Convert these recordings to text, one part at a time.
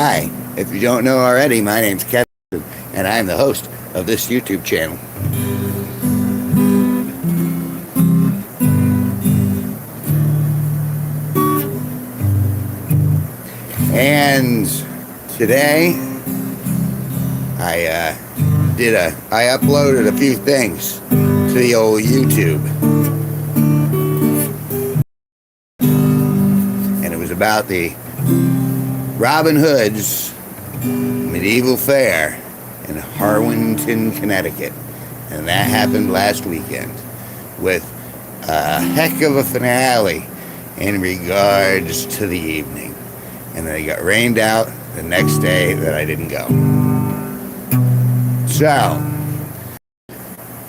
Hi, if you don't know already, my name's Kevin, and I'm the host of this YouTube channel. And today, I uploaded a few things to the old YouTube. And it was about the Robin Hood's medieval fair in Harwinton, Connecticut. And that happened last weekend with a heck of a finale in regards to the evening. And then it got rained out the next day that I didn't go. So,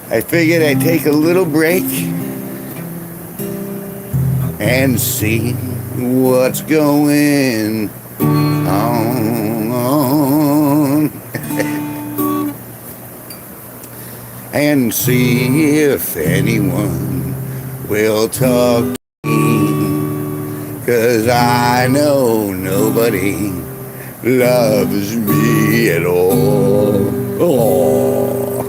I figured I'd take a little break and see what's going on. And see if anyone will talk to me. 'Cause I know nobody loves me at all. Oh.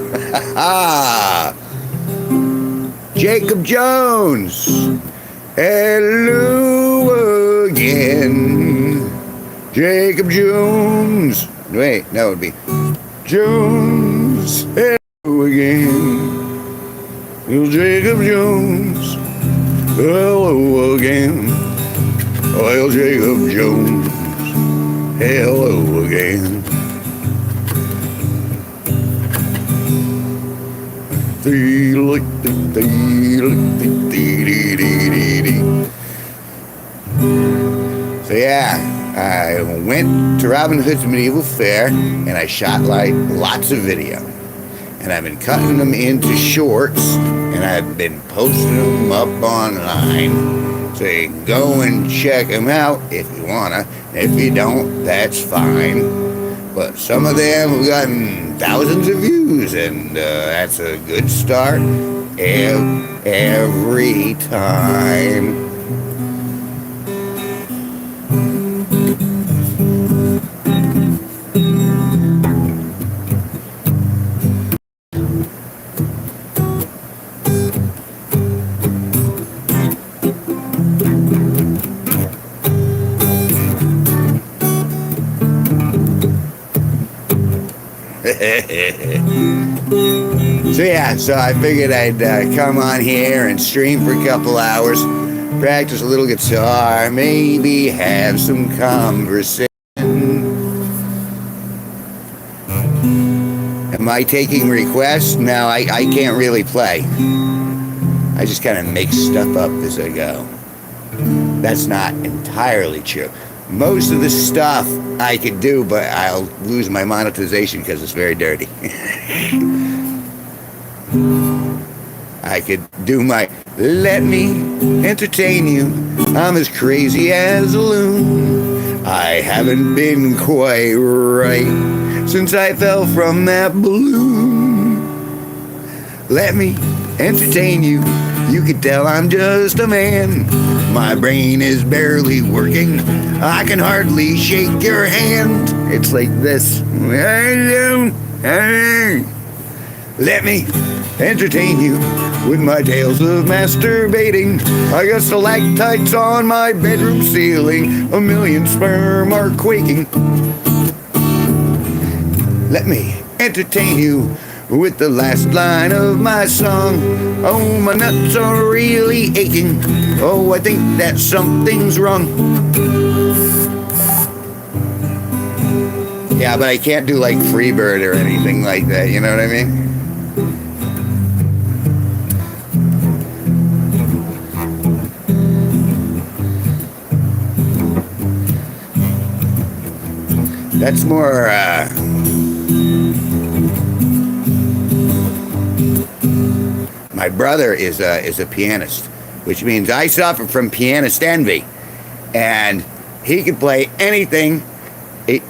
Jacob Jones. Hello again. Jacob Jones. Wait, that would be Jones. Hello again. Little Jacob Jones. Hello again. Well, Jacob Jones, hello again. So yeah, I went to Robin Hood's medieval fair and I shot like lots of video. And I've been cutting them into shorts and I've been posting them up online. So you can go and check them out if you wanna. If you don't, that's fine. But some of them have gotten thousands of views, and that's a good start every time. So I figured I'd come on here and stream for a couple hours, practice a little guitar, maybe have some conversation. Am I taking requests? No, I can't really play. I just kind of make stuff up as I go. That's not entirely true. Most of the stuff I could do, but I'll lose my monetization because it's very dirty. I could do my let me entertain you. I'm as crazy as a loon. I haven't been quite right since I fell from that balloon. Let me entertain you. You can tell I'm just a man. My brain is barely working. I can hardly shake your hand. It's like this. Let me entertain you with my tales of masturbating. I got stalactites on my bedroom ceiling. A million sperm are quaking. Let me entertain you with the last line of my song. Oh, my nuts are really aching. Oh, I think that something's wrong. Yeah, but I can't do like Freebird or anything like that, you know what I mean? That's more, my brother is a pianist, which means I suffer from pianist envy, and he can play anything.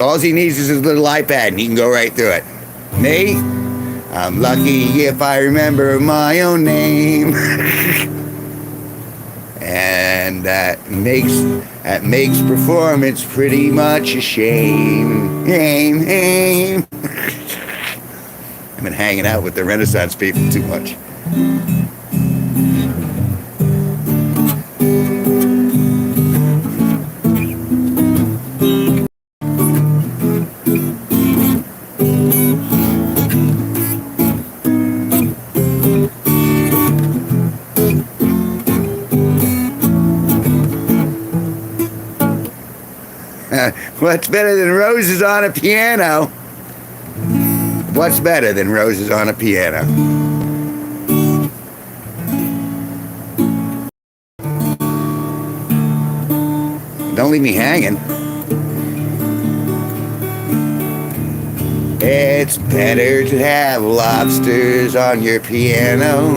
All he needs is his little iPad, and he can go right through it. Me, I'm lucky if I remember my own name. And that makes That makes performance pretty much a shame. I've been hanging out with the Renaissance people too much. What's better than roses on a piano? What's better than roses on a piano? Don't leave me hanging. It's better to have lobsters on your piano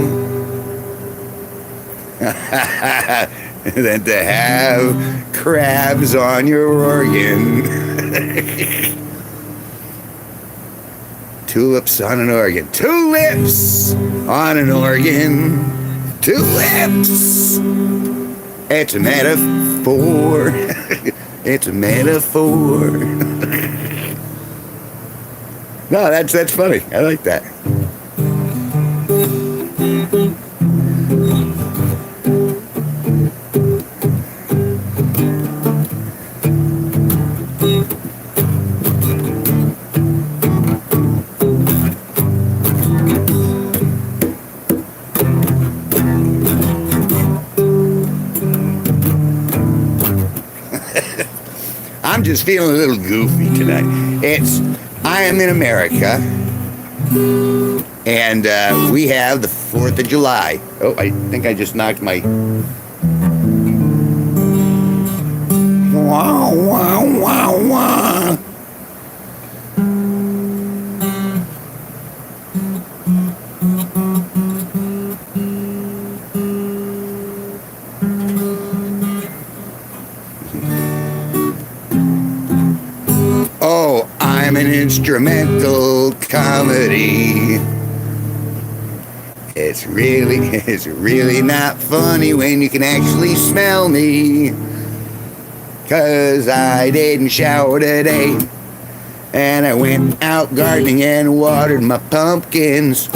than to have crabs on your organ. Tulips on an organ. Tulips on an organ. Tulips. It's a metaphor. It's a metaphor. No, that's funny. I like that. I'm just feeling a little goofy tonight. I am in America, and we have the 4th of July. Oh, I think I just knocked my... Wah, wah, wah, wah. Oh, I'm an instrumental comedy. It's really not funny when you can actually smell me. 'Cause I didn't shower today, and I went out gardening and watered my pumpkins.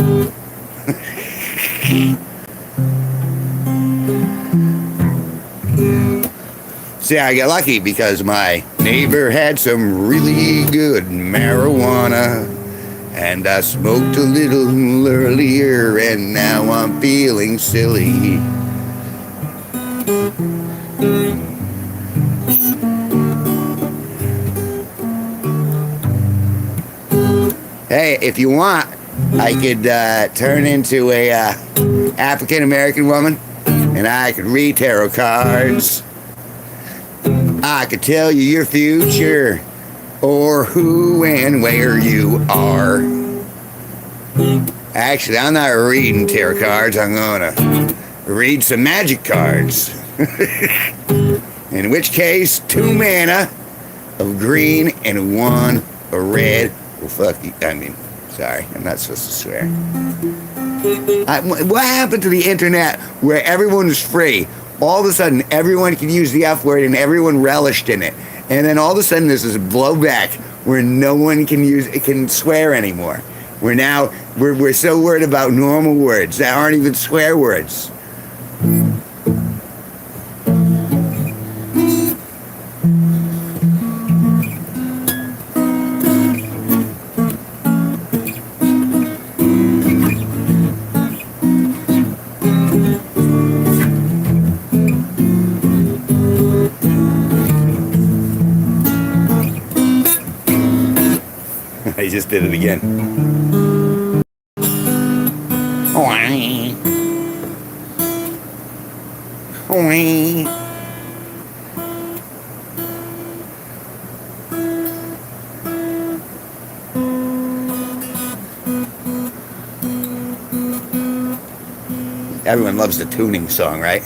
See, I got lucky because my neighbor had some really good marijuana, and I smoked a little earlier, and now I'm feeling silly. Hey, if you want, I could turn into a African American woman, and I could read tarot cards. I could tell you your future, or who and where you are. Actually, I'm not reading tarot cards. I'm gonna read some magic cards. In which case, 2 mana of green and 1 of red. Well, fuck you. I mean, sorry, I'm not supposed to swear. What happened to the internet where everyone was free? All of a sudden, everyone can use the F word and everyone relished in it. And then all of a sudden, there's this blowback where no one can swear anymore. We're so worried about normal words that aren't even swear words. I just did it again. Everyone loves the tuning song, right?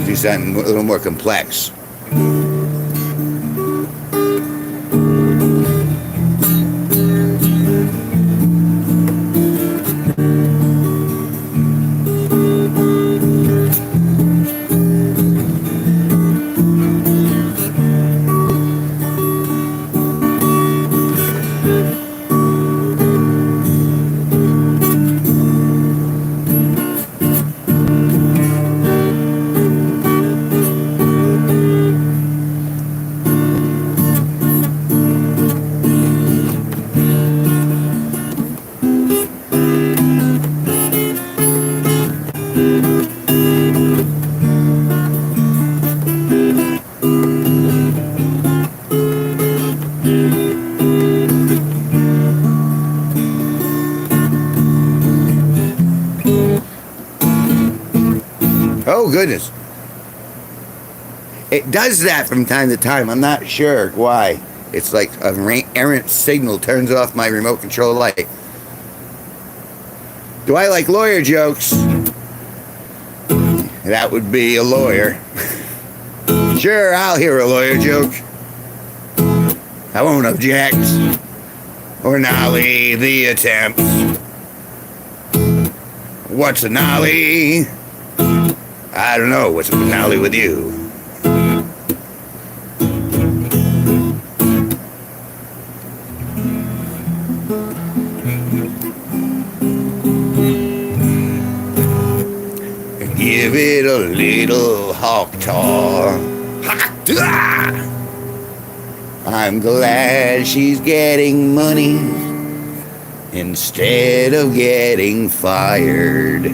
Do something a little more complex. goodness. It does that from time to time. I'm not sure why. It's like an errant signal turns off my remote control light. Do I like lawyer jokes? That would be a lawyer. Sure, I'll hear a lawyer joke. I won't object or nolly the attempt. What's a nolly? I don't know. What's a nolly with you? Give it a little hawk taw. I'm glad she's getting money instead of getting fired.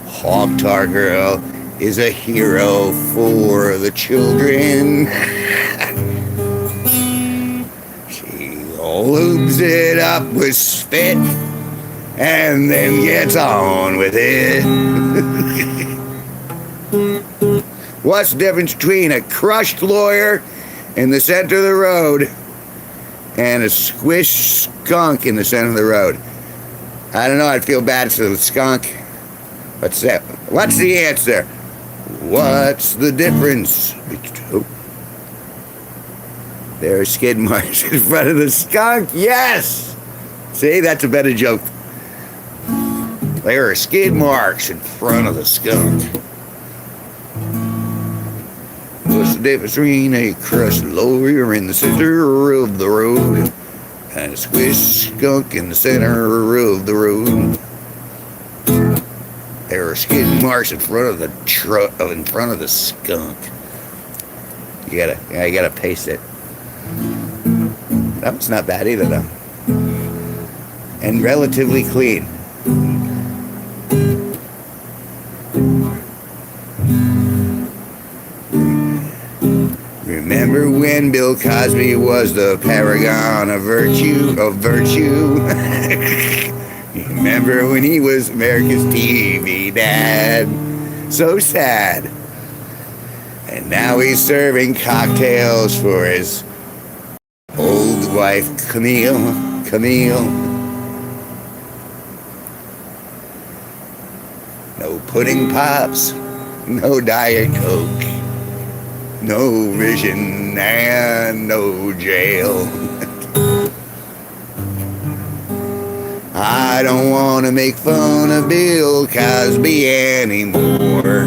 Hawk Tar Girl is a hero for the children. She lubes it up with spit and then gets on with it. What's the difference between a crushed lawyer in the center of the road and a squished skunk in the center of the road? I don't know. I'd feel bad for the skunk. What's that? What's the answer? What's the difference? There are skid marks in front of the skunk. Yes! See, that's a better joke. There are skid marks in front of the skunk. What's the difference between a crushed lawyer in the center of the road and a squished skunk in the center of the road? There are skid marks in front of the in front of the skunk. I gotta paste it. That was not bad either, though, and relatively clean. Remember when Bill Cosby was the paragon of virtue? Remember when he was America's TV dad? So sad. And now he's serving cocktails for his old wife, Camille. No pudding pops, no Diet Coke. No vision and no jail. I don't want to make fun of Bill Cosby anymore.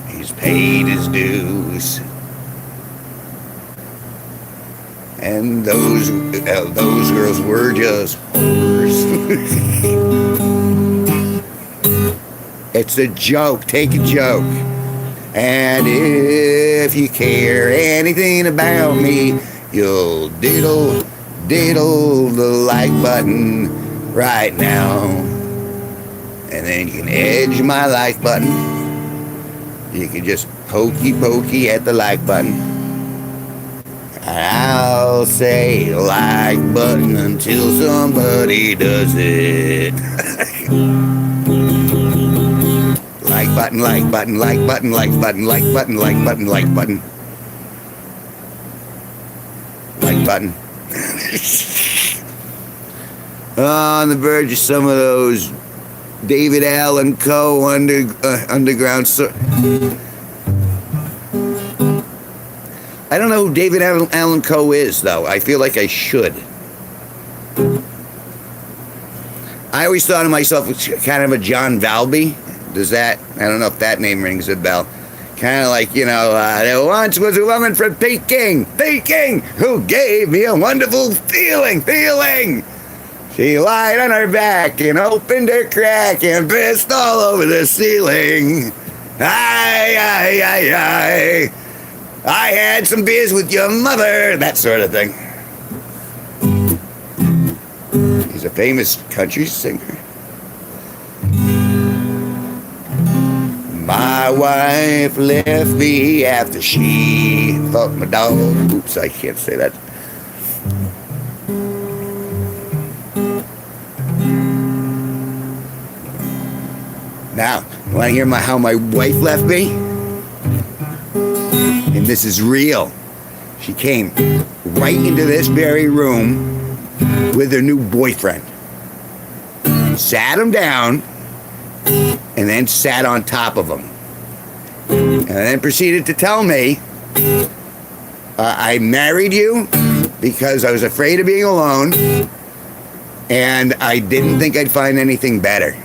He's paid his dues. And those girls were just whores. It's a joke. Take a joke. And if you care anything about me, you'll diddle the like button right now. And then you can edge my like button. You can just pokey at the like button. And I'll say like button until somebody does it. Like button, like button, like button, like button, like button, like button, like button. Like button. On the verge of some of those David Allen Coe underground. I don't know who David Allen Coe is, though. I feel like I should. I always thought of myself as kind of a John Valby. Does that? I don't know if that name rings a bell. Kind of like, there once was a woman from Peking, who gave me a wonderful feeling. She lied on her back and opened her crack and pissed all over the ceiling. I had some beers with your mother, that sort of thing. He's a famous country singer. My wife left me after she fucked my dog. Oops, I can't say that. Now, Want to hear how my wife left me? And this is real. She came right into this very room with her new boyfriend. Sat him down and then sat on top of him. And then proceeded to tell me, I married you because I was afraid of being alone and I didn't think I'd find anything better.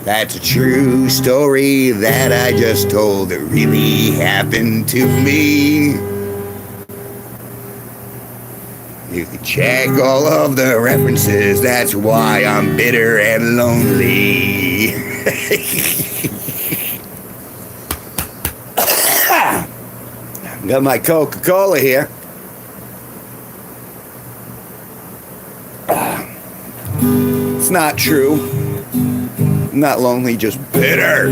That's a true story that I just told that really happened to me. You can check all of the references, that's why I'm bitter and lonely. Got my Coca-Cola here. It's not true. I'm not lonely, just bitter.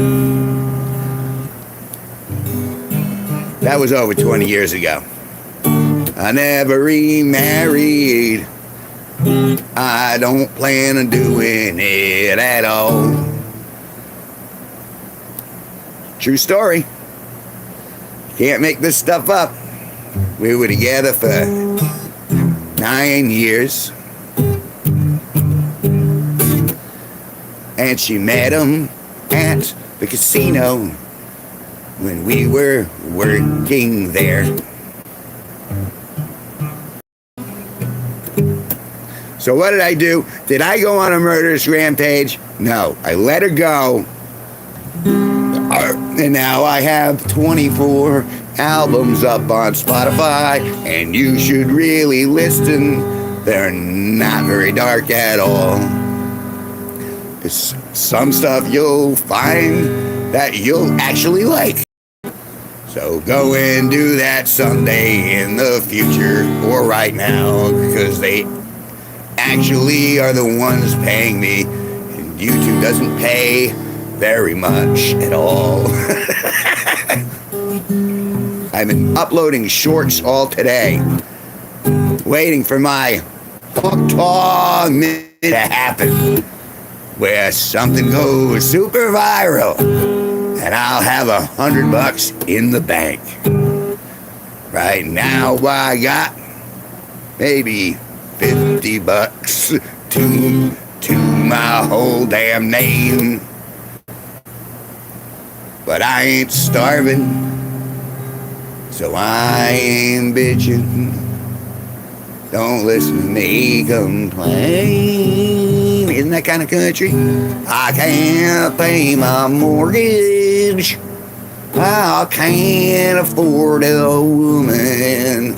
That was over 20 years ago. I never remarried. I don't plan on doing it at all. True story. Can't make this stuff up. We were together for 9 years. And she met him at the casino when we were working there. So what did I do? Did I go on a murderous rampage? No, I let her go. And now I have 24 albums up on Spotify, and you should really listen. They're not very dark at all. There's some stuff you'll find that you'll actually like. So go and do that someday in the future or right now, because they actually are the ones paying me, and YouTube doesn't pay very much at all. I've been uploading shorts all today, waiting for my talk minute to happen, where something goes super viral and I'll have $100 in the bank. Right now I got maybe $50 to my whole damn name. But I ain't starving, so I ain't bitching. Don't listen to me complain. Isn't that kind of country? I can't pay my mortgage. I can't afford a woman.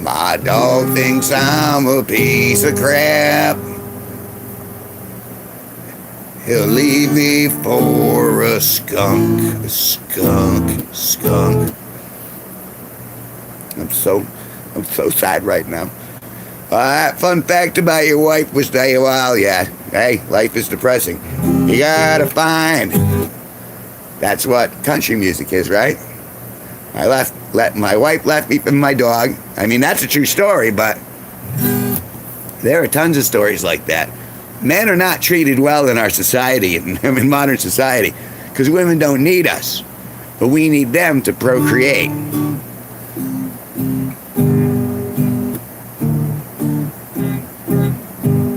My dog thinks I'm a piece of crap. He'll leave me for a skunk. I'm so sad right now. Fun fact about your wife was tell you, well, yeah, hey, life is depressing. You gotta find. That's what country music is, right? My wife left me for my dog. I mean, that's a true story, but there are tons of stories like that. Men are not treated well in our society, in modern society, because women don't need us, but we need them to procreate.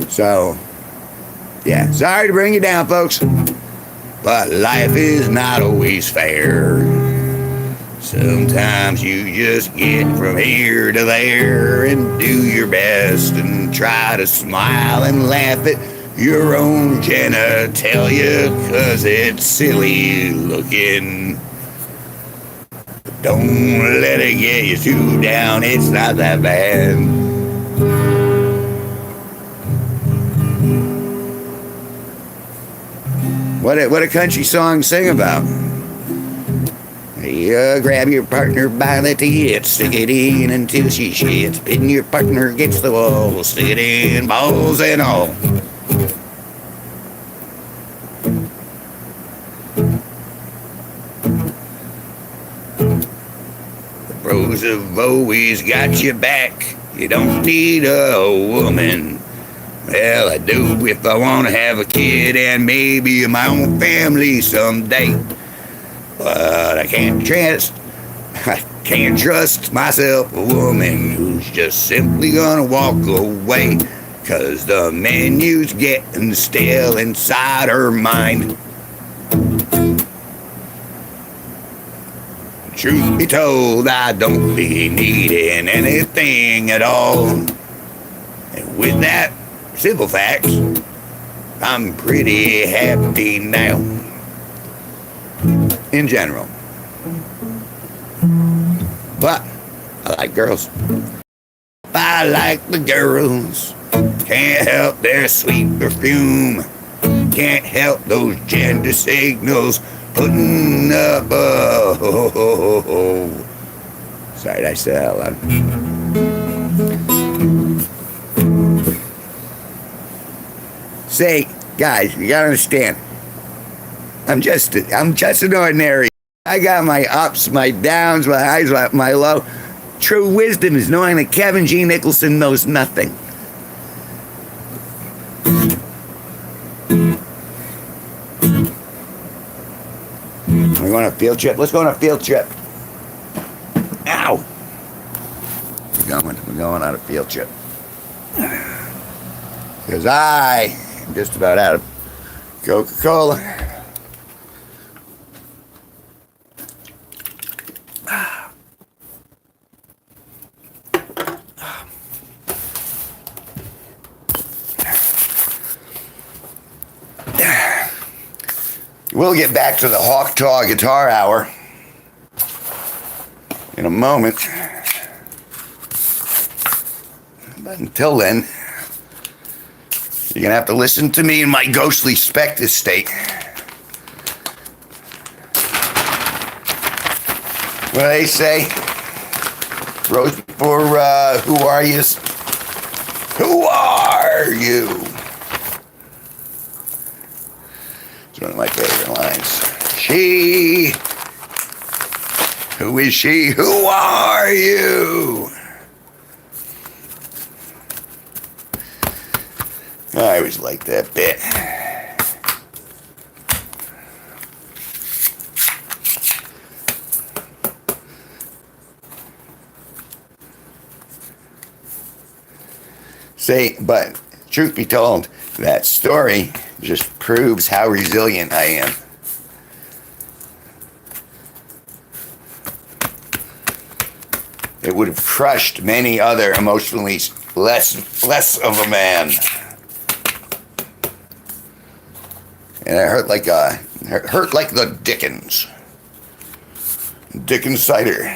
So, yeah, sorry to bring you down, folks, but life is not always fair. Sometimes you just get from here to there and do your best and try to smile and laugh at your own genitalia, 'cause it's silly looking. Don't let it get you too down, it's not that bad. What a country song sing about? You grab your partner by the tits, stick it in until she shits. Pin your partner against the wall, stick it in, balls and all. The pros have always got your back. You don't need a woman Well, I do if I want to have a kid and maybe my own family someday. But I can't trust myself a woman who's just simply gonna walk away. 'Cause the menu's getting stale inside her mind. Truth be told, I don't be needing anything at all. And with that simple fact, I'm pretty happy now. In general. But I like girls. I like the girls. Can't help their sweet perfume. Can't help those gender signals putting up a Sorry, did I say that out loud? Say, guys, you gotta understand. I'm just an ordinary. I got my ups, my downs, my highs, my low. True wisdom is knowing that Kevin G Nicholson knows nothing. We're going on a field trip. Let's go on a field trip. Ow! We're going on a field trip. Because I am just about out of Coca-Cola. We'll get back to the Hawk Taw Guitar Hour in a moment. But until then, you're going to have to listen to me in my ghostly spectre state. What do they say? Rose before who are you? Who are you? It's one of my favorite lines. Who is she? Who are you? I always liked that bit. But truth be told, that story just proves how resilient I am. It would have crushed many other emotionally less of a man. And it hurt like the Dickens. Dickens cider.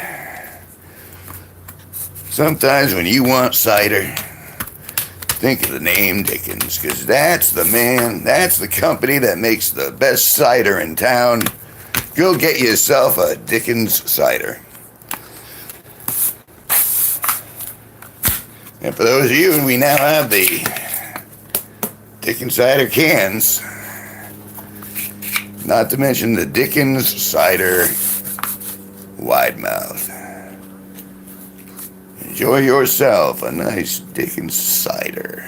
Sometimes when you want cider, think of the name Dickens, because that's the man, that's the company that makes the best cider in town. Go get yourself a Dickens cider. And for those of you, we now have the Dickens cider cans. Not to mention the Dickens cider wide mouth. Enjoy yourself a nice Dickens cider.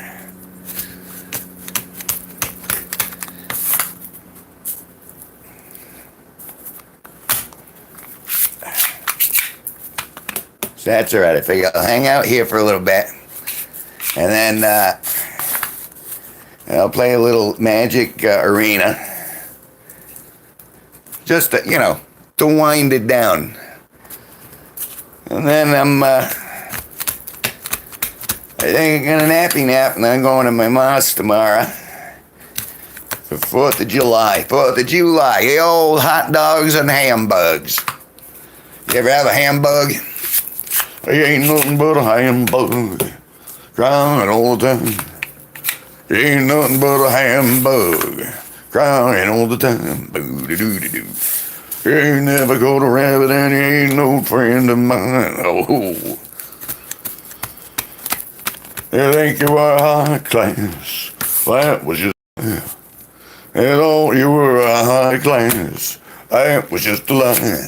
So that's all right. I figure I'll hang out here for a little bit. And then I'll play a little Magic Arena. Just to, to wind it down. And then I think I'm gonna nappy nap, and then I'm going to my mom's tomorrow for 4th of July. 4th of July, the old hot dogs and hambugs. You ever have a hambug? It ain't nothing but a hambug, crying all the time. It ain't nothing but a hambug, crying all the time. Boo-doo-doo-doo-doo. You ain't never got a rabbit and you ain't no friend of mine. Oh. You think you were high class? That was just... You thought you were a high class. That was just a lie.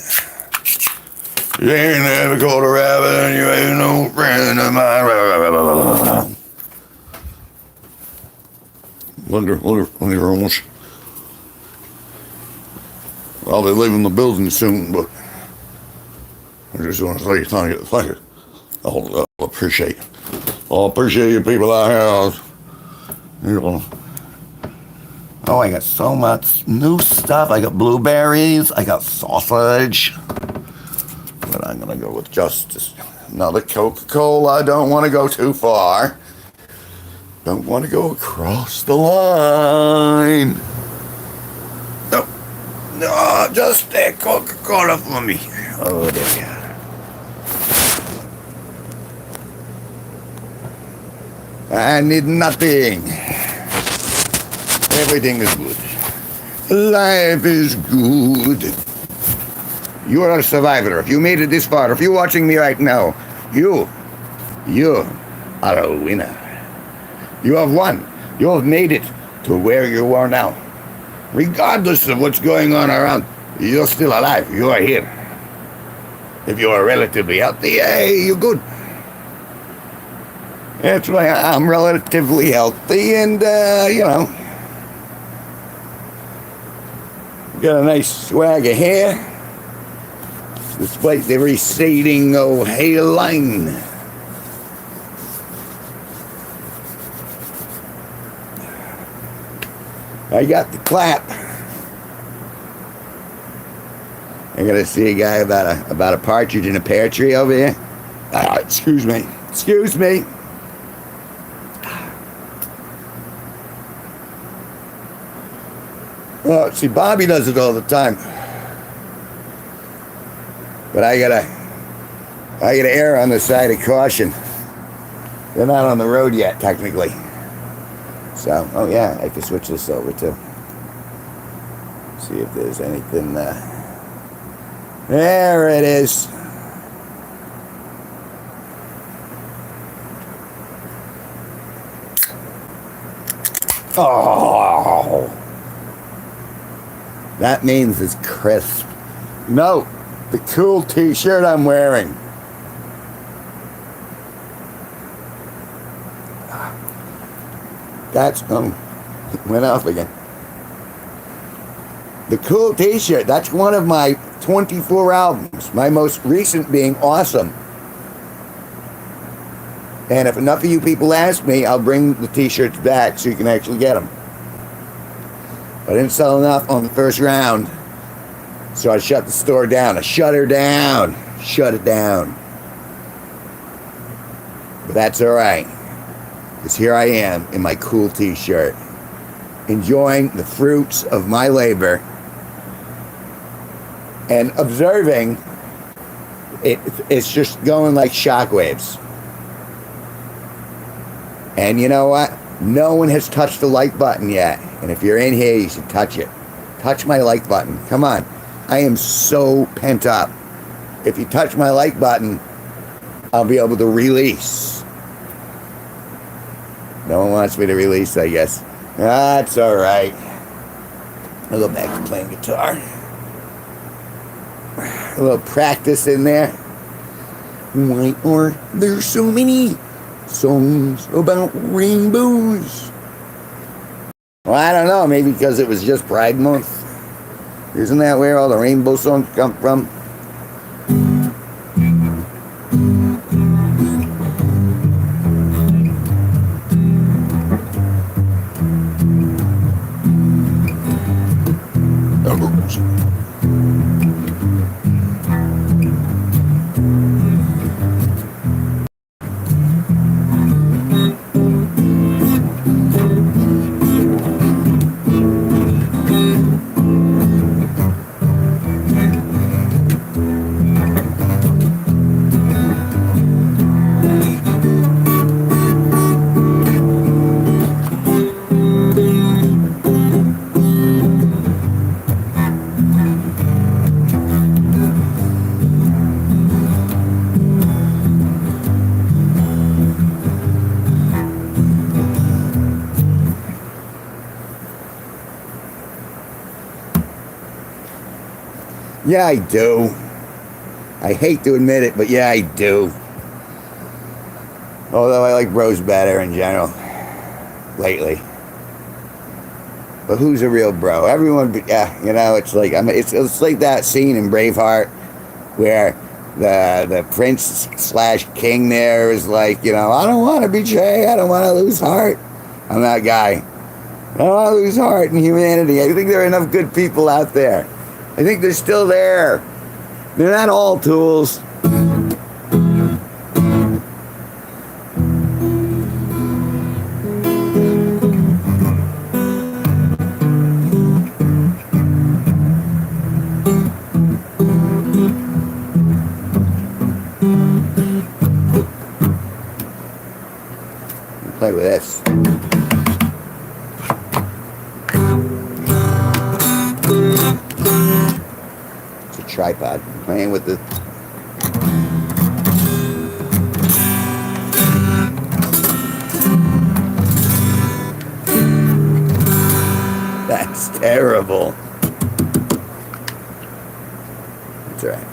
You ain't never got a rabbit and you ain't no friend of mine. rooms. I'll be leaving the building soon, but I just want to say thank you. I'll appreciate you people out here. Oh, I got so much new stuff. I got blueberries. I got sausage. But I'm going to go with just another Coca-Cola. I don't want to go too far. Don't want to go across the line. No, just a Coca-Cola for me. Oh, there we are. I need nothing. Everything is good. Life is good. You are a survivor. If you made it this far, if you're watching me right now, you are a winner. You have won. You have made it to where you are now. Regardless of what's going on around, you're still alive. You are here. If you are relatively healthy, hey, you're good. That's why I'm relatively healthy and, got a nice swag of hair, despite the receding hairline. I got the clap. I gotta see a guy about a partridge in a pear tree over here. Excuse me. Well, see, Bobby does it all the time. But I gotta err on the side of caution. They're not on the road yet, technically. So, oh yeah, I can switch this over too. See if there's anything. There it is. Oh. That means it's crisp. No, the cool t-shirt I'm wearing. That's, went off again. The cool t-shirt, that's one of my 24 albums. My most recent being Awesome. And if enough of you people ask me, I'll bring the t-shirts back so you can actually get them. I didn't sell enough on the first round, so I shut the store down. I shut it down. But that's all right, because here I am in my cool t-shirt, enjoying the fruits of my labor and observing it's just going like shockwaves. And you know what? No one has touched the like button yet. And if you're in here, you should touch it. Touch my like button. Come on. I am so pent up. If you touch my like button, I'll be able to release. No one wants me to release, I guess. That's all right. I'll go back to playing guitar. A little practice in there. Why are there so many songs about rainbows? Well, I don't know. Maybe because it was just Pride Month. Isn't that where all the rainbow songs come from? Yeah, I do. I hate to admit it, but yeah, I do. Although I like bros better in general. Lately. But who's a real bro? Everyone, yeah, you know, it's like it's like that scene in Braveheart where the prince slash king there is like, you know, I don't want to betray, I don't want to lose heart. I'm that guy. I don't want to lose heart in humanity. I think there are enough good people out there. I think they're still there. They're not all tools. Play with this. It's a tripod. I'm playing with the. That's terrible. That's all right.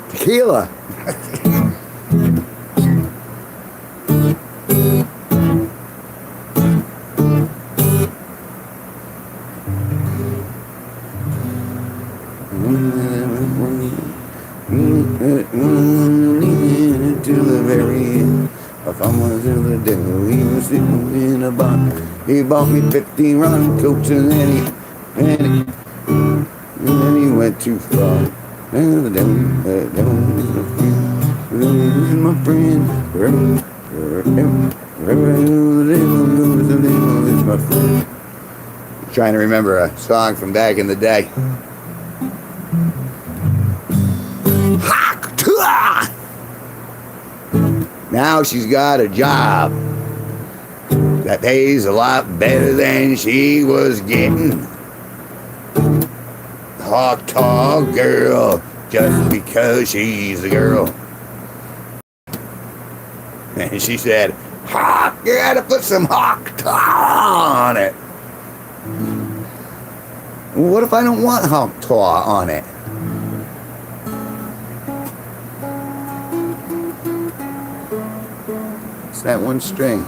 Tequila. To the very end. If I was to the devil, he was sitting in a bar. He bought me 15 rum coats and then he went too far. And the devil is my friend. Wherever the devil goes, the devil is my friend. I'm trying to remember a song from back in the day. Tuah! Now she's got a job that pays a lot better than she was getting. Hawk tall girl, just because she's a girl. And she said, Hawk, you gotta put some hawk taw on it. Well, what if I don't want hawk taw on it? It's that one string.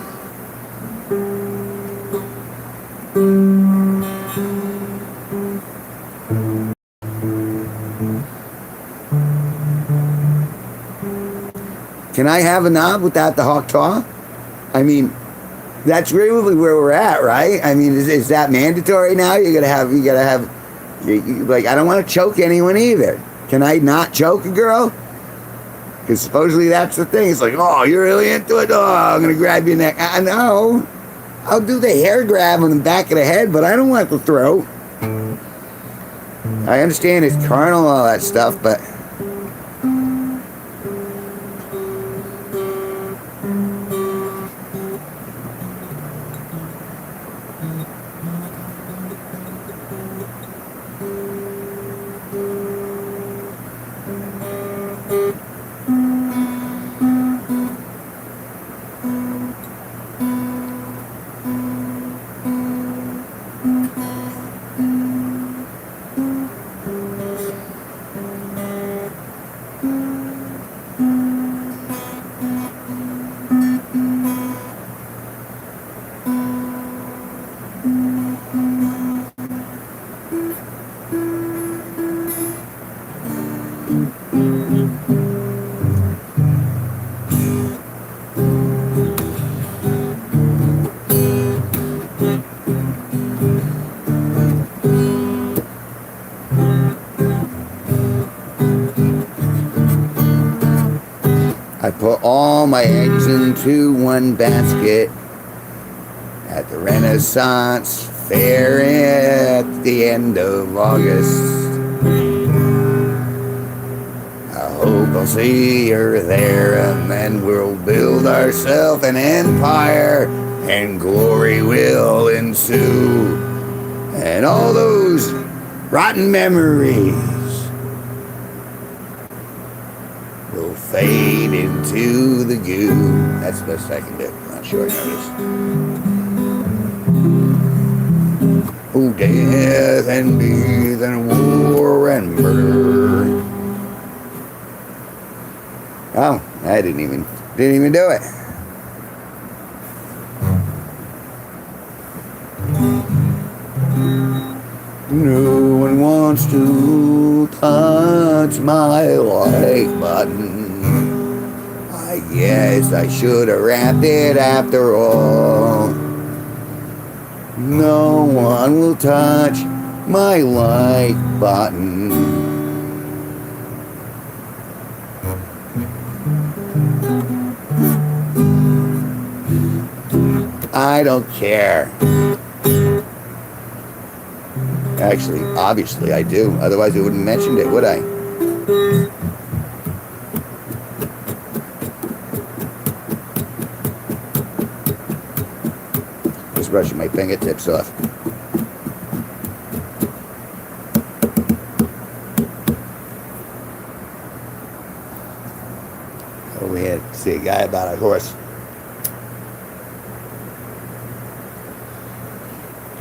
Can I have a knob without the hawk taw? I mean, that's really where we're at, right? I mean, is that mandatory now? You gotta have, like, I don't want to choke anyone either. Can I not choke a girl? Because supposedly that's the thing. It's like, oh, you're really into it? Oh, I'm gonna grab your neck. I know. I'll do the hair grab on the back of the head, but I don't want the throat. I understand it's carnal and all that stuff, but I put all my eggs into one basket at the Renaissance Fair at the end of August. I hope They'll see her there, and then we'll build ourselves an empire, and glory will ensue. And all those rotten memories will fade into the goo. That's the best I can do. Not sure I noticed. Oh, death and death and war and murder. Oh, I didn't even do it. No one wants to touch my like button. I guess I should have wrapped it after all. No one will touch my like button. I don't care. Actually, obviously I do. Otherwise I wouldn't have mentioned it, would I? Just brushing my fingertips off. Over here, see a guy about a horse.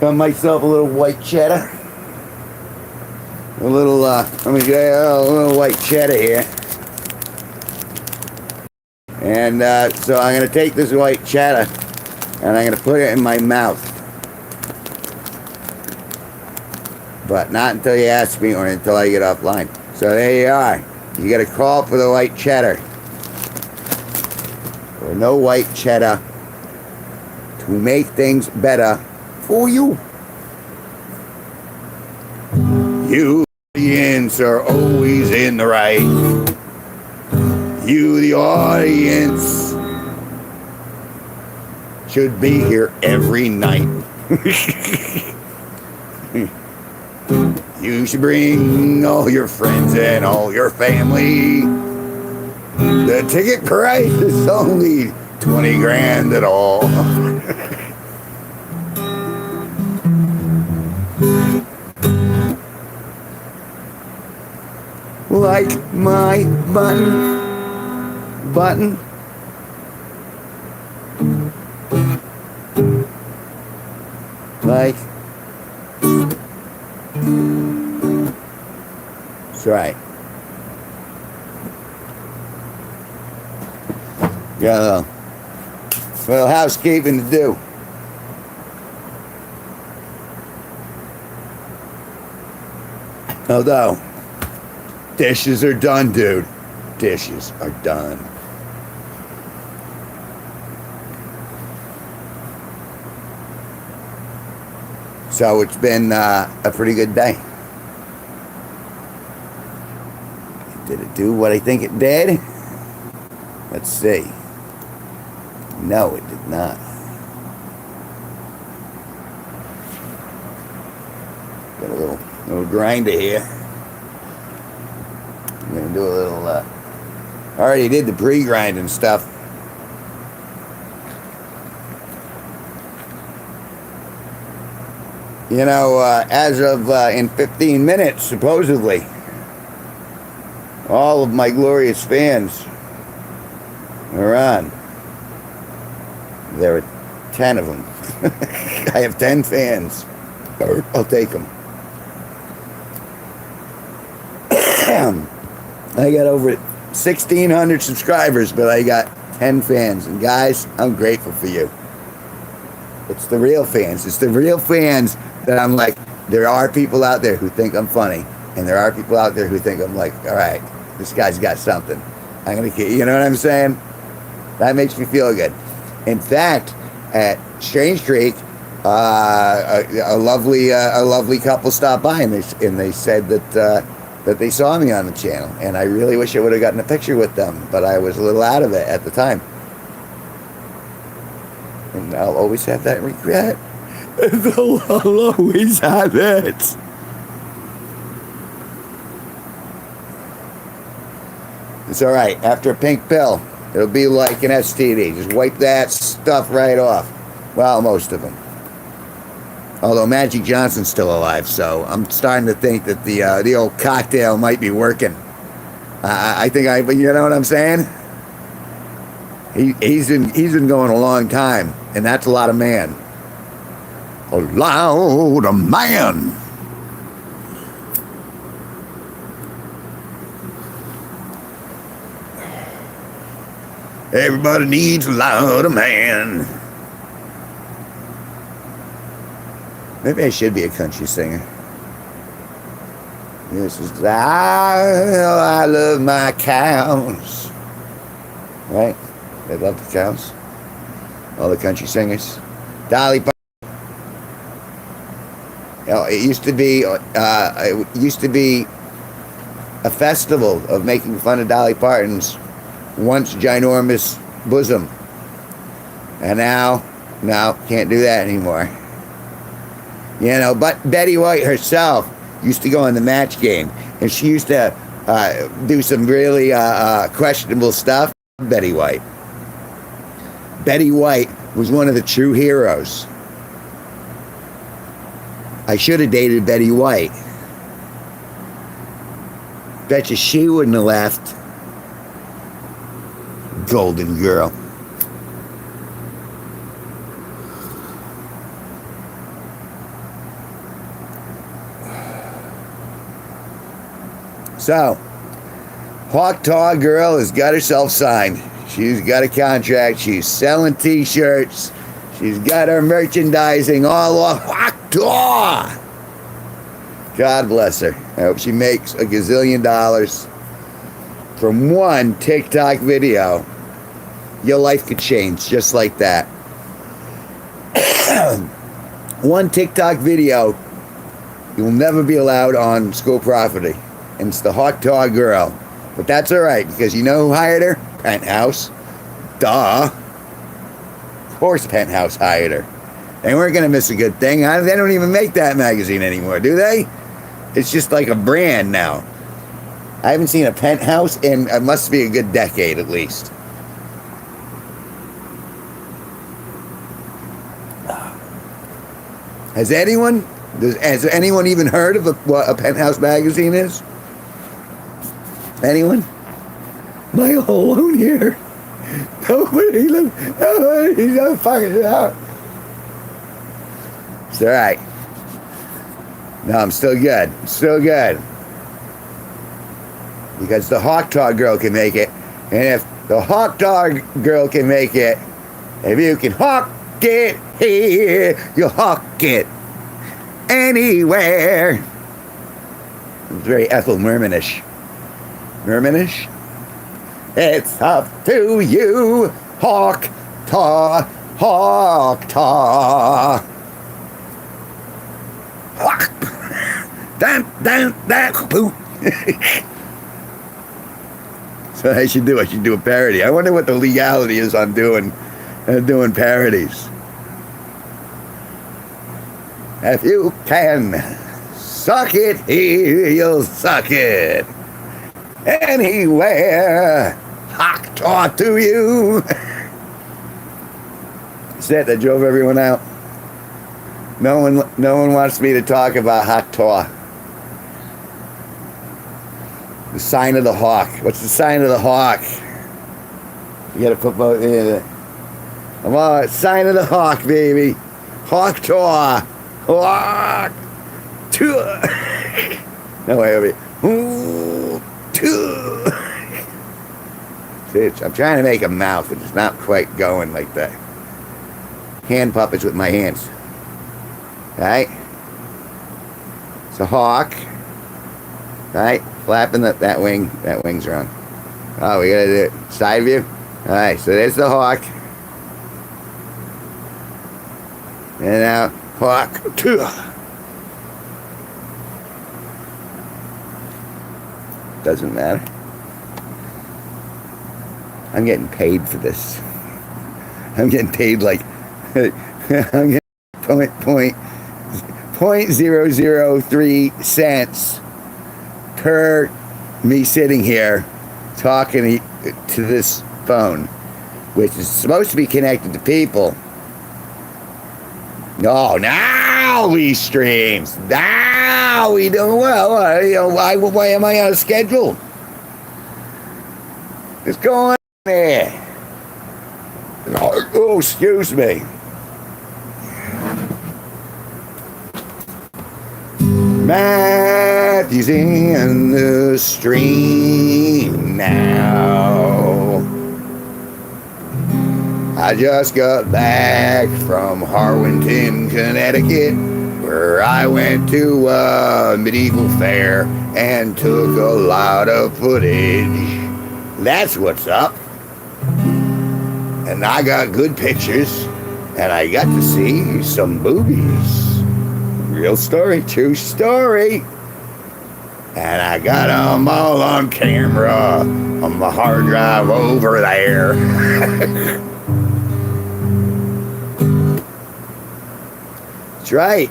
Got myself a little white cheddar. A little, let me get a little white cheddar here. And so I'm going to take this white cheddar and I'm going to put it in my mouth. But not until you ask me or until I get offline. So there you are. You got to call for the white cheddar. Or no white cheddar to make things better for you. You, the audience, are always in the right. You, the audience, should be here every night. You should bring all your friends and all your family. The ticket price is only 20 grand at all. Like my button. Like. That's right. Got a little housekeeping to do. Although, dishes are done, dude. Dishes are done. So it's been a pretty good day. Did it do what I think it did? Let's see. No, it did not. Got a little grinder here. I'm gonna do a little. I already did the pre-grinding stuff. You know, as of in 15 minutes, supposedly, all of my glorious fans are on. There are 10 of them. I have 10 fans. I'll take them. I got over 1,600 subscribers, but I got 10 fans. And guys, I'm grateful for you. It's the real fans. It's the real fans that I'm like, there are people out there who think I'm funny. And there are people out there who think I'm like, all right, this guy's got something. I'm going to, you know what I'm saying? That makes me feel good. In fact, at Strange Creek, a lovely couple stopped by and they said that they saw me on the channel, and I really wish I would have gotten a picture with them, but I was a little out of it at the time, and I'll always have that regret. I'll always have it. It's all right. After a pink pill, it'll be like an STD. Just wipe that stuff right off. Well, most of them. Although Magic Johnson's still alive, so I'm starting to think that the old cocktail might be working. I think you know what I'm saying? He's been going a long time, and that's a lot of man. A lot of man. Everybody needs a lot of man. Maybe I should be a country singer. This is I love my cows. Right? They love the cows. All the country singers. Dolly Parton. You know, it used to be a festival of making fun of Dolly Parton's once ginormous bosom. And now, no, can't do that anymore. You know, but Betty White herself used to go in the Match Game, and she used to do some really questionable stuff. Betty White. Betty White was one of the true heroes. I should have dated Betty White. Bet you she wouldn't have left. Golden girl. So, Hawk Tuah girl has got herself signed. She's got a contract. She's selling t-shirts. She's got her merchandising all off Hawk Tuah. God bless her. I hope she makes a gazillion dollars from one TikTok video. Your life could change just like that. One TikTok video, you will never be allowed on school property. And it's the Hawk Tuah girl. But that's all right, because you know who hired her? Penthouse. Duh. Of course Penthouse hired her. They weren't going to miss a good thing. They don't even make that magazine anymore, do they? It's just like a brand now. I haven't seen a Penthouse in, it must be a good decade at least. Has anyone even heard of what a Penthouse magazine is? Anyone? Am I all alone here? Nobody's not fucking it out. It's all right. No, I'm still good. Still good. Because the Hawk Tuah girl can make it. And if the Hawk Tuah girl can make it, if you can hawk it here, you'll hawk it anywhere. It's very Ethel Mermanish. Mermanish? It's up to you, Hawk Tuah, Hawk Tuah. Hawk. Dun, dun, dun, boom. So I should do a parody. I wonder what the legality is on doing parodies. If you can suck it here, you'll suck it anywhere. Hawk Tuah to you. That's it. That drove everyone out. No one wants me to talk about Hawk Tuah. The sign of the hawk. What's the sign of the hawk? You gotta put both in. Come on, sign of the hawk, baby. Hawk Tuah. Hawk Tuah. No way over here. Tuah. I'm trying to make a mouth, and it's not quite going like that. Hand puppets with my hands. Right? It's a hawk. Right? Flapping that wing. That wing's wrong. Oh, we gotta do it. Side view. Alright, so there's the hawk. And now, Hawk Tuah. Doesn't matter. I'm getting paid for this. I'm getting paid like I'm getting .003 cents per me sitting here talking to this phone, which is supposed to be connected to people. No, now we streams. Now we do well. You know, why am I on a schedule? What's going on there? Oh, excuse me. Matthew's in the stream now. I just got back from Harwinton, Connecticut, where I went to a medieval fair and took a lot of footage. That's what's up. And I got good pictures, and I got to see some boobies. Real story, true story. And I got them all on camera on my hard drive over there. That's right.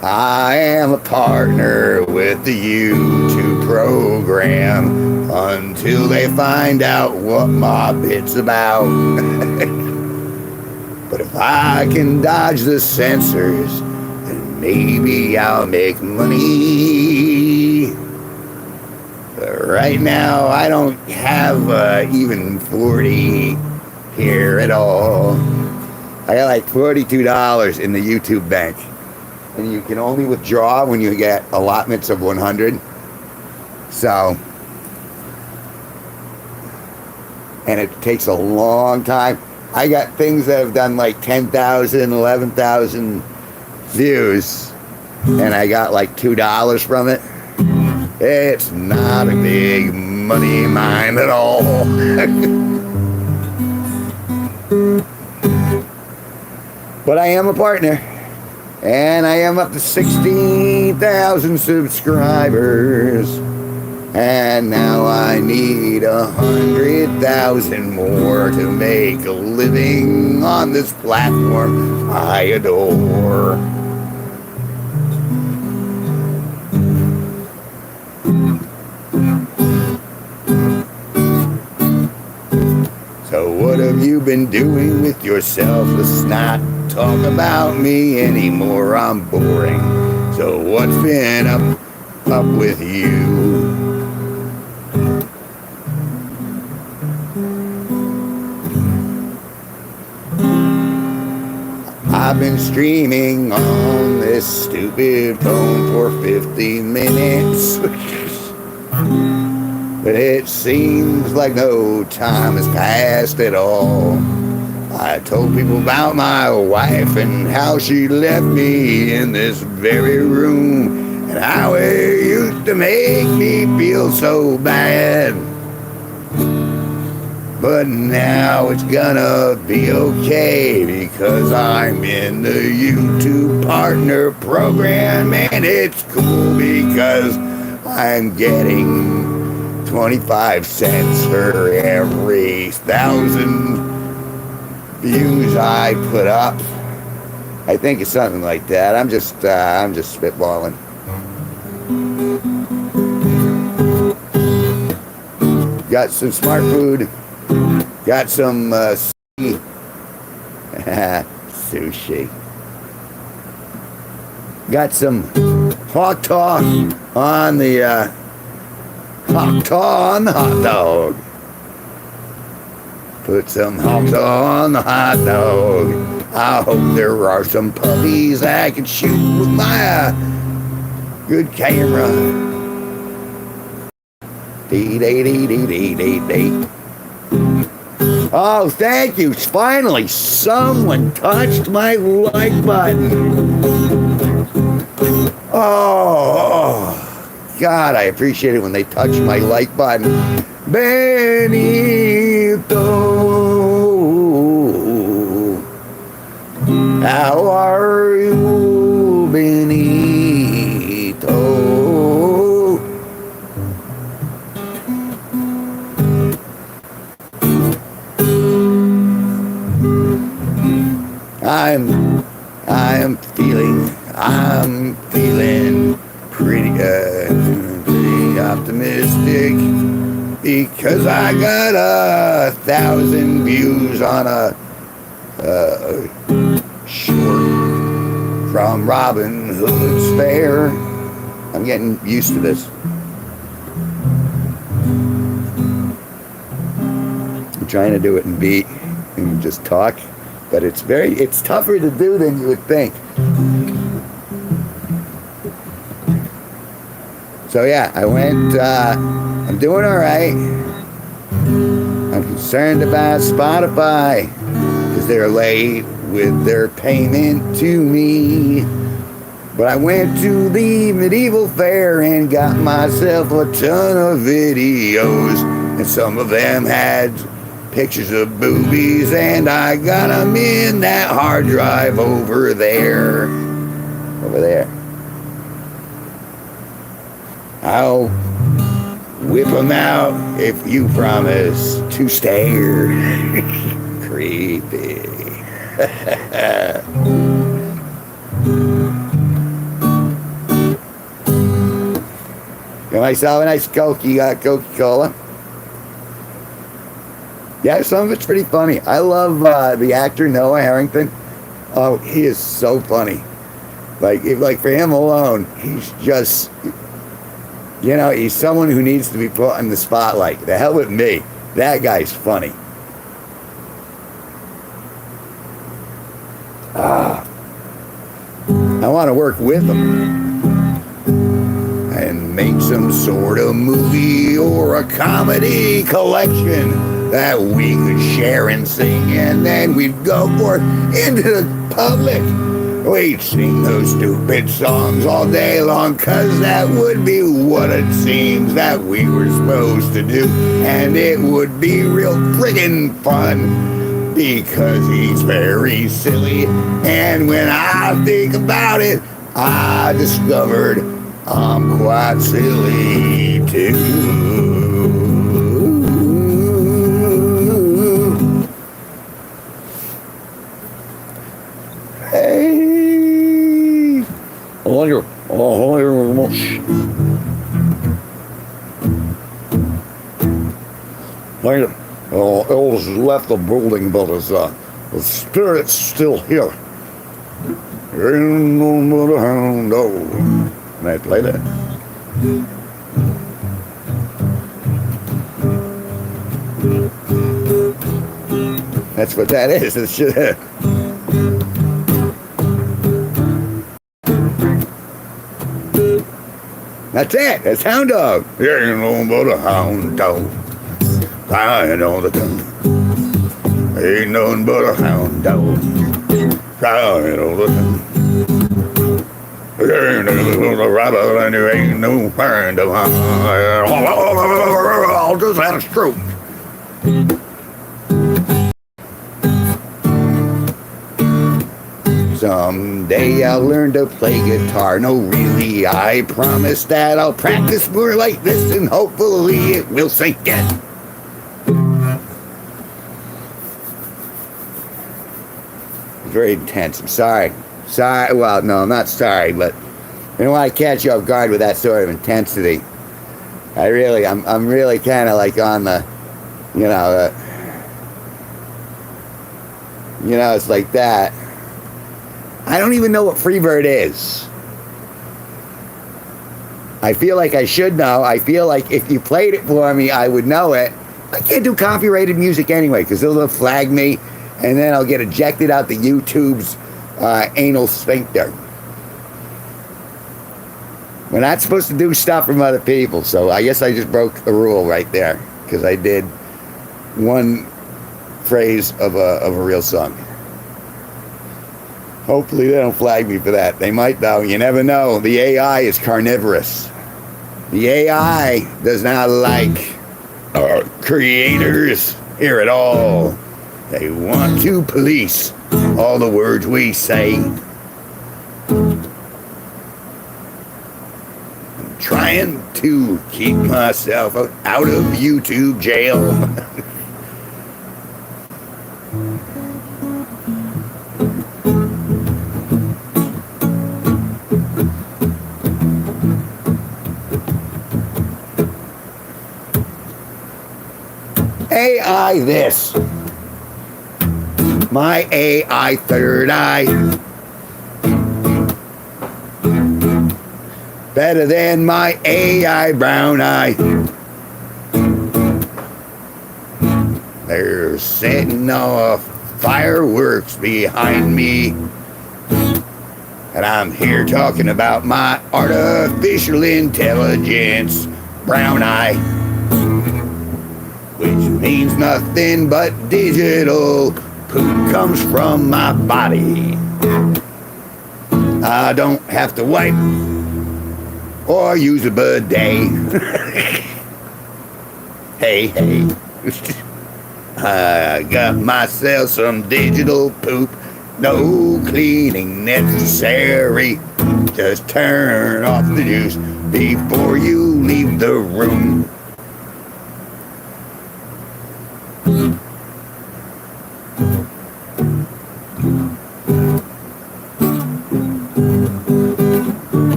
I am a partner with the YouTube program until they find out what my bit's about. But if I can dodge the censors, then maybe I'll make money. But right now, I don't have even 40 here at all. I got like $42 in the YouTube bank. And you can only withdraw when you get allotments of 100. So, and it takes a long time. I got things that have done like 10,000, 11,000 views, and I got like $2 from it. It's not a big money mine at all. But I am a partner. And I am up to 16,000 subscribers. And now I need 100,000 more to make a living on this platform I adore. So what have you been doing with yourself? Let's not talk about me anymore, I'm boring. So what's been up with you? I've been streaming on this stupid phone for 50 minutes. But it seems like no time has passed at all. I told people about my wife and how she left me in this very room, and how it used to make me feel so bad. But now it's gonna be okay because I'm in the YouTube partner program, and it's cool because I'm getting 25 cents for every 1,000 views I put up. I think it's something like that. I'm just spitballing. Got some smart food. Got some sushi. Sushi. Got some hot dog on the hot dog. Put some hot dog on the hot dog. I hope there are some puppies I can shoot with my good camera. Dee-dee-dee-dee-dee-dee-dee. Oh, thank you. Finally, someone touched my like button. Oh, God, I appreciate it when they touch my like button. Benito, how are you, Benito? I'm feeling pretty good. because I got 1,000 views on a short from Robin Hood's Fair. I'm getting used to this. I'm trying to do it in beat and just talk, but it's tougher to do than you would think. So yeah, I went, I'm doing all right. I'm concerned about Spotify because they're late with their payment to me. But I went to the medieval fair and got myself a ton of videos, and some of them had pictures of boobies, and I got them in that hard drive over there. Over there. I'll whip them out if you promise to stare. Creepy. Got myself a nice Coke. You got Coca-Cola? Yeah, some of it's pretty funny. I love the actor Noah Harrington. Oh, he is so funny. Like for him alone, he's just, he's someone who needs to be put in the spotlight. The hell with me. That guy's funny. I want to work with him and make some sort of movie or a comedy collection that we could share and sing, and then we'd go forth into the public. We'd sing those stupid songs all day long, 'cause that would be what it seems that we were supposed to do, and it would be real friggin' fun, because he's very silly, and when I think about it, I discovered I'm quite silly too. Hey, Elvis left the building, but his spirit's still here. Ain't no but a hound dog. Can I play that? That's what that is. It's just, that's it. That's hound dog. Ain't no but a hound dog. Crying all the time. Ain't nothing but a hound dog. Crying all the time. There ain't no rabbit and there ain't no friend of mine. I'll just had a stroke. Someday I'll learn to play guitar. No, really, I promise that I'll practice more like this, and hopefully it will sink in. Very intense. I'm sorry. Well, no, I'm not sorry, but I don't want to catch you off guard with that sort of intensity. I'm really kind of like on the, it's like that. I don't even know what Freebird is. I feel like I should know. I feel like if you played it for me, I would know it. I can't do copyrighted music anyway, because they'll flag me, and then I'll get ejected out the YouTube's anal sphincter. We're not supposed to do stuff from other people, so I guess I just broke a rule right there, because I did one phrase of a real song. Hopefully they don't flag me for that. They might, though. You never know. The AI is carnivorous. The AI does not like our creators here at all. They want to police all the words we say. I'm trying to keep myself out of YouTube jail. try this. My AI third eye. Better than my AI brown eye. They're setting off fireworks behind me. And I'm here talking about my artificial intelligence brown eye. Which means nothing but digital poop comes from my body. I don't have to wipe or use a bidet. Hey. I got myself some digital poop. No cleaning necessary. Just turn off the juice before you leave the room.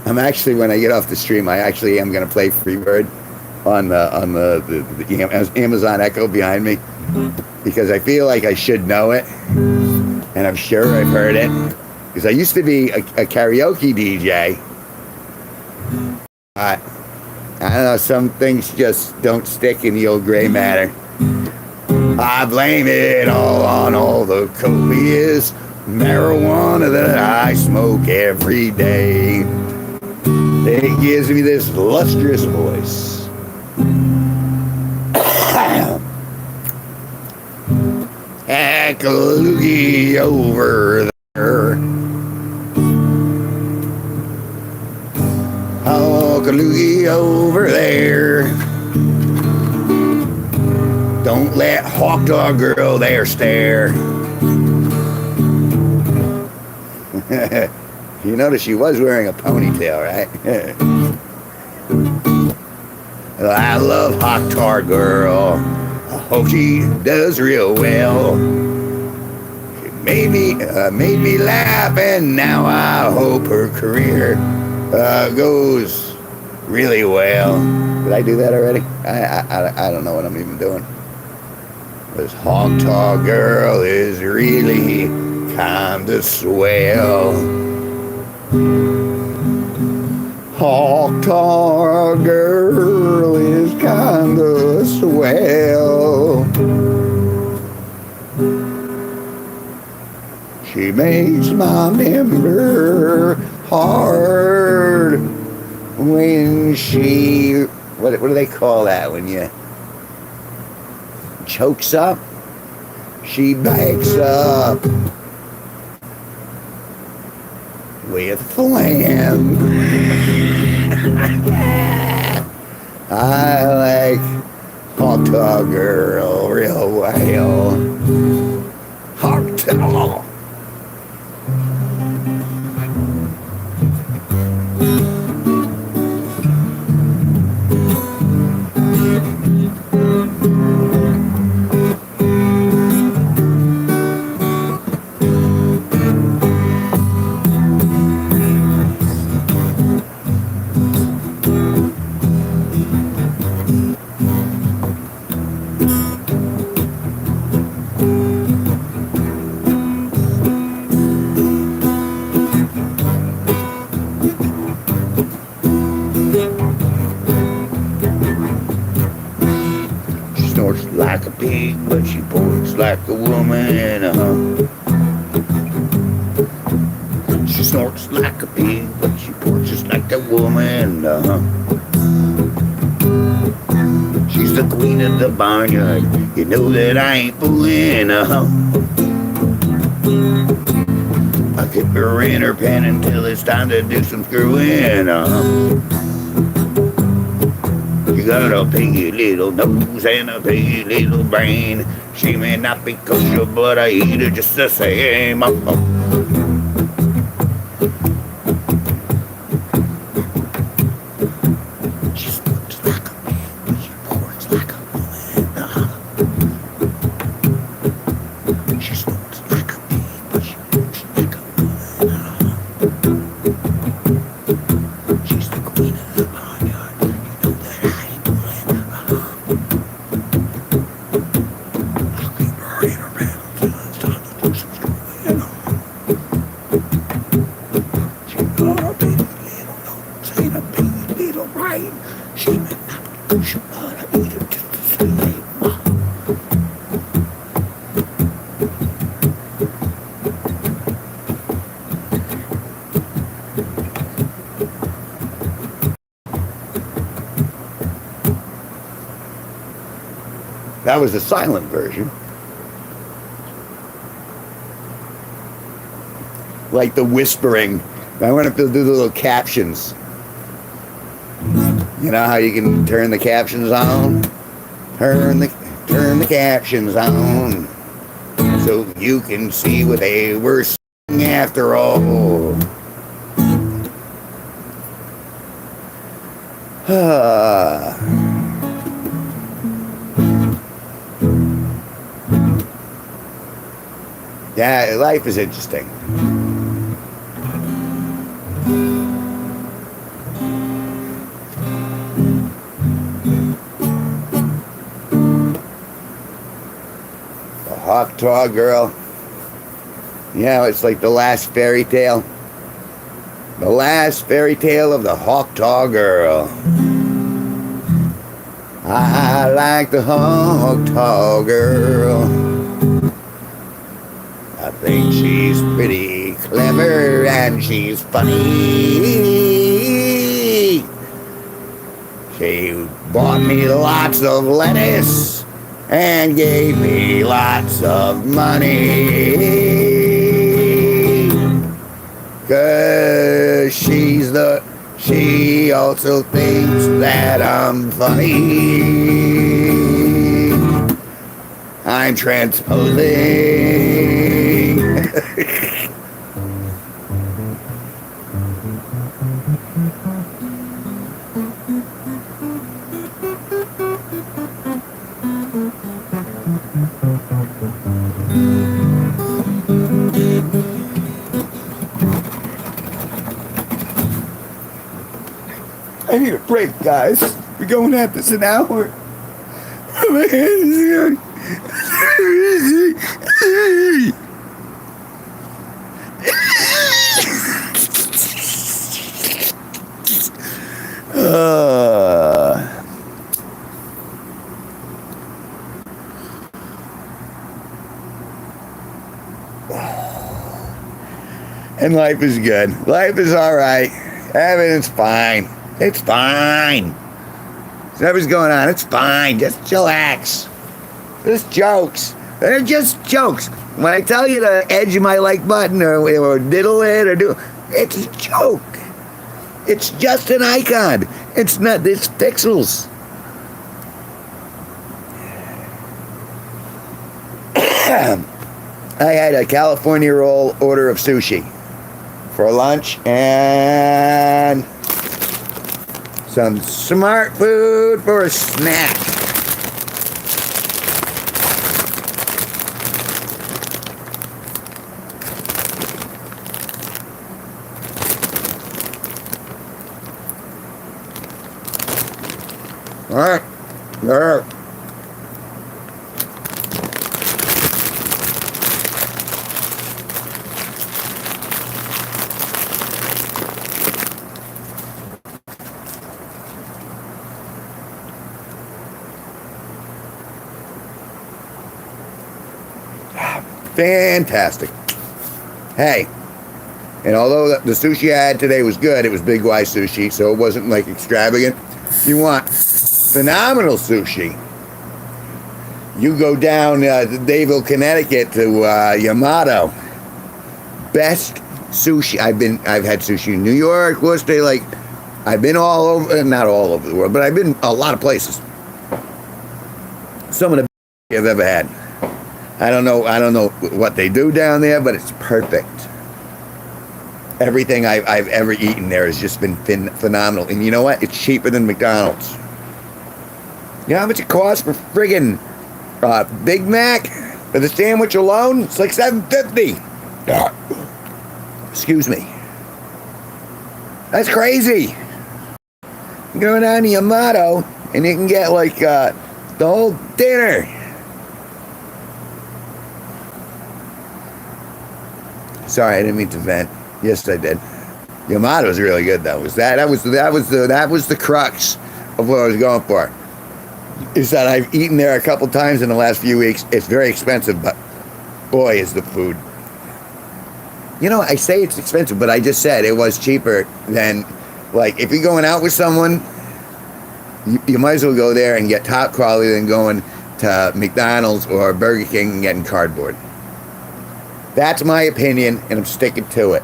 I'm actually, when I get off the stream, I actually am going to play Freebird on the Amazon Echo behind me, because I feel like I should know it, and I'm sure I've heard it, because I used to be a karaoke DJ. I don't know, some things just don't stick in the old gray matter. I blame it all on all the copious marijuana that I smoke every day. It gives me this lustrous voice. Heck, looky over there. Oh, looky over there. Don't let Hawk Dog Girl there stare. You notice she was wearing a ponytail, right? I love Hawk Dog Girl. I hope she does real well. She made me laugh, and now I hope her career goes really well. Did I do that already? I don't know what I'm even doing. This Hawk Dog Girl is really kinda swell. Hawk Dog Girl is kinda swell. She makes my member hard when she, what do they call that when you chokes up? She backs up with phlegm. I like Hawk Dog Girl real well. Hawk Dog. Like a pig, but she barks like a woman, She snorts like a pig, but she barks just like a woman, She's the queen of the barnyard, you know that I ain't fooling, I keep her in her pen until it's time to do some screwing, She got a piggy little nose and a piggy little brain. She may not be kosher, but I eat her just the same. She snorts like a pig, but she ports like a woman. She snorts like a pig, but she ports like a woman. She's the queen of the barnyard. You know that I ain't fooling. I'll keep her in her bed until it's time to do some screwing. She got a baby little nose and a baby little brain. She may not be kosher, but I eat her just the same. That was the silent version. Like the whispering. I want to do the little captions. You know how you can turn the captions on? Turn the captions on. So you can see what they were saying after all. Yeah, life is interesting. The Tuah girl. Yeah, it's like the last fairy tale. The last fairy tale of the Tuah girl. I like the Tuah girl. I think she's pretty clever and she's funny. She bought me lots of lettuce and gave me lots of money. 'Cause she also thinks that I'm funny. I'm transposing. I need a break, guys. We're going at this an hour. And life is good. Life is all right. Everything's fine. It's fine. Whatever's going on, it's fine. Just chillax. Just jokes. They're just jokes. When I tell you to edge my like button or diddle it or do, it's a joke. It's just an icon. It's not, it's pixels. I had a California roll order of sushi for lunch and some smart food for a snack. All right. Fantastic. Hey, and although the sushi I had today was good, it was Big Y sushi, so it wasn't like extravagant. You want phenomenal sushi, you go down to Dayville, Connecticut to Yamato. Best sushi. I've had sushi in New York, Worcester, like I've been all over, not all over the world, but I've been a lot of places. Some of the best I've ever had. I don't know what they do down there, but it's perfect. Everything I've ever eaten there has just been phenomenal. And you know what? It's cheaper than McDonald's. You know how much it costs for friggin' Big Mac? For the sandwich alone? It's like $7.50. Excuse me. That's crazy. You go down to Yamato and you can get like the whole dinner. Sorry, I didn't mean to vent. Yes, I did. Yamato was really good though. That was the crux of what I was going for. Is that I've eaten there a couple times in the last few weeks. It's very expensive, but boy, is the food. You know, I say it's expensive, but I just said it was cheaper than, like, if you're going out with someone, you might as well go there and get top quality than going to McDonald's or Burger King and getting cardboard. That's my opinion, and I'm sticking to it.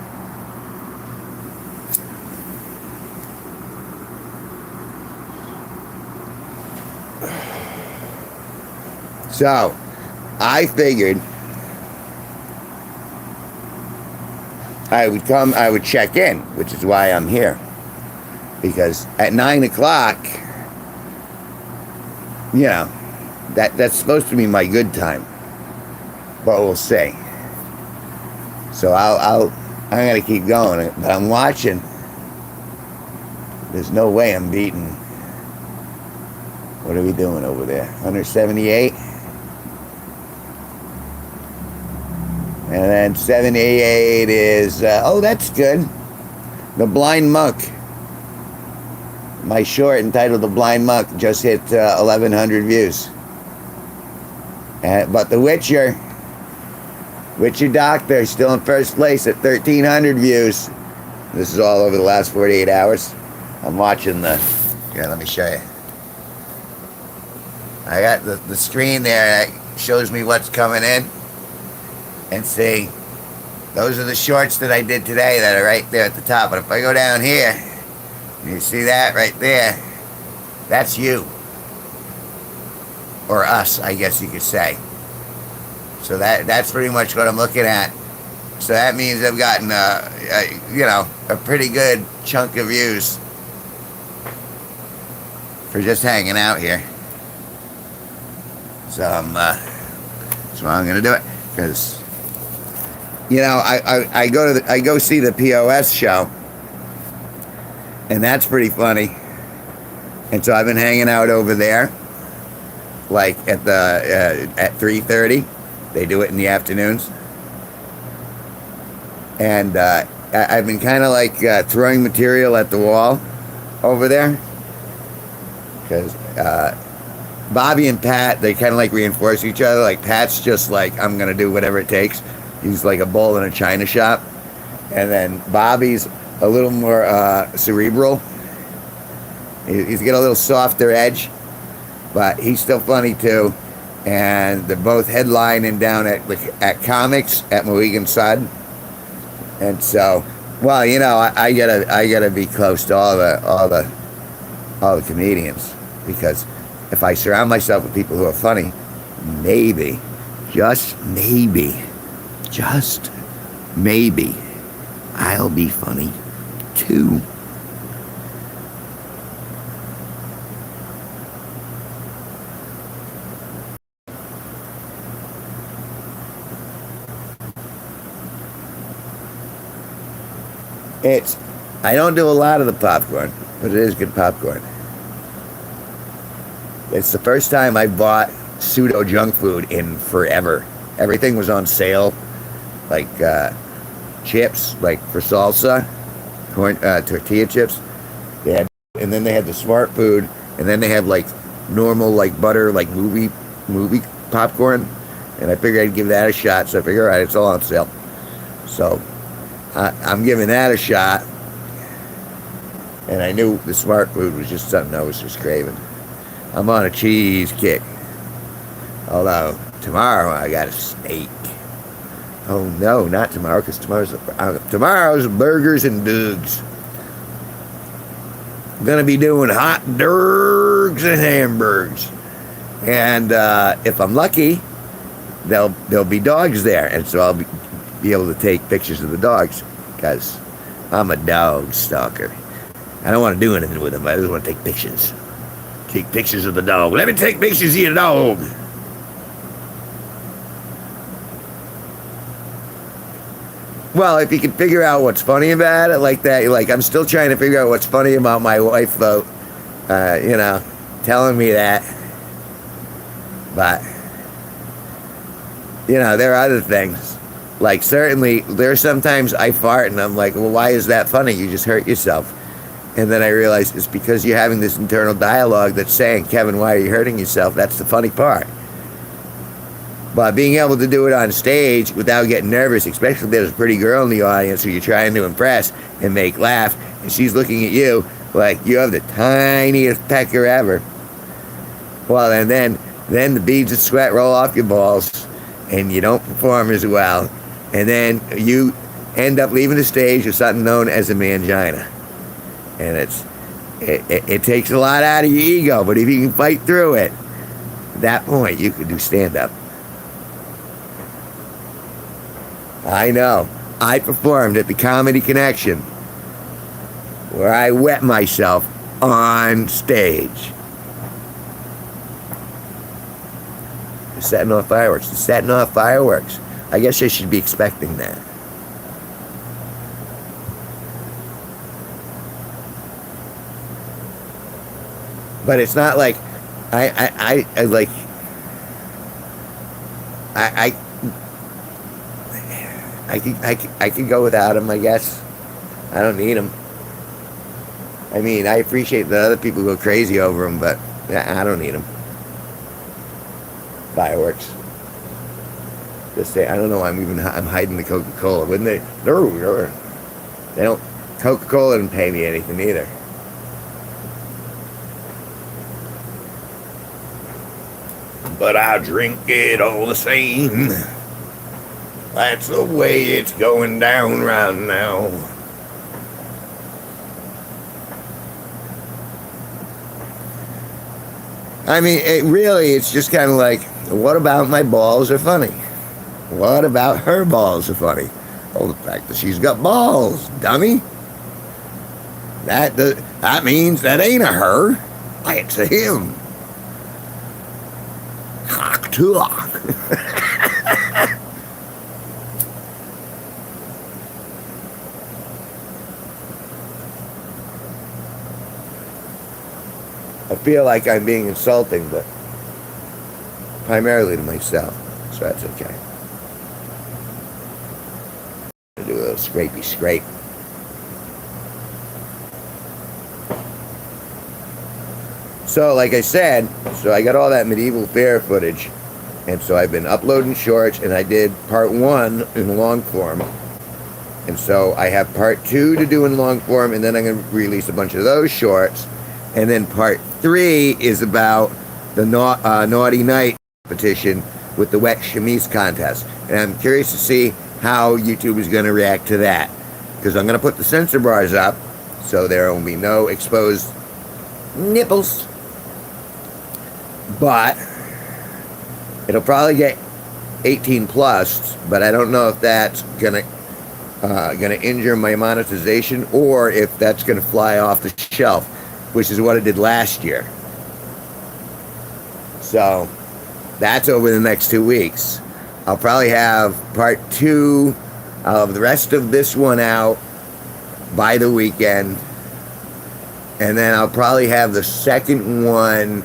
So, I figured I would check in, which is why I'm here. Because at 9 o'clock, you know, that's supposed to be my good time. But we'll see. So I'm gonna keep going, but I'm watching. There's no way I'm beating. What are we doing over there? 178? And then 78 is, oh, that's good. The Blind Monk. My short entitled The Blind Monk just hit 1,100 views. But The Witcher Doctor, still in first place at 1,300 views. This is all over the last 48 hours. I'm watching here, let me show you. I got the screen there that shows me what's coming in. And see, those are the shorts that I did today that are right there at the top. But if I go down here, you see that right there, that's you. Or us, I guess you could say. So that's pretty much what I'm looking at. So that means I've gotten, a pretty good chunk of views for just hanging out here. So that's why I'm going to do it. Because, you know, I go see the POS show, and that's pretty funny. And so I've been hanging out over there, like at 3:30. They do it in the afternoons, and I've been kind of like throwing material at the wall over there, because Bobby and Pat, they kind of like reinforce each other. Like Pat's just like, I'm gonna do whatever it takes. He's like a bull in a china shop. And then Bobby's a little more cerebral. He's got a little softer edge, but he's still funny too. And they're both headlining down at Comics at Mohegan Sun. And so, well, you know, I gotta be close to all the comedians, because if I surround myself with people who are funny, maybe, just maybe, I'll be funny too. I don't do a lot of the popcorn, but it is good popcorn. It's the first time I bought pseudo junk food in forever. Everything was on sale, like chips, like for salsa, corn, tortilla chips. And then they had the smart food, and then they had like normal, like butter, like movie popcorn. And I figured I'd give that a shot. So I figured, all right, it's all on sale. So I'm giving that a shot. And I knew the smart food was just something I was just craving. I'm on a cheese kick. Although tomorrow I got a steak. Oh no, not tomorrow, because tomorrow's burgers and dudes. I'm going to be doing hot dogs and hamburgers. And if I'm lucky, there'll be dogs there. And so I'll be able to take pictures of the dogs because I'm a dog stalker. I don't want to do anything with them. I just want to take pictures. Take pictures of the dog. Let me take pictures of your dog. Well, if you can figure out what's funny about it like that, like I'm still trying to figure out what's funny about my wife, though, telling me that. But, there are other things. Like, certainly, there's sometimes I fart and I'm like, well, why is that funny? You just hurt yourself. And then I realize it's because you're having this internal dialogue that's saying, Kevin, why are you hurting yourself? That's the funny part. But being able to do it on stage without getting nervous, especially if there's a pretty girl in the audience who you're trying to impress and make laugh, and she's looking at you like you have the tiniest pecker ever. Well, and then the beads of sweat roll off your balls, and you don't perform as well. And then you end up leaving the stage with something known as a mangina. And it takes a lot out of your ego, but if you can fight through it, at that point you can do stand-up. I know. I performed at the Comedy Connection where I wet myself on stage. They're setting off fireworks. They're setting off fireworks. I guess I should be expecting that. But it's not like I could go without them, I guess. I don't need them. I mean, I appreciate that other people go crazy over them, but I don't need them. Fireworks. Just say, I don't know why I'm hiding the Coca-Cola. Wouldn't they? No. They don't. Coca-Cola didn't pay me anything either. But I drink it all the same. That's the way it's going down right now. I mean, it's just kind of like, what about my balls are funny? What about her balls are funny? Oh, the fact that she's got balls, dummy. That means that ain't a her. It's a him. Tuah. I feel like I'm being insulting, but primarily to myself, so that's okay. I'll do a little scrapey scrape. So, like I said, I got all that medieval fair footage, and so I've been uploading shorts, and I did part 1 in long form, and so I have part 2 to do in long form, and then I'm going to release a bunch of those shorts, and then part 3 is about the Naughty Night petition with the wet chemise contest, and I'm curious to see how YouTube is going to react to that, because I'm going to put the censor bars up, so there will be no exposed nipples. But it'll probably get 18 plus, but I don't know if that's gonna injure my monetization or if that's gonna fly off the shelf, which is what it did last year. So that's over the next 2 weeks. I'll probably have part 2 of the rest of this one out by the weekend, and then I'll probably have the second one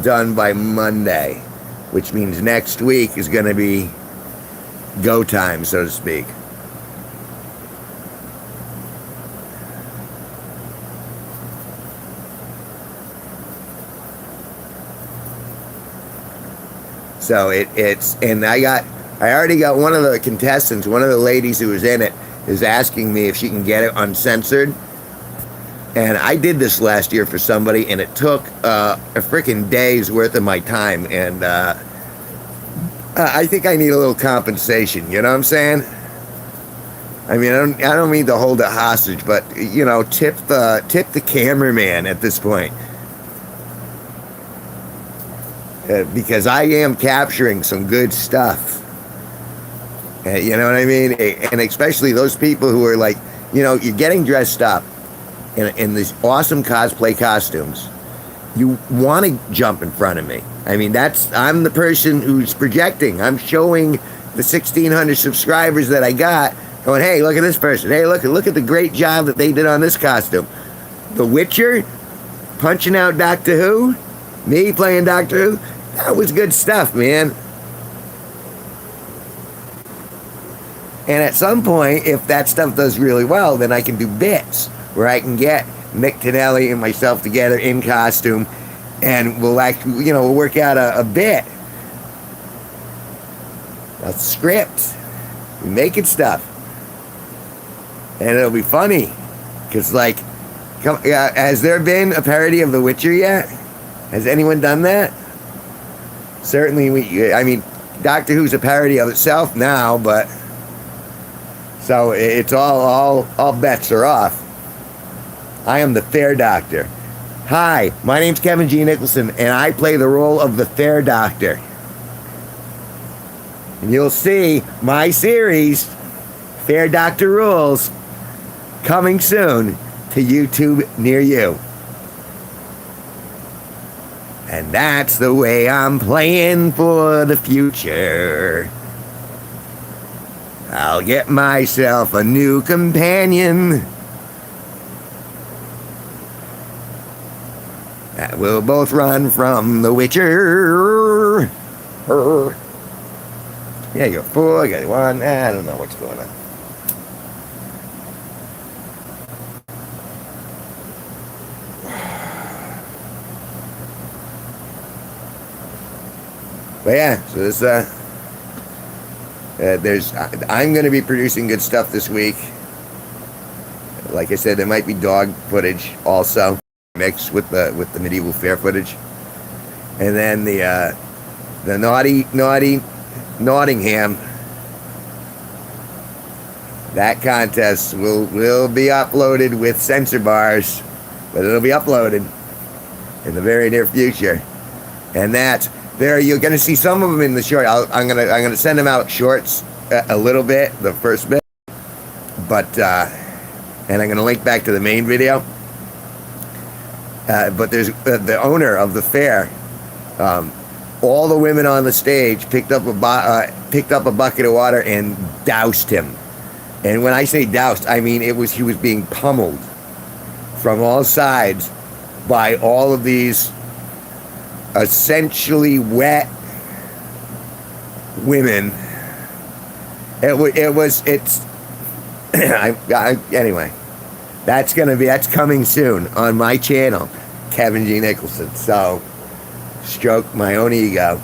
done by Monday, which means next week is going to be go time, so to speak. So and I already got one of the contestants, one of the ladies who was in it, is asking me if she can get it uncensored. And I did this last year for somebody, and it took a freaking day's worth of my time. And I think I need a little compensation, you know what I'm saying? I mean, I don't mean to hold it hostage, but you know, tip the cameraman at this point, because I am capturing some good stuff. You know what I mean? And especially those people who are like, you know, you're getting dressed up in these awesome cosplay costumes. You want to jump in front of me. I mean, I'm the person who's projecting. I'm showing the 1,600 subscribers that I got, going, hey, look at this person. Hey, look at the great job that they did on this costume. The Witcher, punching out Doctor Who, me playing Doctor Who. That was good stuff, man. And at some point, if that stuff does really well, then I can do bits where I can get Nick Tonelli and myself together in costume, and we'll actually, you know, we'll work out a bit, a script, we're making stuff, and it'll be funny, because like, has there been a parody of The Witcher yet? Has anyone done that? Certainly, I mean, Doctor Who's a parody of itself now, but so it's all bets are off. I am the Fair Doctor. Hi, my name's Kevin G Nicholson, and I play the role of the Fair Doctor. And you'll see my series, Fair Doctor Rules, coming soon to YouTube near you. And that's the way I'm playing for the future. I'll get myself a new companion. We'll both run from the Witcher. Yeah, you got 4, I got 1. I don't know what's going on. But yeah, so this, I'm going to be producing good stuff this week. Like I said, there might be dog footage also mixed with the medieval fair footage, and then the naughty Nottingham, that contest will be uploaded with censor bars, but it'll be uploaded in the very near future, and that's. There, you're going to see some of them in the short. I'm gonna send them out shorts a little bit, the first bit, but and I'm going to link back to the main video. But there's the owner of the fair. All the women on the stage picked up a bucket of water and doused him. And when I say doused, I mean he was being pummeled from all sides by all of these essentially wet women. Anyway, that's coming soon on my channel, Kevin G Nicholson. So stroke my own ego.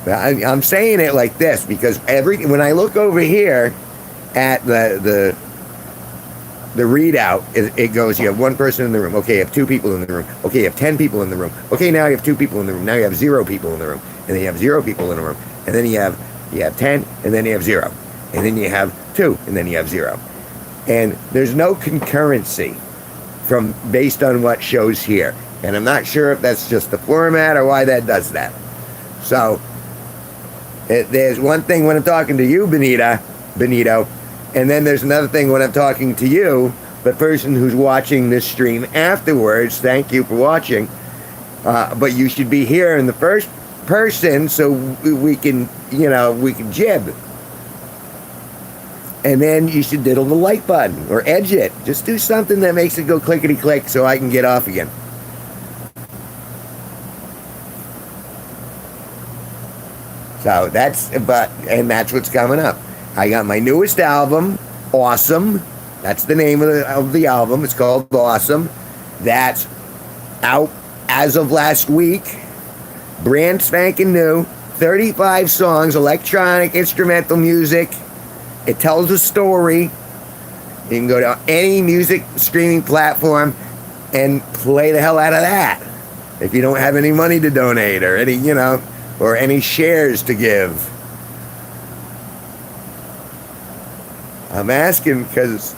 I'm saying it like this because when I look over here at the readout, it goes, you have 1 person in the room. Okay, you have 2 people in the room. Okay, you have 10 people in the room. Okay, now you have 2 people in the room. Now you have 0 people in the room. And then you have 0 people in the room. And then you have 10, and then you have 0. And then you have 2, and then you have 0. And there's no concurrency based on what shows here. And I'm not sure if that's just the format or why that does that. So, there's one thing when I'm talking to you, Benito, and then there's another thing when I'm talking to you, the person who's watching this stream afterwards. Thank you for watching. But you should be here in the first person so we can jib. And then you should diddle the like button or edge it. Just do something that makes it go clickety click so I can get off again. So that's what's coming up. I got my newest album, Awesome. That's the name of the album. It's called Awesome. That's out as of last week. Brand spanking new. 35 songs, electronic, instrumental music. It tells a story. You can go to any music streaming platform and play the hell out of that. If you don't have any money to donate or any shares to give. I'm asking because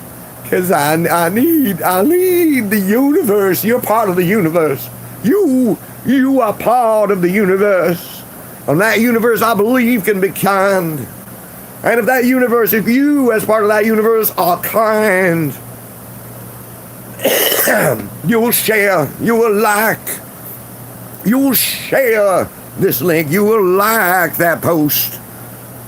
I need the universe. You're part of the universe. You are part of the universe. And that universe, I believe, can be kind. And if you, as part of that universe, are kind, you will share, you will share this link, you will like that post.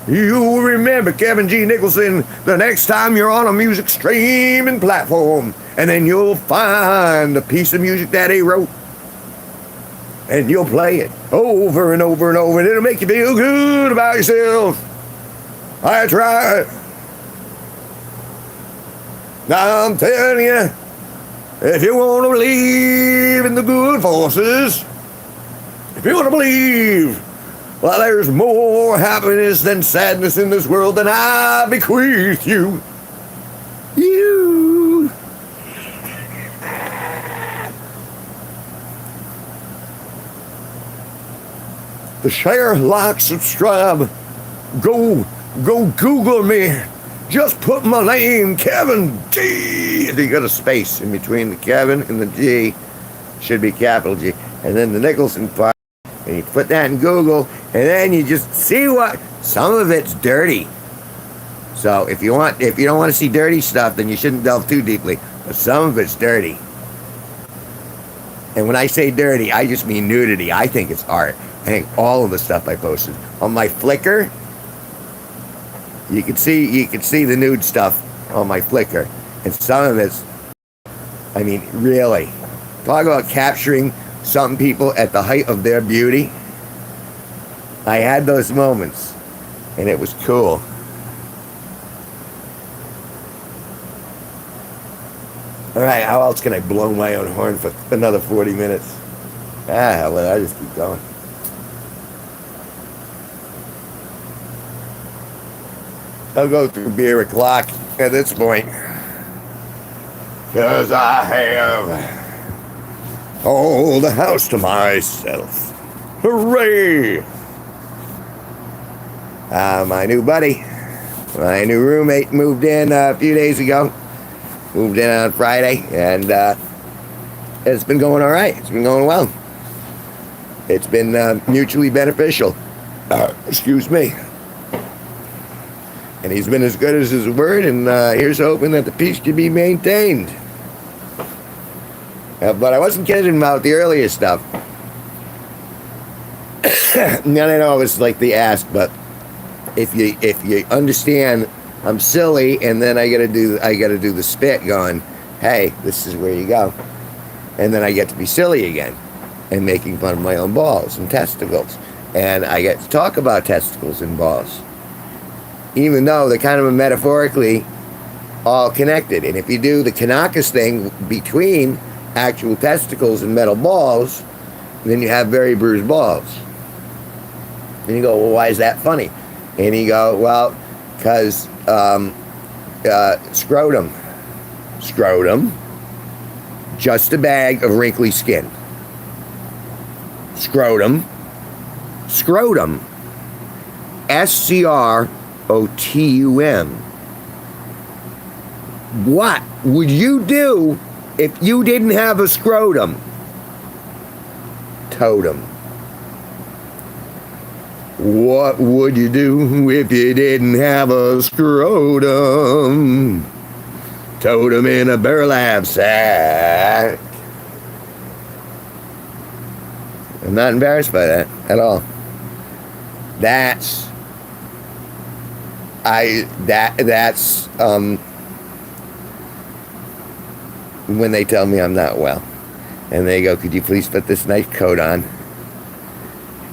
You will remember Kevin G Nicholson the next time you're on a music streaming platform, and then you'll find a piece of music that he wrote, and you'll play it over and over and over, and it'll make you feel good about yourself. I tried. Now I'm telling you, if you want to believe in the good forces, if you want to believe, well, there's more happiness than sadness in this world, then I bequeath you. You. The share, like, subscribe. Go Google me. Just put my name, Kevin G. You got a space in between the Kevin and the G. Should be capital G. And then the Nicholson part. And you put that in Google, and then you just see what. Some of it's dirty. So if you don't want to see dirty stuff, then you shouldn't delve too deeply. But some of it's dirty. And when I say dirty, I just mean nudity. I think it's art. I think all of the stuff I posted on my Flickr. You can see the nude stuff on my Flickr, and some of it's, I mean, really, talk about capturing some people at the height of their beauty. I had those moments, and it was cool. All right, how else can I blow my own horn for another 40 minutes? Well, I just keep going. I'll go through beer o'clock at this point. Because I have all the house to myself. Hooray! My new buddy, my new roommate moved in a few days ago. Moved in on Friday, and it's been going all right. It's been going well. It's been mutually beneficial. Excuse me. And he's been as good as his word, and here's hoping that the peace can be maintained. But I wasn't kidding about the earlier stuff. And I know it was like the ask, but if you understand, I'm silly, and then I gotta do the spit, going, hey, this is where you go, and then I get to be silly again, and making fun of my own balls and testicles, and I get to talk about testicles and balls. Even though they're kind of metaphorically all connected. And if you do the Kanaka's thing between actual testicles and metal balls, then you have very bruised balls. And you go, well, why is that funny? And you go, well, because scrotum, just a bag of wrinkly skin. Scrotum, SCROTUM. What would you do if you didn't have a scrotum? Totem. What would you do if you didn't have a scrotum? Totem in a burlap sack. I'm not embarrassed by that at all. That's when they tell me I'm not well, and they go, could you please put this nice coat on?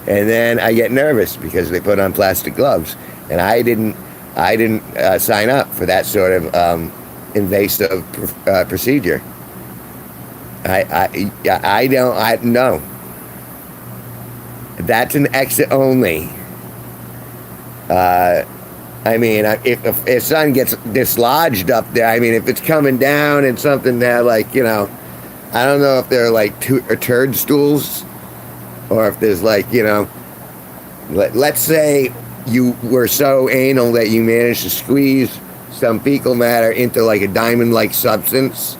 And then I get nervous because they put on plastic gloves, and I didn't sign up for that sort of invasive procedure. I no. That's an exit only. I mean, if sun gets dislodged up there, I mean, if it's coming down and something that, like, you know, I don't know if they're like turd stools, or if there's, like, you know, let's say you were so anal that you managed to squeeze some fecal matter into like a diamond-like substance.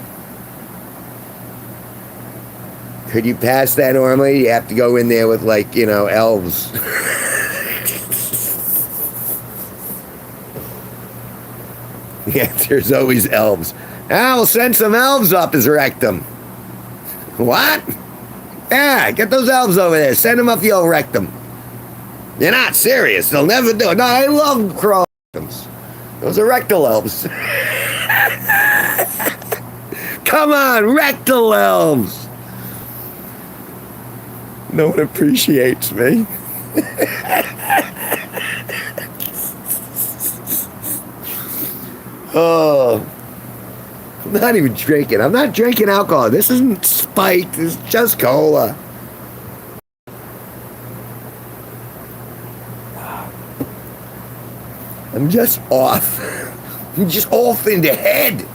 Could you pass that normally? You have to go in there with, like, you know, elves. The answer is always elves. Ah, we'll send some elves up his rectum. What? Yeah, get those elves over there. Send them up the old rectum. You're not serious. They'll never do it. No, I love crawl rectums. Those are rectal elves. Come on, rectal elves. No one appreciates me. Oh, I'm not even drinking. I'm not drinking alcohol. This isn't spiked. It's just cola. I'm just off. I'm just off in the head.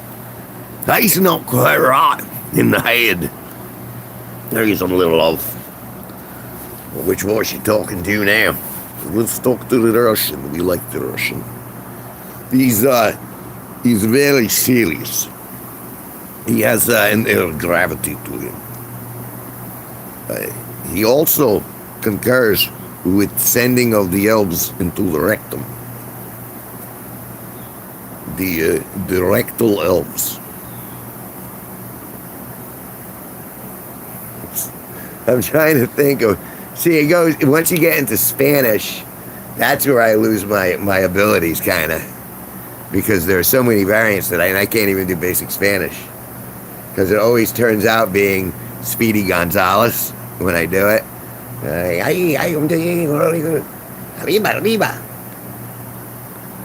That's not quite right in the head. There is a little off. Which voice you talking to now? Let's talk to the Russian. We like the Russian. He's very serious. He has an air of gravity to him. He also concurs with sending of the elves into the rectum. The rectal elves. I'm trying to think of. See, it goes once you get into Spanish. That's where I lose my abilities, kind of, because there are so many variants that I can't even do basic Spanish. Because it always turns out being Speedy Gonzales when I do it. Arriba, arriba.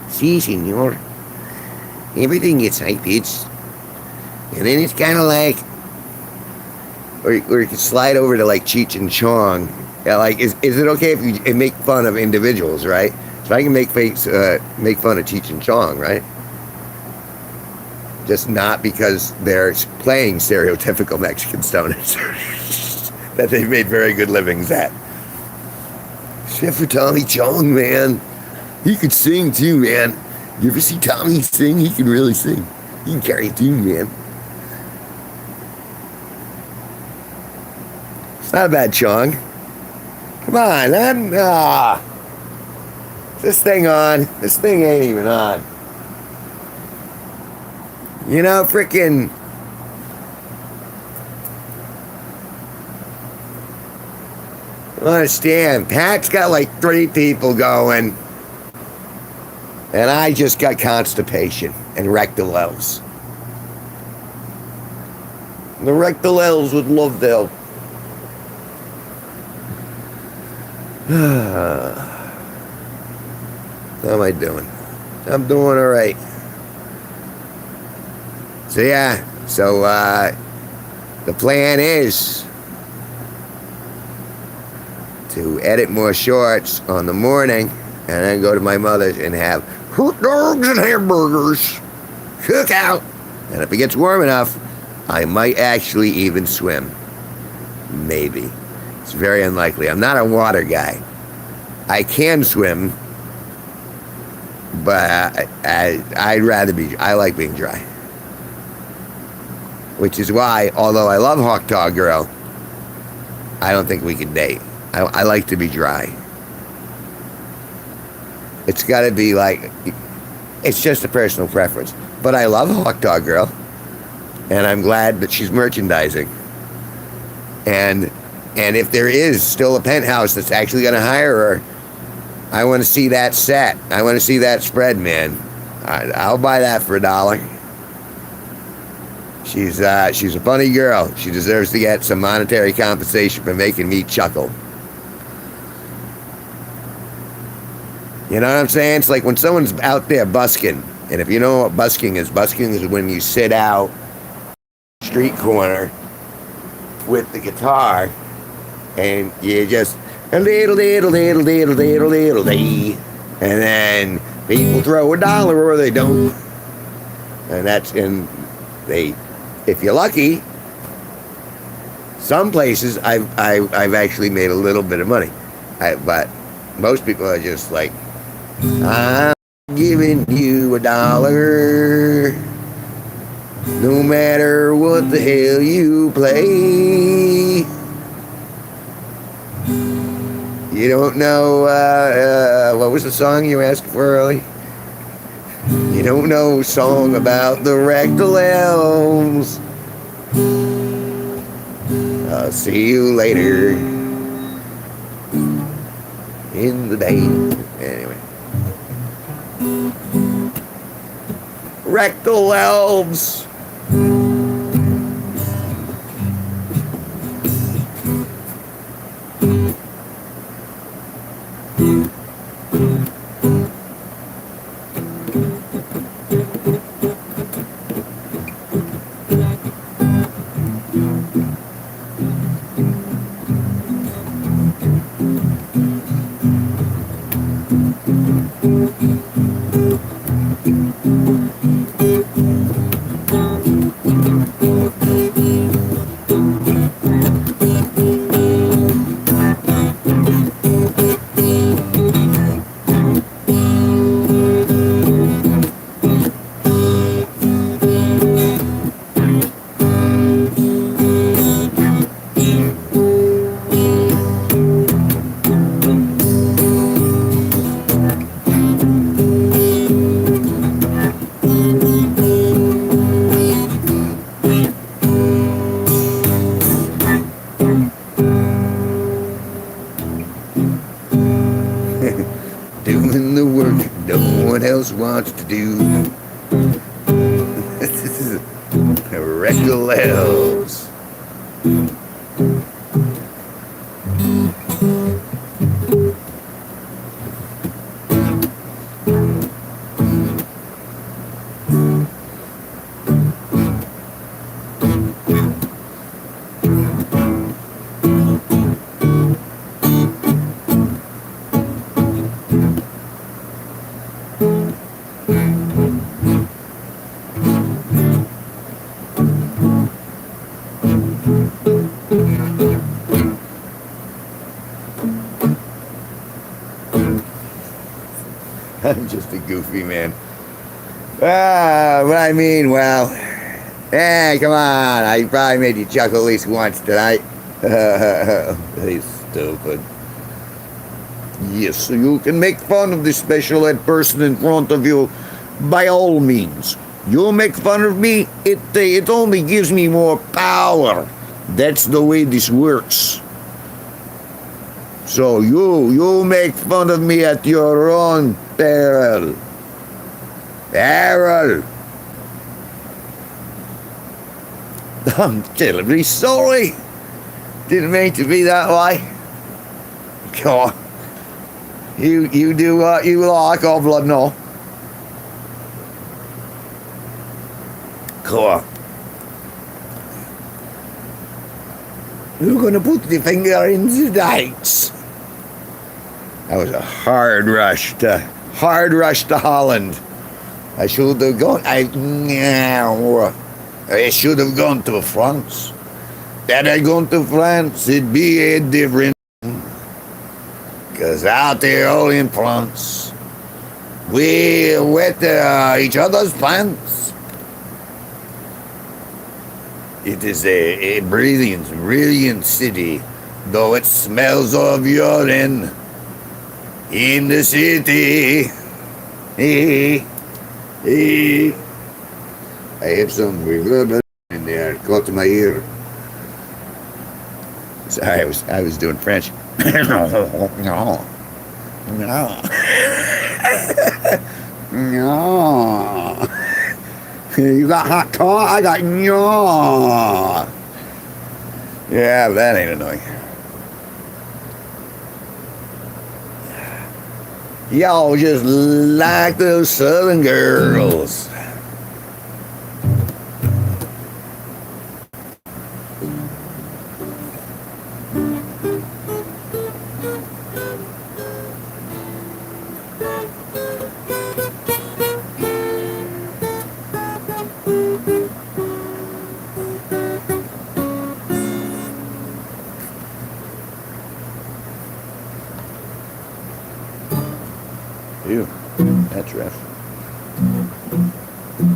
Sí, señor. Everything gets high pitched. And then it's kind of like, or you can slide over to like Cheech and Chong. Yeah, like, is it okay if you make fun of individuals, right? So I can make fun of Cheech and Chong, right? Just not because they're playing stereotypical Mexican stoners that they've made very good livings at. Except for Tommy Chong, man. He could sing too, man. You ever see Tommy sing? He can really sing. He can carry a tune, man. It's not a bad Chong. Come on, man. Is this thing on? This thing ain't even on. You know, freaking. I don't understand. Pat's got like 3 people going. And I just got constipation and rectal elves. The rectal elves would love them. How am I doing? I'm doing all right. So yeah, the plan is to edit more shorts on the morning and then go to my mother's and have hot dogs and hamburgers, cook out, and if it gets warm enough, I might actually even swim. Maybe. It's very unlikely. I'm not a water guy. I can swim, but I'd rather I like being dry. Which is why, although I love Hawk Dog Girl, I don't think we can date. I like to be dry. It's got to be like, it's just a personal preference. But I love Hawk Dog Girl, and I'm glad that she's merchandising. And if there is still a penthouse that's actually going to hire her, I want to see that set. I want to see that spread, man. I'll buy that for $1. She's a funny girl. She deserves to get some monetary compensation for making me chuckle. You know what I'm saying? It's like when someone's out there busking, and if you know what busking is when you sit out street corner with the guitar and you just a little, and then people throw $1 or they don't. And if you're lucky, some places I've actually made a little bit of money. But most people are just like, giving you $1. No matter what the hell you play. You don't know, what was the song you asked for early? You don't know a song about the rectal elves. I'll see you later in the day. Anyway. Rectal elves. Doing the work no one else wants to do. This is rectal elves. I'm just a goofy man. But I mean, well, hey, come on. I probably made you chuckle at least once tonight. He's stupid. Yes, so you can make fun of the special ed person in front of you by all means. You make fun of me, it only gives me more power. That's the way this works. So you make fun of me at your own peril. Peril. I'm terribly sorry. Didn't mean to be that way. Come on. You do what you like, I've blood no. Come on. You're gonna put the finger in the dikes. That was a hard rush to Holland. I should have gone. I should have gone to France. Had I gone to France, it'd be a different. Cause out there, all in France, we wet each other's pants. It is a brilliant city, though it smells of urine in the city. I have some reverb in there, caught to my ear. Sorry, I was doing French. No. You got hot car? I got no. Yeah, that ain't annoying. Y'all just like those southern girls. That much, Ref.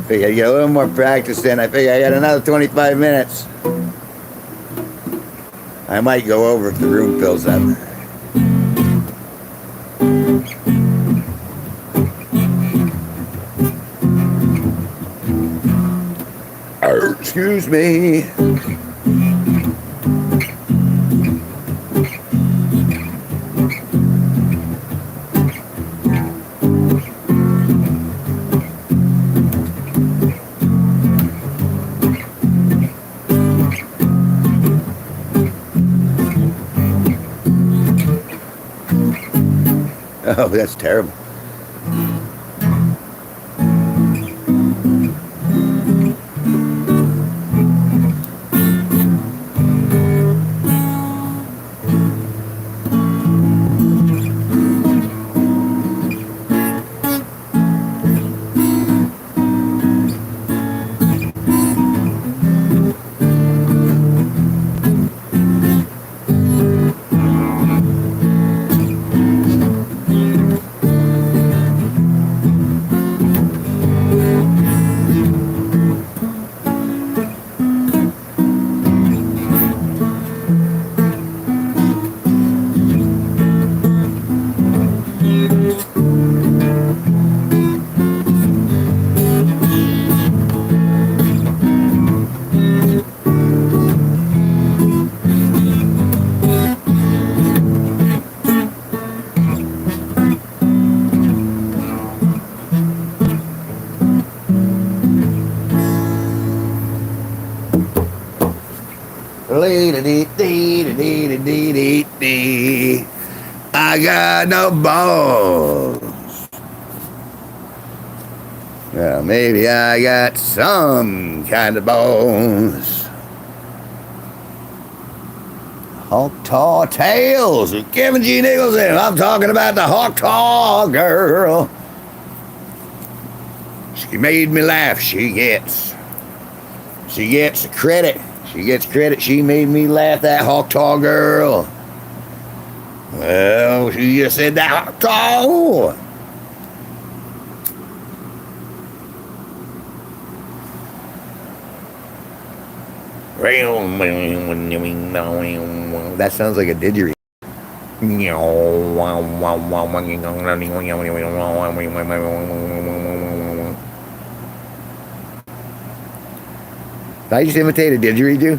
Figure I get a little more practice in. I figure I got another 25 minutes. I might go over if the room fills up. Excuse me. Oh, that's terrible. I got no balls. Well, maybe I got some kind of balls. Hawk-Taw Tales with Kevin G Nicholson. I'm talking about the Hawk-Taw girl. She made me laugh. She gets credit. She gets credit. She made me laugh, that Hawk-Taw girl. Well, she just said that Hawk-Taw. That sounds like a didgeridoo. Did I just imitate a didgeridoo?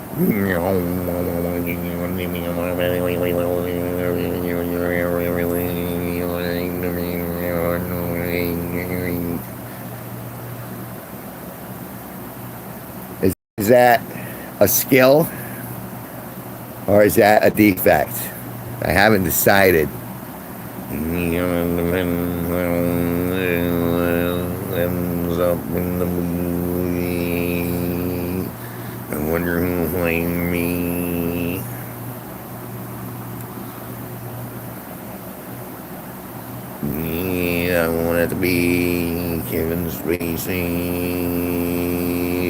Is that a skill or is that a defect? I haven't decided. I wonder who'll blame me. Yeah, I want it to be Kevin Spacey.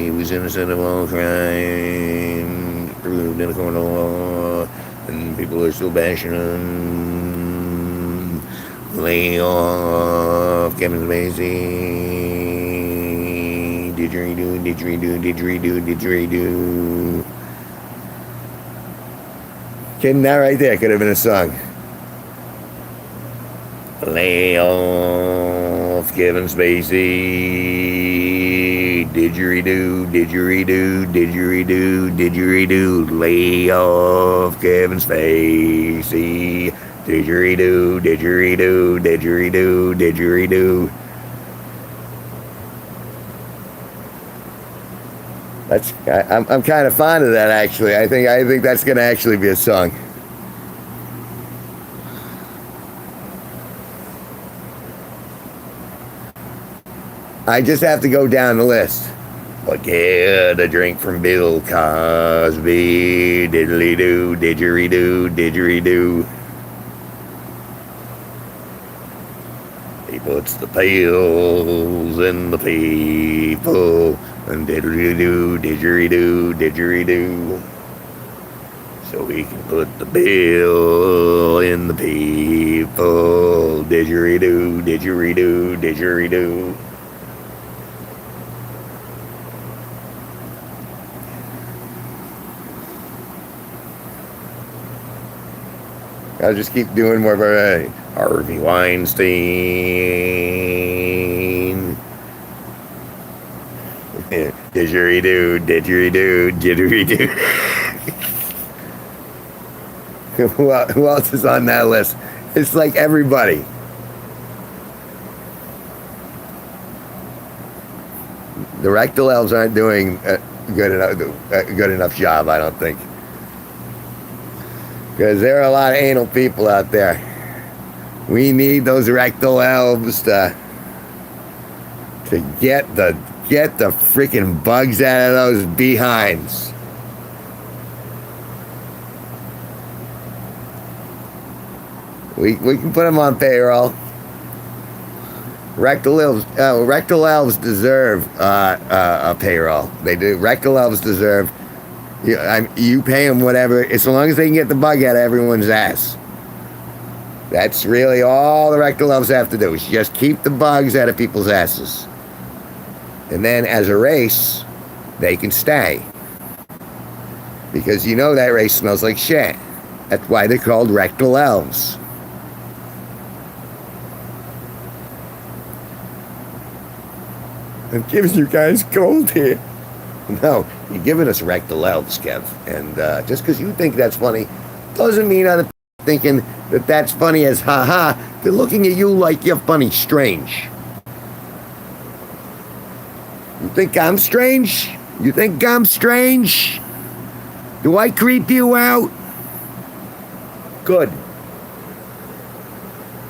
He was innocent of all crime, proved in a court of law, and people are still bashing him. Lay off Kevin Spacey. Didgeridoo, didgeridoo, didgeridoo, didgeridoo. Kidding, that right there could have been a song. Lay off Kevin Spacey. Didgeridoo, didgeridoo, didgeridoo, didgeridoo. Lay off Kevin Spacey. Didgeridoo, didgeridoo, didgeridoo, didgeridoo. I'm kind of fond of that, actually. I think that's going to actually be a song. I just have to go down the list. But get a drink from Bill Cosby. Diddly-doo, didgeridoo, didgeridoo. He puts the pills in the people. And didgeridoo, didgeridoo, didgeridoo. so we can put the bill in the people. Didgeridoo, didgeridoo, didgeridoo. I'll just keep doing more variety. Harvey Weinstein. Didgeridoo, didgeridoo, didgeridoo. Who else is on that list? It's like everybody. The rectal elves aren't doing a good enough job, I don't think. Because there are a lot of anal people out there. We need those rectal elves to get the freaking bugs out of those behinds. We can put them on payroll. Rectal elves deserve a payroll. They do. Rectal elves deserve. You pay them whatever, as long as they can get the bug out of everyone's ass. That's really all the rectal elves have to do, is just keep the bugs out of people's asses. And then as a race, they can stay. Because you know that race smells like shit. That's why they're called rectal elves. I'm giving you guys cold here. No, you're giving us rectal elves, Kev. And just because you think that's funny, doesn't mean other people thinking that that's funny as ha-ha. They're looking at you like you're funny strange. You think I'm strange? You think I'm strange? Do I creep you out? Good.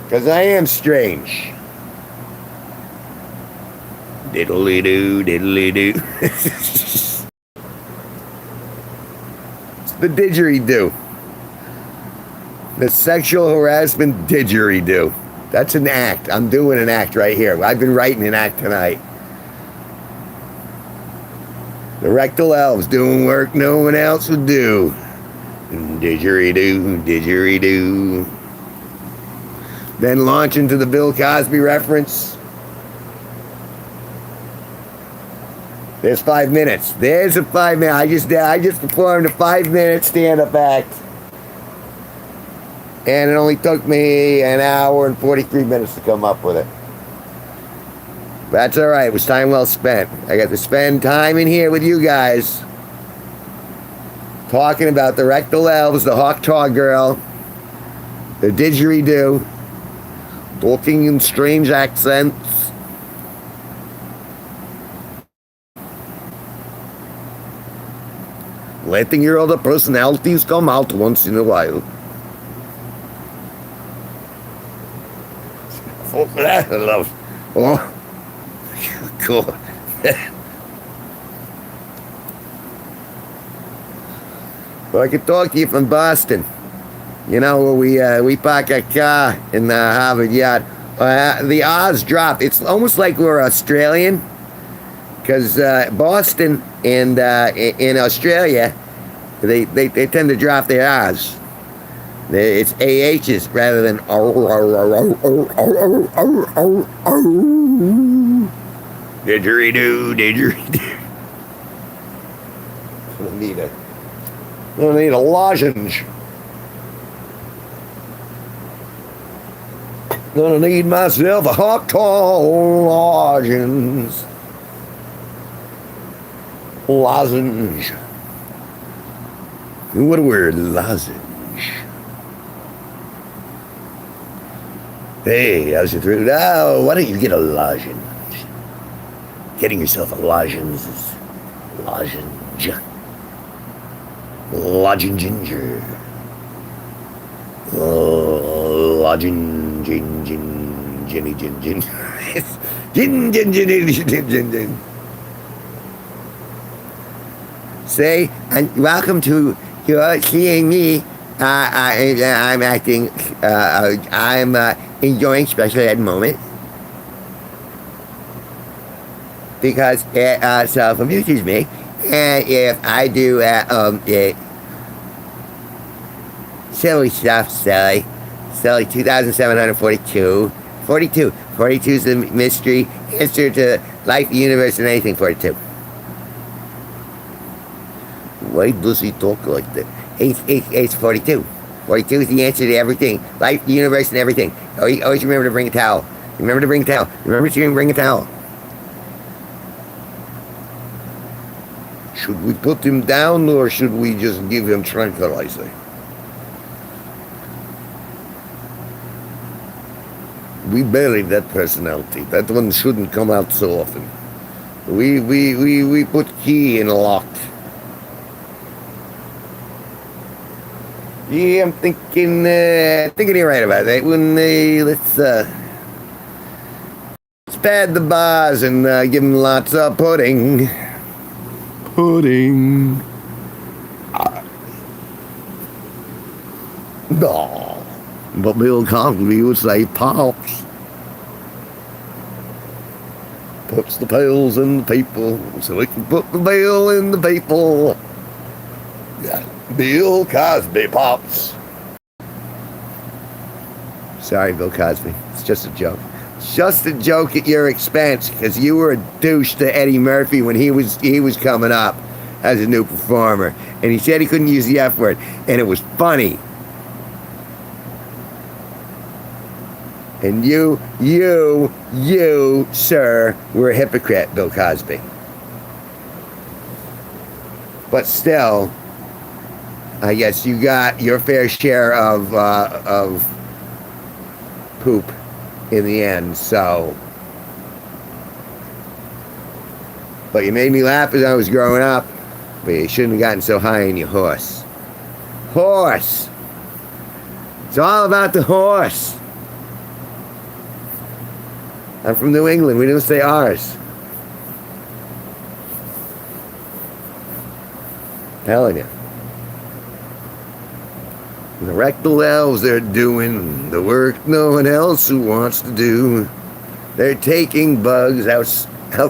Because I am strange. Diddly-doo, diddly-doo. It's the didgeridoo. The sexual harassment didgeridoo. That's an act. I'm doing an act right here. I've been writing an act tonight. The rectal elves doing work no one else would do. Didgeridoo, didgeridoo. Then launch into the Bill Cosby reference. There's 5 minutes. There's a 5 minute. I just performed a 5-minute stand-up act. And it only took me an hour and 43 minutes to come up with it. That's all right. It was time well spent. I got to spend time in here with you guys. Talking about the rectal elves, the hawk taw girl, the didgeridoo, talking in strange accents. Letting your other personalities come out once in a while. Fuck that, I love. Oh, cool. Well, I could talk to you from Boston. You know, we park a car in the Harvard Yard. The odds drop. It's almost like we're Australian. Because Boston and in Australia, they tend to drop their R's. It's AHs rather than didgeridoo, didgeridoo. I'm gonna need a lozenge. Gonna need myself a hot tall lozenge. Lozenge. What a word, lozenge. Hey, how's your throat? Oh, why don't you get a lozenge? Getting yourself a lozenge is lozenge. Lozenge ginger. Lozenge gin gin ginny gin gin. Gin gin gin gin gin gin. Say, and welcome to your seeing me. I'm acting. I'm enjoying special ed moment because it self amuses me, and if I do Silly stuff, silly. Silly, 2,742. 42. 42 is the mystery answer to life, the universe, and anything. 42. Why does he talk like that? It's 42. 42 is the answer to everything. Life, the universe, and everything. Always remember to bring a towel. Remember to bring a towel. Remember to bring a towel. Should we put him down or should we just give him tranquilizer? We buried that personality. That one shouldn't come out so often. We put key in a lock. Yeah, I'm thinking you're right about that. When let's pad the bars and give them lots of pudding. Pudding. No, but Bill Cosby would say pops. Puts the pills in the people so we can put the bill in the people. Yeah. Bill Cosby pops. Sorry, Bill Cosby. It's just a joke. It's just a joke at your expense because you were a douche to Eddie Murphy when he was coming up as a new performer. And he said he couldn't use the F word. And it was funny. And you, sir, were a hypocrite, Bill Cosby. But still, I guess you got your fair share of poop in the end, so. But you made me laugh as I was growing up, but you shouldn't have gotten so high on your horse. Horse! It's all about the horse. I'm from New England, we don't say ours. Telling you. The rectal elves, they're doing the work no one else who wants to do. They're taking bugs out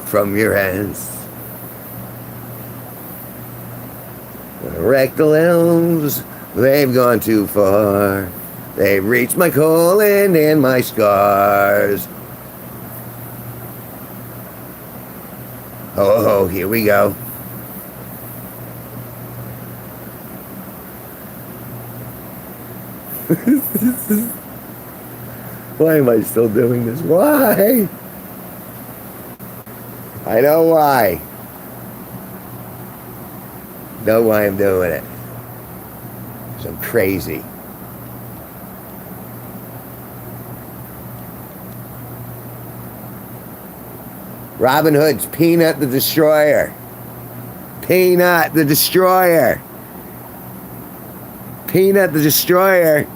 from your hands. The rectal elves, they've gone too far. They've reached my colon and my scars. Oh, here we go. Why am I still doing this? Why? I know why. Know why I'm doing it. Because I'm crazy. Robin Hood's Peanut the Destroyer. Peanut the Destroyer. Peanut the Destroyer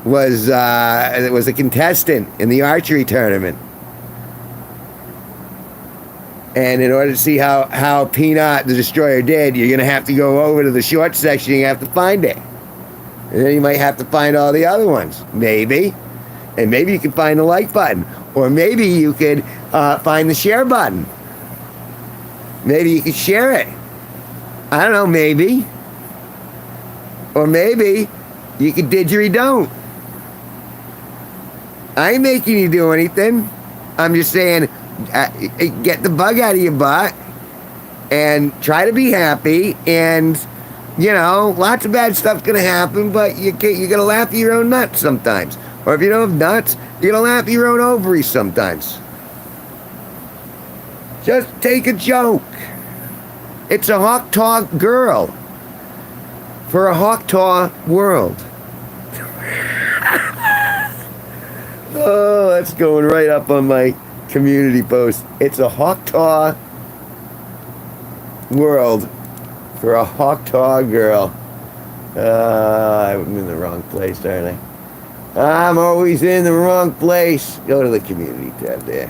was a contestant in the archery tournament. And in order to see how Peanut the Destroyer did, you're going to have to go over to the short section. You have to find it. And then you might have to find all the other ones. Maybe. And maybe you can find the like button. Or maybe you could find the share button. Maybe you could share it. I don't know, maybe. Or maybe you could didgeridoo. I ain't making you do anything. I'm just saying, get the bug out of your butt and try to be happy. And, you know, lots of bad stuff's going to happen, but you're going to laugh at your own nuts sometimes. Or if you don't have nuts, you're going to laugh at your own ovaries sometimes. Just take a joke. It's a Hawk-Taw girl for a Hawk-Taw world. Oh, that's going right up on my community post. It's a Hawk-Taw world for a Hawk-Taw girl. I'm in the wrong place, aren't I? I'm always in the wrong place. Go to the community tab there.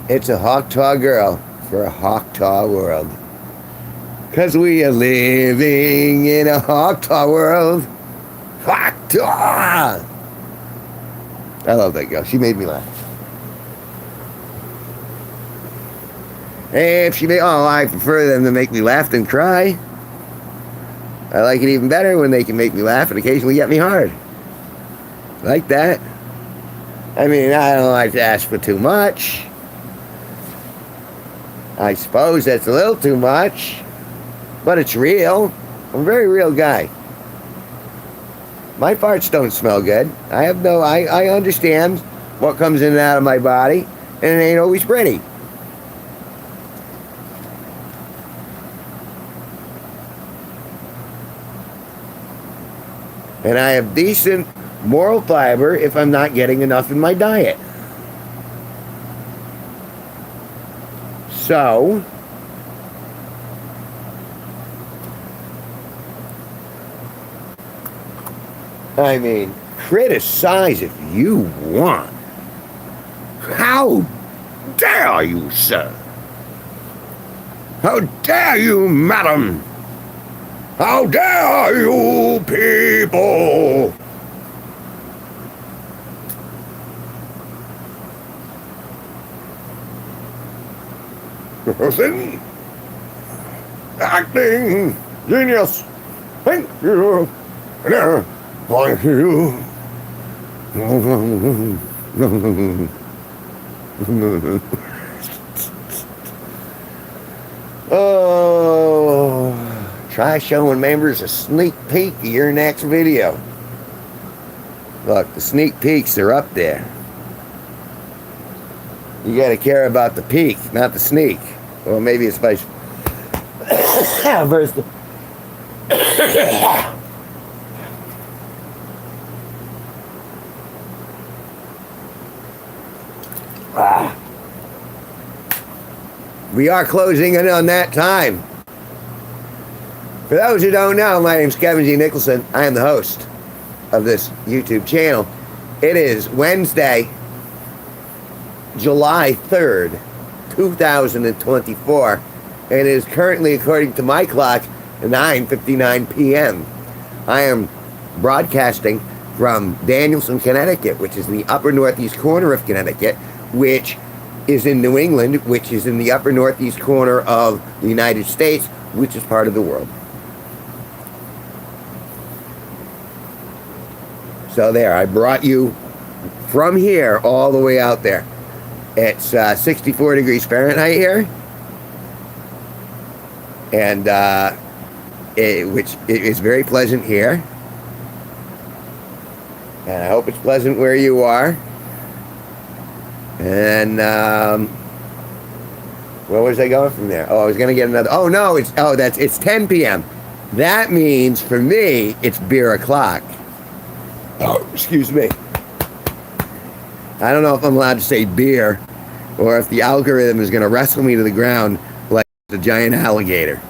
It's a Hawktaw girl for a Hawktaw world. 'Cause we are living in a Hawktaw world. Hawktaw! I love that girl. She made me laugh. If she made, oh, I prefer them to make me laugh than cry. I like it even better when they can make me laugh and occasionally get me hard. Like that. I mean, I don't like to ask for too much. I suppose that's a little too much, but it's real. I'm a very real guy. My farts don't smell good. I understand what comes in and out of my body, and it ain't always pretty. And I have decent moral fiber if I'm not getting enough in my diet. So, I mean, criticize if you want. How dare you, sir? How dare you, madam? How dare you, people? Person, acting genius. Thank you. Thank you. Oh, try showing members a sneak peek of your next video. Look, the sneak peeks are up there. You gotta care about the peek, not the sneak. Well, maybe it's vice versa. We are closing in on that time. For those who don't know, my name's Kevin G Nicholson. I am the host of this YouTube channel. It is Wednesday, July 3rd, 2024, and it is currently, according to my clock, 9:59 p.m. I am broadcasting from Danielson, Connecticut, which is in the upper northeast corner of Connecticut, which is in New England, which is in the upper northeast corner of the United States, which is part of the world. So there, I brought you from here all the way out there. It's 64 degrees Fahrenheit here, and which is very pleasant here. And I hope it's pleasant where you are. And where was I going from there? Oh, I was going to get another. Oh no, it's 10 p.m. That means for me it's beer o'clock. Oh, excuse me. I don't know if I'm allowed to say beer, or if the algorithm is going to wrestle me to the ground like a giant alligator.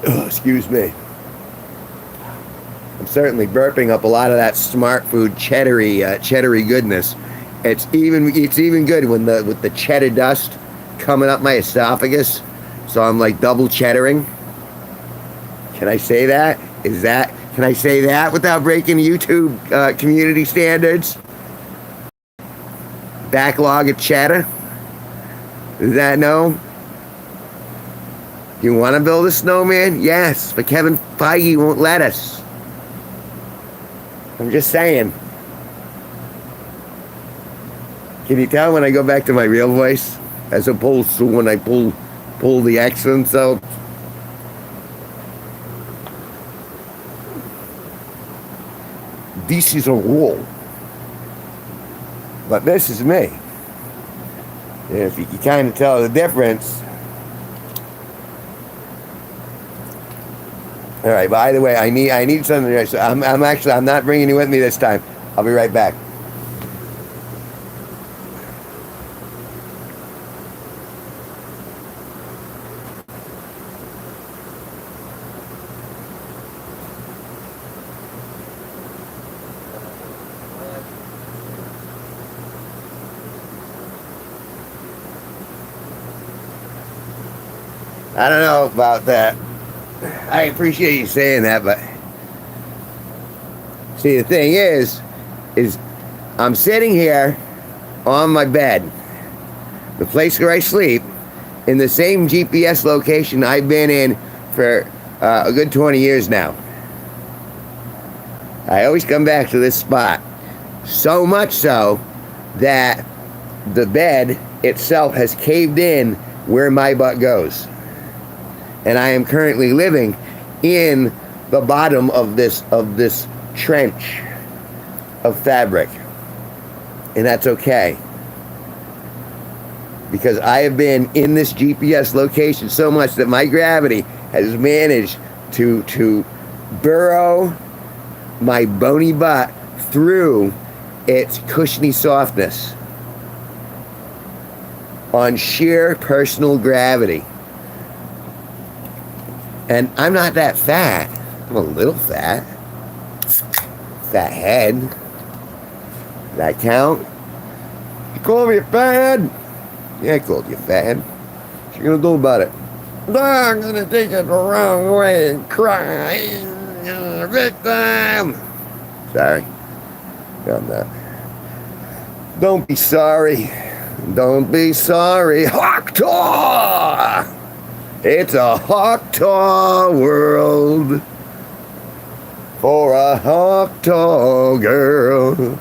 Oh, excuse me. I'm certainly burping up a lot of that smart food cheddary goodness. It's even good when with the cheddar dust coming up my esophagus, so I'm like double cheddaring. Can I say that? Can I say that without breaking YouTube community standards? Backlog of cheddar? Is that no? You want to build a snowman? Yes, but Kevin Feige won't let us. I'm just saying. Can you tell when I go back to my real voice, as opposed to when I pull the accents out? This is a rule. But this is me. And if you can kind of tell the difference. All right, by the way, I need something. So I'm not bringing you with me this time. I'll be right back. I don't know about that. I appreciate you saying that, but see, the thing is I'm sitting here on my bed, the place where I sleep, in the same GPS location I've been in for a good 20 years now. I always come back to this spot. So much so that the bed itself has caved in where my butt goes. And I am currently living in the bottom of this trench of fabric. And that's okay. Because I have been in this GPS location so much that my gravity has managed to burrow my bony butt through its cushiony softness on sheer personal gravity. And I'm not that fat. I'm a little fat. Fat head. Does that count? You call me a fat head? Yeah, I called you a fat head. What you gonna do about it? I'm gonna take it the wrong way and cry. Victim! Sorry. No, I'm not. Don't be sorry. Don't be sorry. Hawktaw! It's a Hawktaw world for a Hawktaw girl.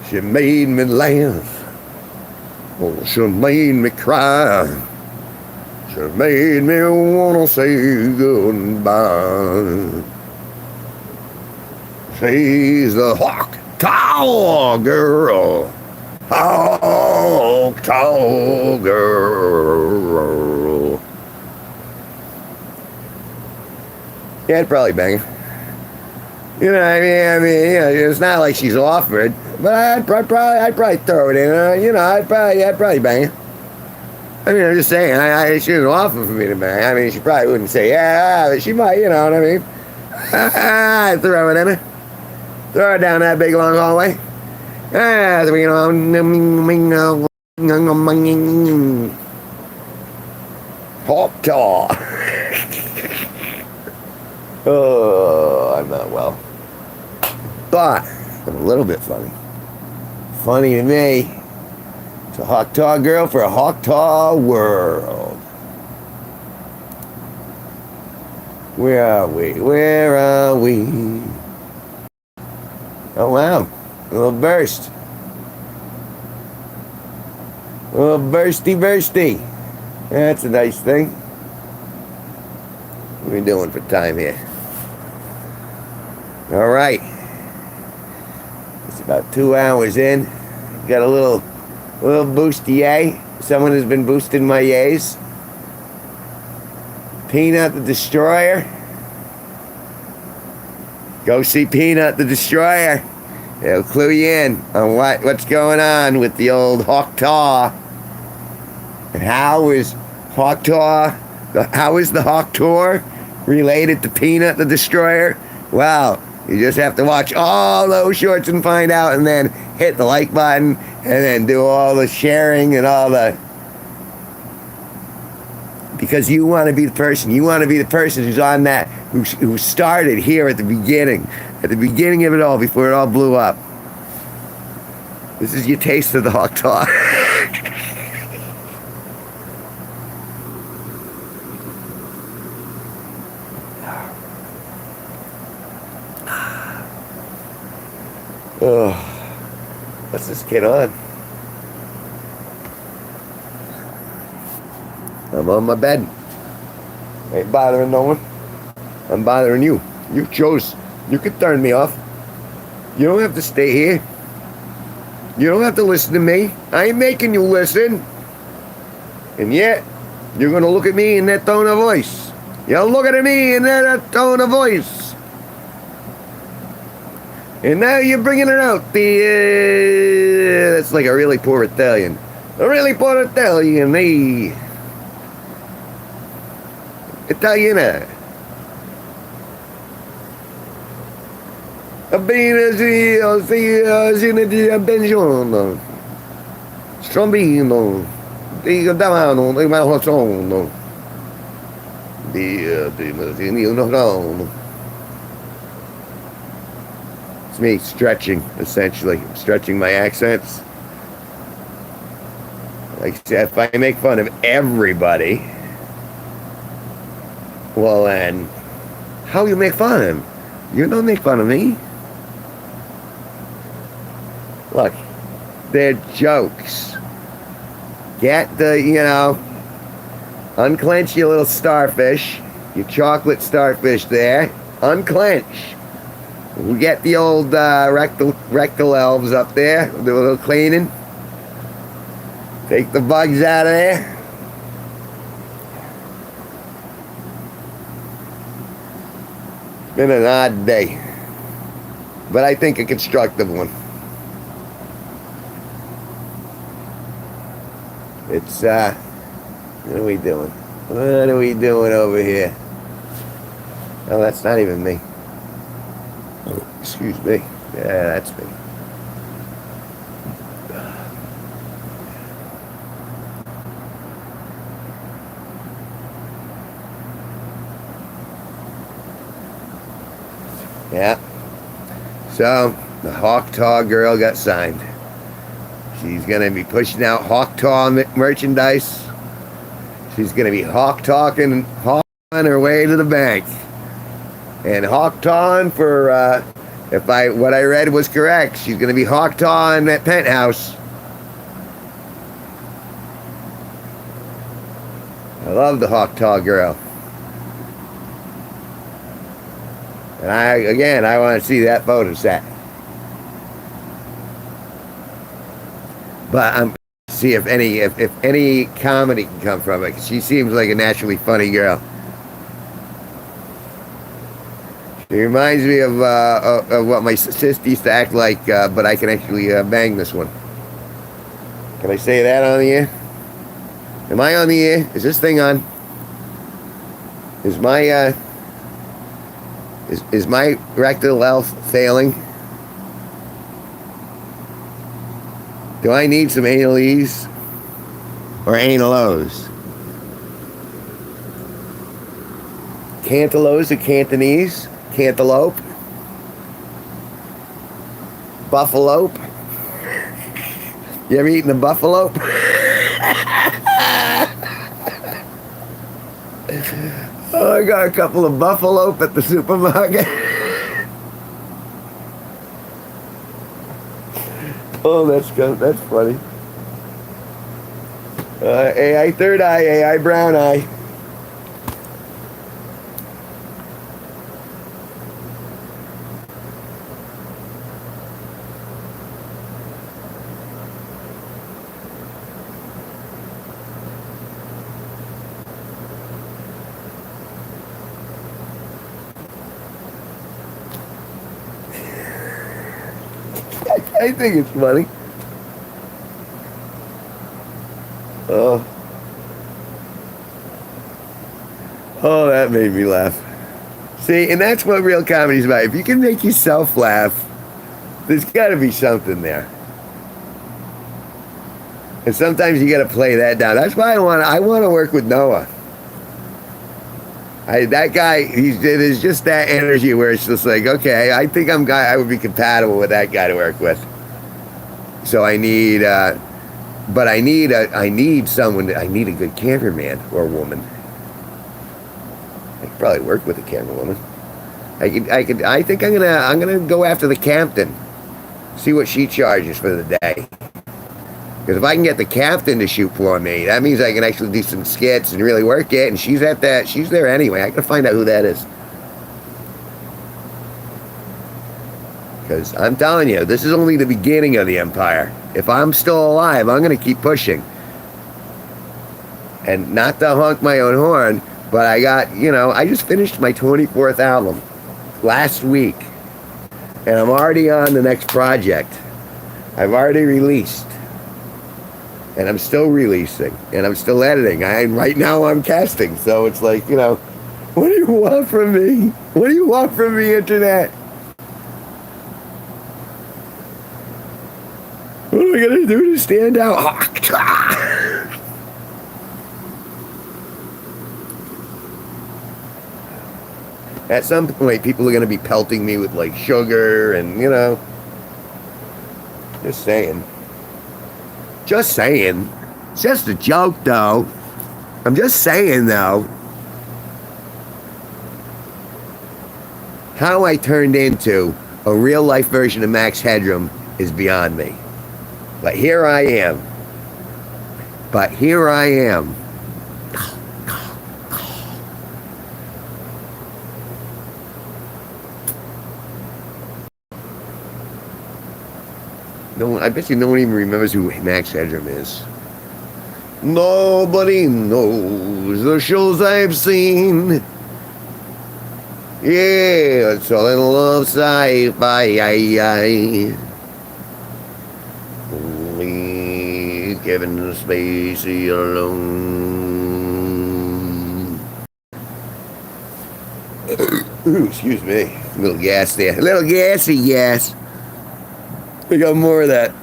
She made me laugh. Oh, she made me cry. She made me wanna say goodbye. She's the Hawktaw girl. Hawktaw girl. Yeah, I'd probably bang her. You know what I mean? You know, it's not like she's offered, but I'd probably throw it in her. You know, I'd probably bang her. I mean, I'm just saying, she didn't offer for me to bang. I mean, she probably wouldn't say, yeah, but she might, you know what I mean? I'd throw it in her. Throw it down that big long hallway. Hawktaw. Oh, I'm not well. But I'm a little bit funny. Funny to me. It's a Hawktaw girl for a Hawktaw world. Where are we? Where are we? Oh wow. A little burst. A little bursty. That's a nice thing. What are we doing for time here? All right. It's about 2 hours in. Got a little boosty yay. Someone has been boosting my yays. Peanut the Destroyer. Go see Peanut the Destroyer. It'll clue you in on what's going on with the old Hawktaw. And how is the Hawktaw related to Peanut the Destroyer? Well, you just have to watch all those shorts and find out, and then hit the like button, and then do all the sharing and all the... Because you want to be the person. You want to be the person who's on that, who started here at the beginning of it all, before it all blew up. This is your taste of the Hawktaw. Oh, what's this kid on? I'm on my bed. Ain't bothering no one. I'm bothering you. You chose. You could turn me off. You don't have to stay here. You don't have to listen to me. I ain't making you listen. And yet, you're going to look at me in that tone of voice. You're looking at me in that tone of voice. And now you're bringing it out. That's like a really poor Italian. A really poor Italian, hey. Italiana. Bene, sì, Strombino. Dico davano, ma lo sono. It's me stretching, essentially. I'm stretching my accents. Like I said, if I make fun of everybody, well then, how you make fun of him? You don't make fun of me. Look, they're jokes. Get the, unclench your little starfish, your chocolate starfish there. Unclench. We get the old rectal elves up there, do a little cleaning. Take the bugs out of there. It's been an odd day, but I think a constructive one. It's, what are we doing? What are we doing over here? Oh, that's not even me. Oh, excuse me. Yeah, that's me. Yeah. So, the Hawk Taw girl got signed. She's going to be pushing out Hawk Taw merchandise. She's going to be hawk talking on her way to the bank. And hawk tawing for, what I read was correct, she's going to be hawk tawing that penthouse. I love the Hawk Taw girl. And I want to see that photo set. But I'm see if any comedy can come from it. 'Cause she seems like a naturally funny girl. She reminds me of what my sister used to act like, but I can actually bang this one. Can I say that on the air? Am I on the air? Is this thing on? Is my is my rectal health failing? Do I need some anal E's or anal O's? Cantaloupe or Cantonese? Cantaloupe? Buffalope? You ever eaten a buffalope? Oh, I got a couple of buffalope at the supermarket. Oh, that's good. That's funny. AI third eye, AI brown eye. I think it's funny. Oh, that made me laugh. See, and that's what real comedy's about. If you can make yourself laugh, there's got to be something there. And sometimes you got to play that down. That's why I want to work with Noah. That guy, there's just that energy where it's just like, okay, I think I would be compatible with that guy to work with. So I need a good cameraman or woman. I could probably work with a camera woman. I think I'm gonna go after the captain, see what she charges for the day. Because if I can get the captain to shoot for me, that means I can actually do some skits and really work it. And she's there anyway. I gotta find out who that is. Because I'm telling you, this is only the beginning of the empire. If I'm still alive, I'm gonna keep pushing. And not to honk my own horn, but I just finished my 24th album last week. And I'm already on the next project. I've already released. And I'm still releasing, and I'm still editing. Right now I'm casting, so it's like, what do you want from me? What do you want from me, Internet? What am I gonna do to stand out? At some point, people are going to be pelting me with, like, sugar and, just saying. Just saying. It's just a joke, though. I'm just saying, though. How I turned into a real-life version of Max Headroom is beyond me. But here I am. No, I bet you no one even remembers who Max Headroom is. Nobody knows the shows I've seen. Yeah, it's all in love sci-fi. Only Kevin Spacey alone. Ooh, excuse me. A little gas there. A little gassy, yes. We got more of that.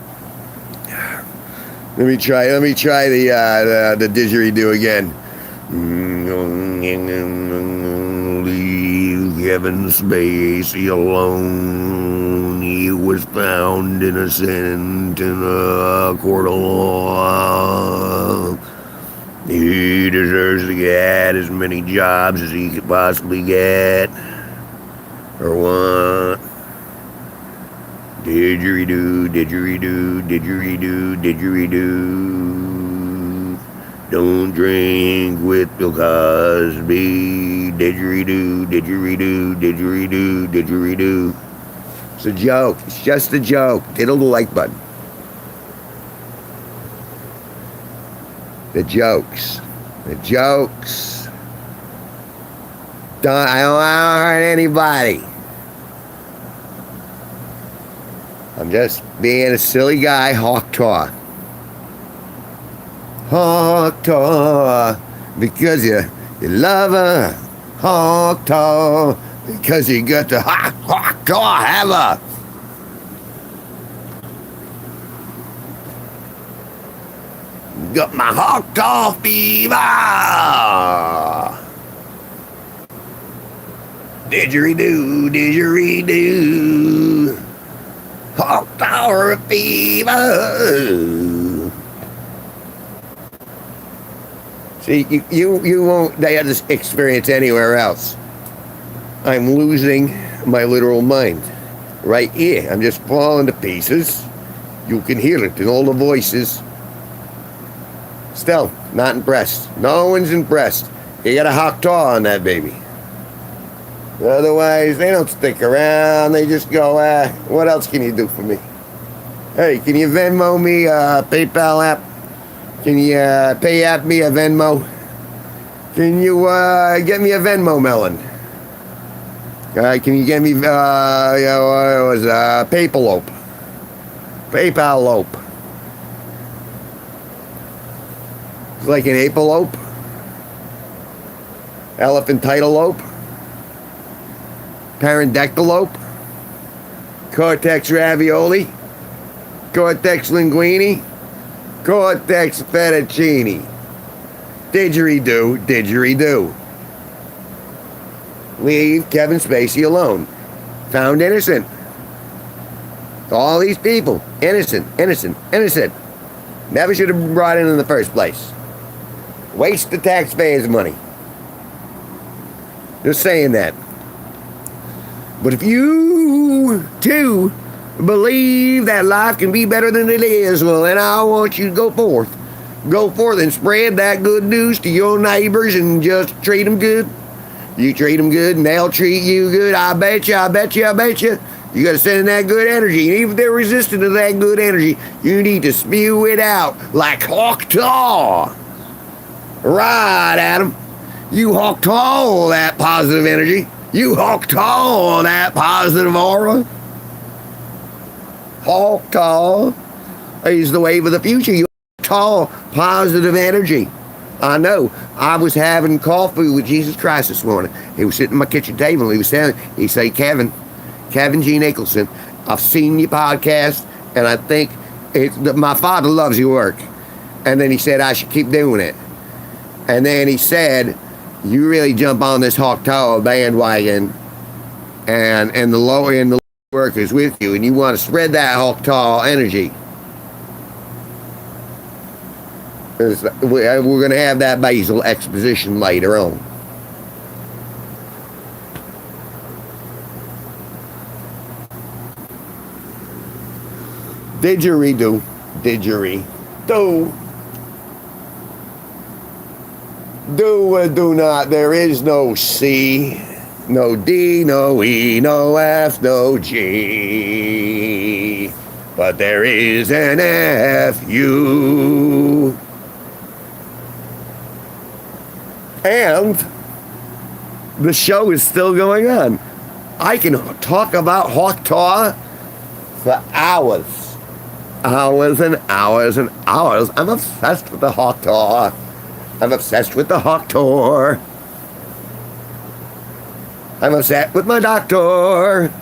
Let me try the didgeridoo again. Leave Kevin Spacey alone. He was found innocent in a court of law. He deserves to get as many jobs as he could possibly get. Or what? Didgeridoo, didgeridoo, didgeridoo, didgeridoo. Don't drink with Bill Cosby. Didgeridoo, didgeridoo, didgeridoo, didgeridoo. It's a joke. It's just a joke. Diddle the like button. The jokes. The jokes. I don't hurt anybody. I'm just being a silly guy, Tuah. Tuah, because you love her. Tuah, because you got the Tuah have her. Got my Tuah fever. Didgeridoo, didgeridoo. Tuah fever. See, you won't have this experience anywhere else. I'm losing my literal mind. Right here. I'm just falling to pieces. You can hear it in all the voices. Still, not impressed. No one's impressed. You got a Tuah on that baby. Otherwise, they don't stick around. They just go, what else can you do for me? Hey, can you Venmo me a PayPal app? Can you pay app me a Venmo? Can you get me a Venmo melon? Can you get me PayPal-ope? PayPal-ope. It's like an ape-a-lope? Elephantital-ope? Parendectalope, cortex ravioli, cortex linguine, cortex fettuccine. Didgeridoo, didgeridoo. Leave Kevin Spacey alone. Found innocent. All these people, innocent, innocent, innocent. Never should have been brought in the first place. Waste the taxpayers' money. Just saying that. But if you, too, believe that life can be better than it is, well, then I want you to go forth. Go forth and spread that good news to your neighbors and just treat them good. You treat them good and they'll treat you good. I bet you, I bet you, I bet you. You got to send that good energy. And even if they're resistant to that good energy, you need to spew it out like Tuah. Right, Adam. You Tuah that positive energy. You Tuah that positive aura. Tuah is the wave of the future. You Tuah positive energy. I know. I was having coffee with Jesus Christ this morning. He was sitting at my kitchen table. He said, Kevin G Nicholson, I've seen your podcast, and I think my father loves your work. And then he said I should keep doing it. And then he said, you really jump on this Hawk bandwagon, and the lower workers with you, and you want to spread that Hawk energy. We're going to have that basal exposition later on. Didgeridoo. Do not. There is no C, no D, no E, no F, no G. But there is an F-U. And the show is still going on. I can talk about Hawk for hours. Hours and hours and hours. I'm obsessed with the Hawk Tour. I'm obsessed with the Hawk Tour. I'm upset with my doctor.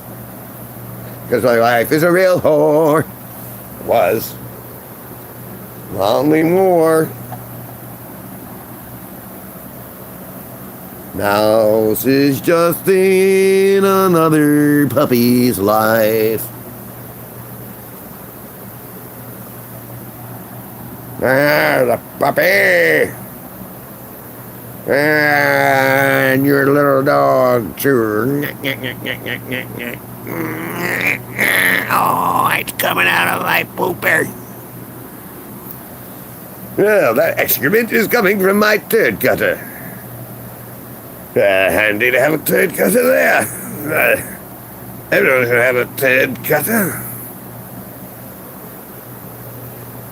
Because my life is a real whore. Was. Not anymore. Now this is just in another puppy's life. The puppy. And your little dog too. Oh, it's coming out of my pooper. Well, that excrement is coming from my turd cutter. Handy to have a turd cutter there. Everyone's gonna have a turd cutter.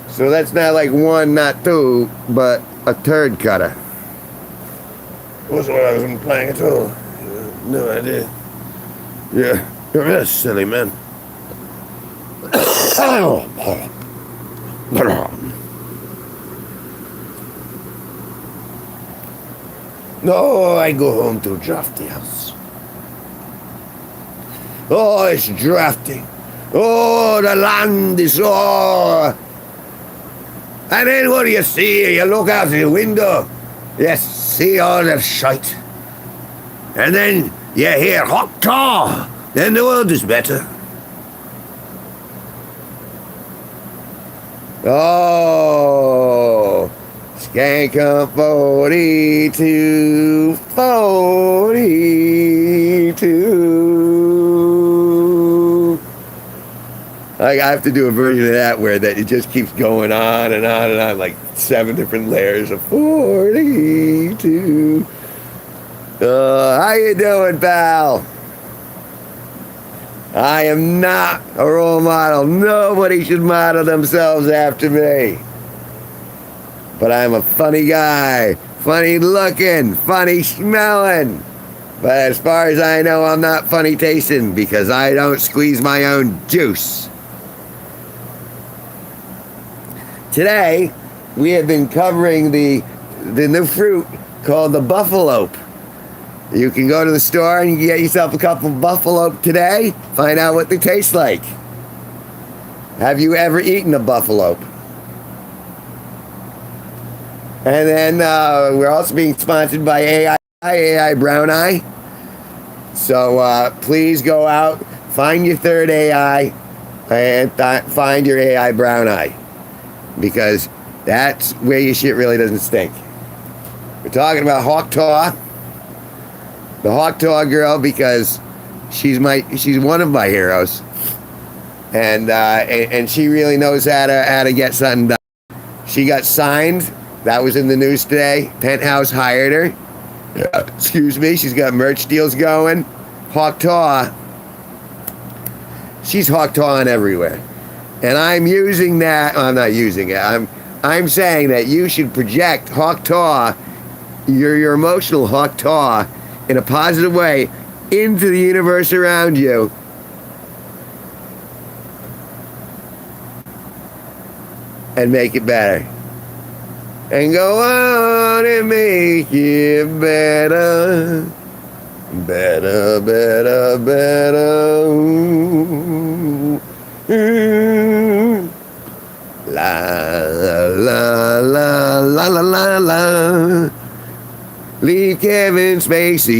So that's not like one, not two, but a turd cutter. Wasn't what I was implying at all. No idea. Yeah, you're a silly man. No, I go home to drafty house. Oh, it's drafty. Oh, the land is so... And then what do you see? You look out the window, you see all the shite. And then you hear Hawk Tour, then the world is better. Oh, skank on 42, 42. Like, I have to do a version of that where that it just keeps going on and on and on, like 7 different layers of 42. How you doing, pal? I am not a role model. Nobody should model themselves after me. But I'm a funny guy, funny looking, funny smelling. But as far as I know, I'm not funny tasting because I don't squeeze my own juice. Today, we have been covering the new fruit called the buffalope. You can go to the store and you can get yourself a couple of buffalope today. Find out what they taste like. Have you ever eaten a buffalope? And then we're also being sponsored by AI Brown Eye. So please go out, find your third AI, and find your AI Brown Eye. Because that's where your shit really doesn't stink. We're talking about Hawk Tour. The Hawk Tour girl, because she's one of my heroes. And she really knows how to get something done. She got signed. That was in the news today. Penthouse hired her. Excuse me. She's got merch deals going. Hawk Tour. She's Hawk Touring everywhere. And I'm using that. I'm not using it. I'm saying that you should project Hawk Tour, your emotional Hawk Tour, in a positive way into the universe around you. And make it better. And go on and make it better. Better, better, better. La la la la la la la. Leave Kevin Spacey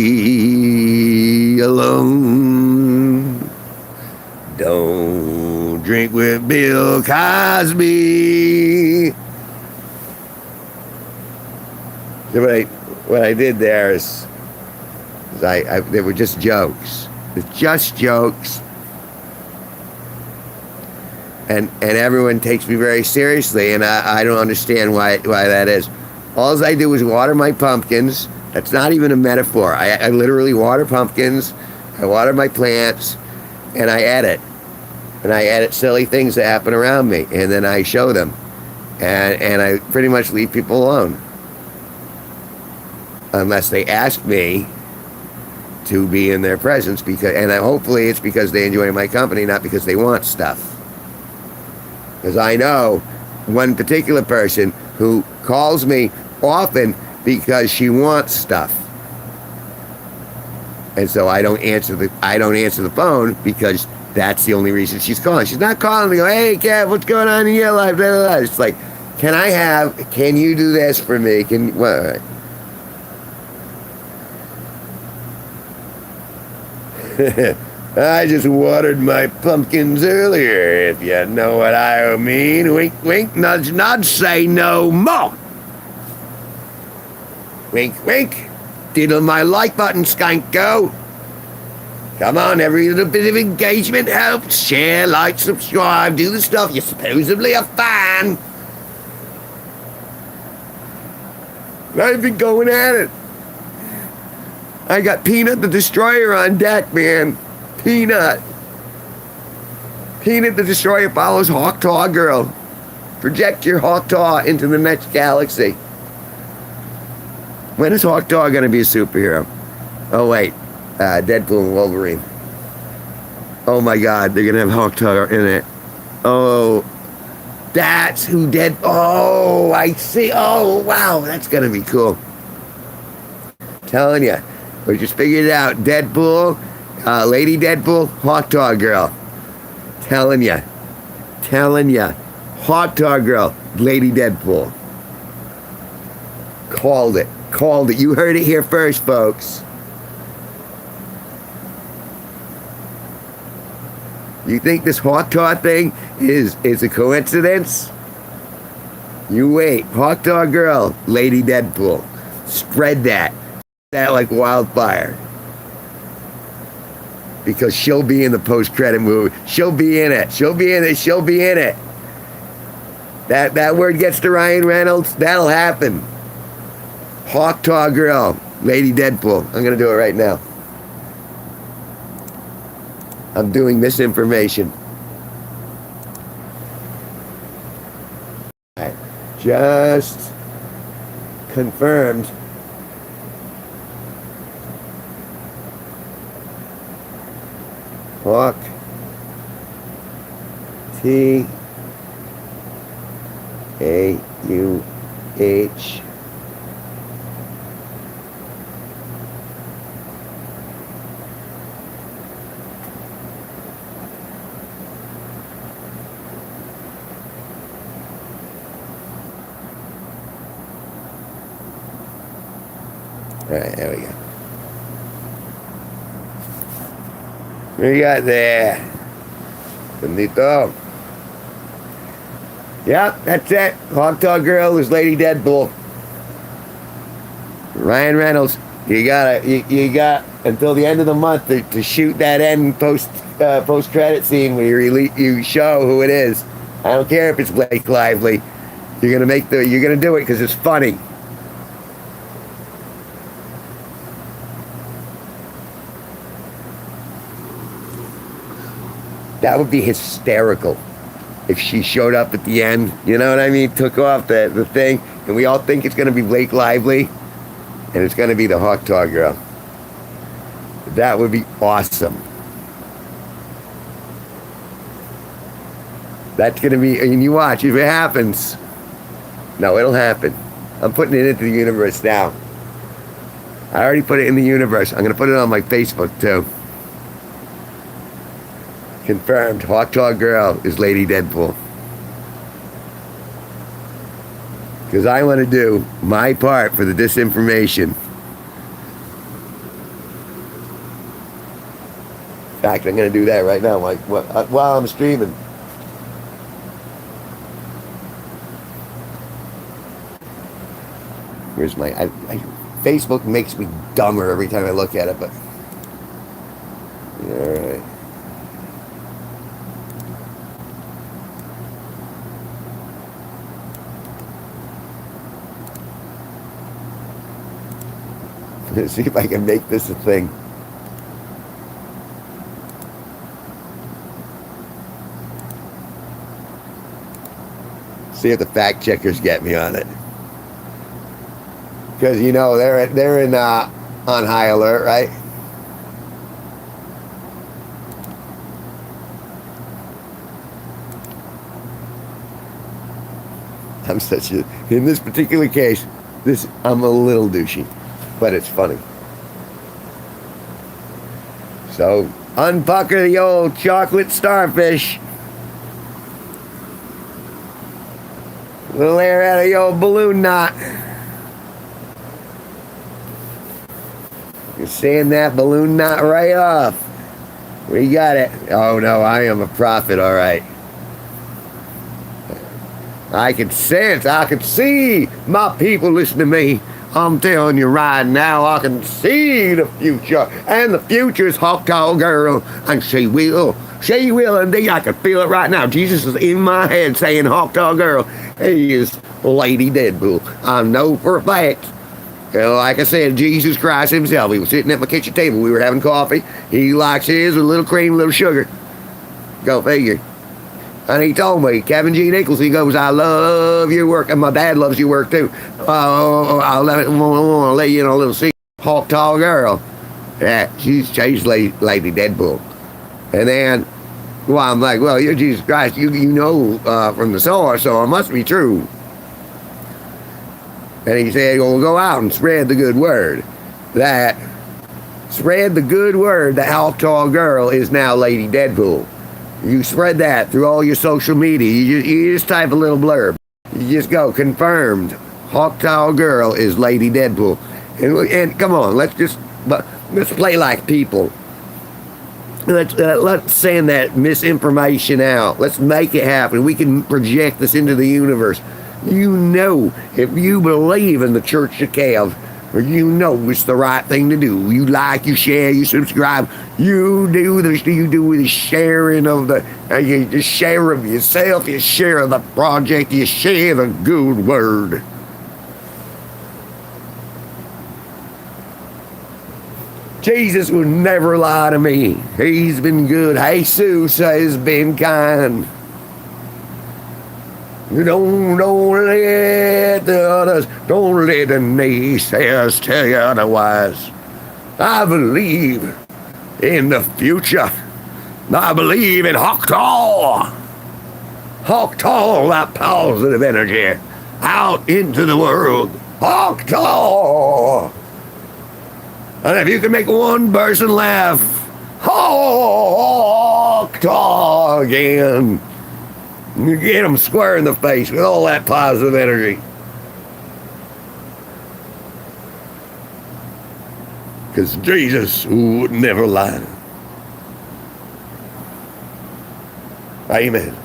alone. Don't drink with Bill Cosby. So what I did there is they were just jokes. It's just jokes. And everyone takes me very seriously, and I don't understand why that is. All I do is water my pumpkins. That's not even a metaphor. I literally water pumpkins. I water my plants, and I edit. And I edit silly things that happen around me, and then I show them. And I pretty much leave people alone. Unless they ask me to be in their presence, hopefully it's because they enjoy my company, not because they want stuff. Because I know one particular person who calls me often because she wants stuff, and so I don't answer the phone because that's the only reason she's calling. She's not calling to go, "Hey, Kev, what's going on in your life?" Blah, blah, blah. It's like, can you do this for me? What? I just watered my pumpkins earlier, if you know what I mean. Wink, wink, nudge, nudge, say no more. Wink, wink. Diddle my like button, skanko. Come on, every little bit of engagement helps. Share, like, subscribe, do the stuff you're supposedly a fan. I've been going at it. I got Peanut the Destroyer on deck, man. Peanut the Destroyer follows Tuah Girl. Project your Tuah into the next galaxy. When is Tuah going to be a superhero? Oh, wait. Deadpool and Wolverine. Oh, my God. They're going to have Tuah in it. Oh, that's who Oh, I see. Oh, wow. That's going to be cool. Telling you. We just figured it out. Deadpool. Lady Deadpool, Tuah Girl. Telling ya. Tuah Girl, Lady Deadpool. Called it. You heard it here first, folks. You think this Tuah thing is a coincidence? You wait. Tuah Girl, Lady Deadpool. Spread that like wildfire. Because she'll be in the post-credit movie. She'll be in it. That word gets to Ryan Reynolds, that'll happen. Tuah Girl, Lady Deadpool. I'm going to do it right now. I'm doing misinformation. I just confirmed. Hawk T A U H All right, there we go. What do you got there? Bonito. Yep, that's it. Tuah Girl is Lady Deadpool. Ryan Reynolds, you got until the end of the month to shoot that end post credit scene where you show who it is. I don't care if it's Blake Lively. You're gonna do it because it's funny. That would be hysterical if she showed up at the end, you know what I mean? Took off the thing, and we all think it's going to be Blake Lively, and it's going to be the Tuah Girl. That would be awesome. That's going to be, and you watch, if it happens. No, it'll happen. I'm putting it into the universe now. I already put it in the universe. I'm going to put it on my Facebook, too. Confirmed, Tuah Girl is Lady Deadpool. Because I want to do my part for the disinformation. In fact, I'm going to do that right now, like while I'm streaming. Here's my Facebook makes me dumber every time I look at it, but all right. Let's see if I can make this a thing. See if the fact checkers get me on it. Because you know they're in on high alert, right? I'm such a, in this particular case, I'm a little douchey, but it's funny. So unpucker the old chocolate starfish. Little air out of the old balloon knot. You're seeing that balloon knot right off. We got it. Oh no, I am a prophet, all right. I can sense, I can see my people listen to me. I'm telling you right now, I can see the future. And the future's Hawk Tall Girl. And she will indeed. I can feel it right now. Jesus is in my head saying Hawk Tall Girl. He is Lady Deadpool. I know for a fact. Like I said, Jesus Christ himself. He was sitting at my kitchen table. We were having coffee. He likes his with a little cream, a little sugar. Go figure. And he told me, Kevin G Nicholson, he goes, I love your work. And my dad loves your work too. I'll let you know a little secret. Hawk Tall Girl. Yeah, she's Lady Deadpool. And then, well, I'm like, well, you're Jesus Christ. You know from the source, so it must be true. And he said, well, go out and spread the good word. Spread the good word that Hawk Tall Girl is now Lady Deadpool. You spread that through all your social media. You just type a little blurb. You just go, confirmed. Hawk Tall Girl is Lady Deadpool. And come on, let's play like people. Let's send that misinformation out. Let's make it happen. We can project this into the universe. You know, if you believe in the Church of Kev, you know it's the right thing to do. You like, you share, you subscribe. You do the sharing of you share of yourself, you share the project, you share the good word. Jesus would never lie to me. He's been good. Jesus has been kind. Don't let the others, don't let the naysayers tell you otherwise. I believe in the future. I believe in Hawk Tall. Hawk Tall, that positive energy out into the world. Hawk Tall. And if you can make one person laugh, Hawk Tall again. You get them square in the face with all that positive energy. Because Jesus would never lie. Amen.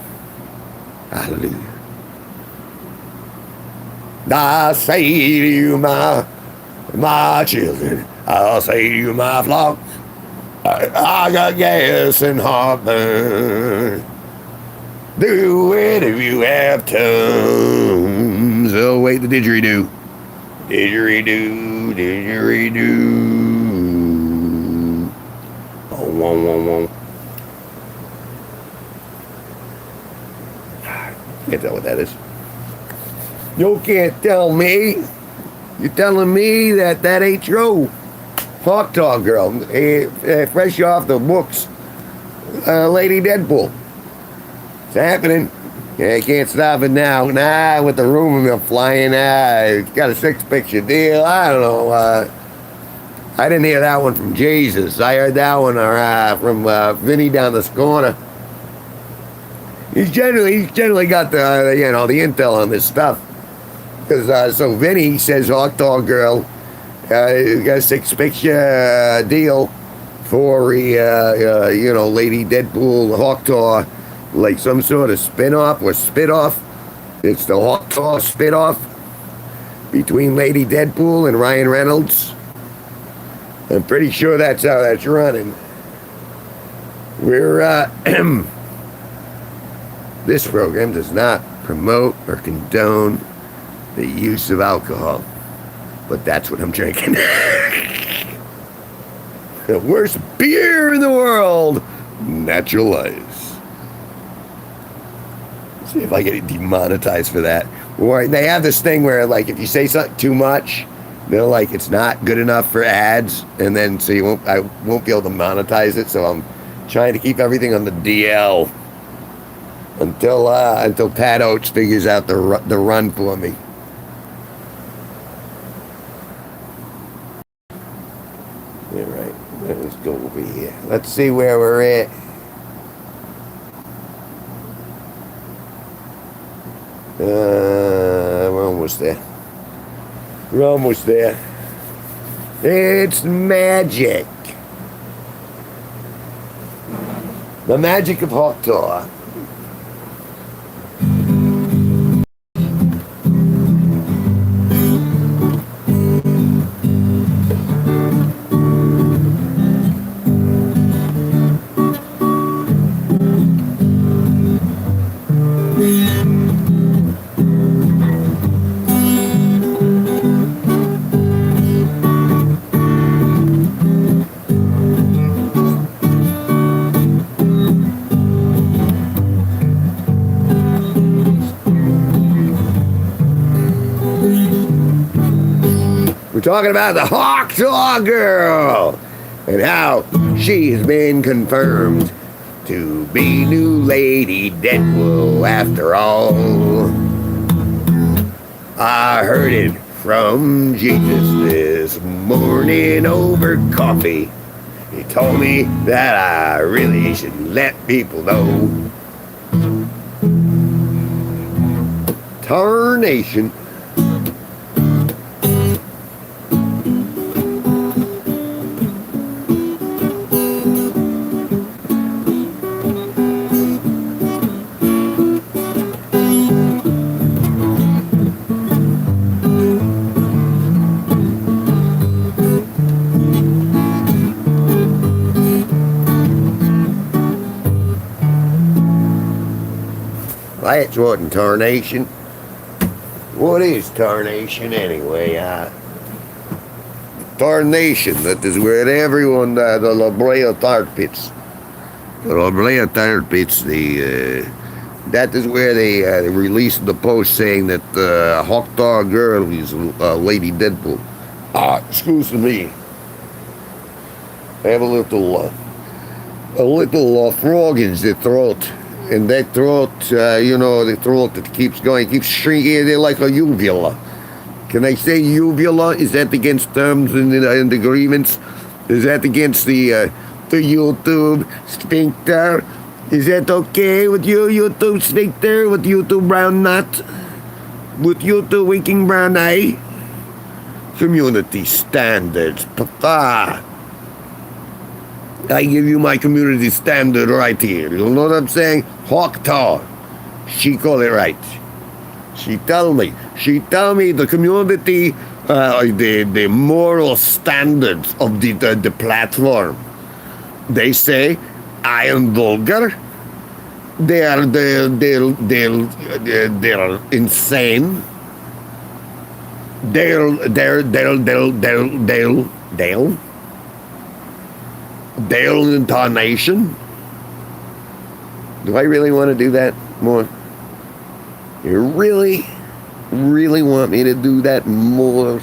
Hallelujah. I say to you, my children, I'll say to you, my flock, I got gas and heartburn. Do it if you have tongues. Oh, wait, the didgeridoo. Didgeridoo, didgeridoo. Oh, wong, wong, wong. Can't tell what that is. You can't tell me. You're telling me that ain't true. Hawk Tall Girl. Fresh off the books. Lady Deadpool. It's happening. Yeah, I can't stop it now. Nah, with the rumor flying, it's got a six-picture deal. I don't know. I didn't hear that one from Jesus. I heard that one from Vinny down this corner. He's generally got the the intel on this stuff. Because so Vinny says Hawk Tall Girl got a six-picture deal for Lady Deadpool, Hawktaw, like some sort of spin-off or spit-off. It's the Hawktaw spit-off between Lady Deadpool and Ryan Reynolds. I'm pretty sure that's how that's running. We're this program does not promote or condone the use of alcohol, but that's what I'm drinking. The worst beer in the world, Natural Ice. See if I get demonetized for that. Or they have this thing where, like, if you say something too much, they're like, it's not good enough for ads, and then so I won't be able to monetize it. So I'm trying to keep everything on the DL until Pat Oates figures out the run for me. All right, let's go over here. Let's see where we're at. We're almost there. We're almost there. It's magic. The magic of Hawktaw. Talking about the Hawktaw girl and how she has been confirmed to be new Lady Deadpool after all. I heard it from Jesus this morning over coffee. He told me that I really should let people know. Tarnation. That's what tarnation. What is tarnation anyway? Tarnation, that is where everyone, the La Brea tar pits. The La Brea tar pits, that is where they released the post saying that Hawktaw girl is Lady Deadpool. Excuse me. I have a little frog in the throat. And that throat, the throat that keeps going, keeps shrinking, they're like a uvula. Can I say uvula? Is that against terms and agreements? Is that against the YouTube sphincter? Is that okay with you, YouTube sphincter? With YouTube brown nut? With YouTube winking brown eye? Community standards, papa. I give you my community standard right here. You know what I'm saying? Hawktaw. She call it right. She tell me the community, the moral standards of the platform. They say I am vulgar. They're insane. Dale intonation. Do I really want to do that more? You really, really want me to do that more?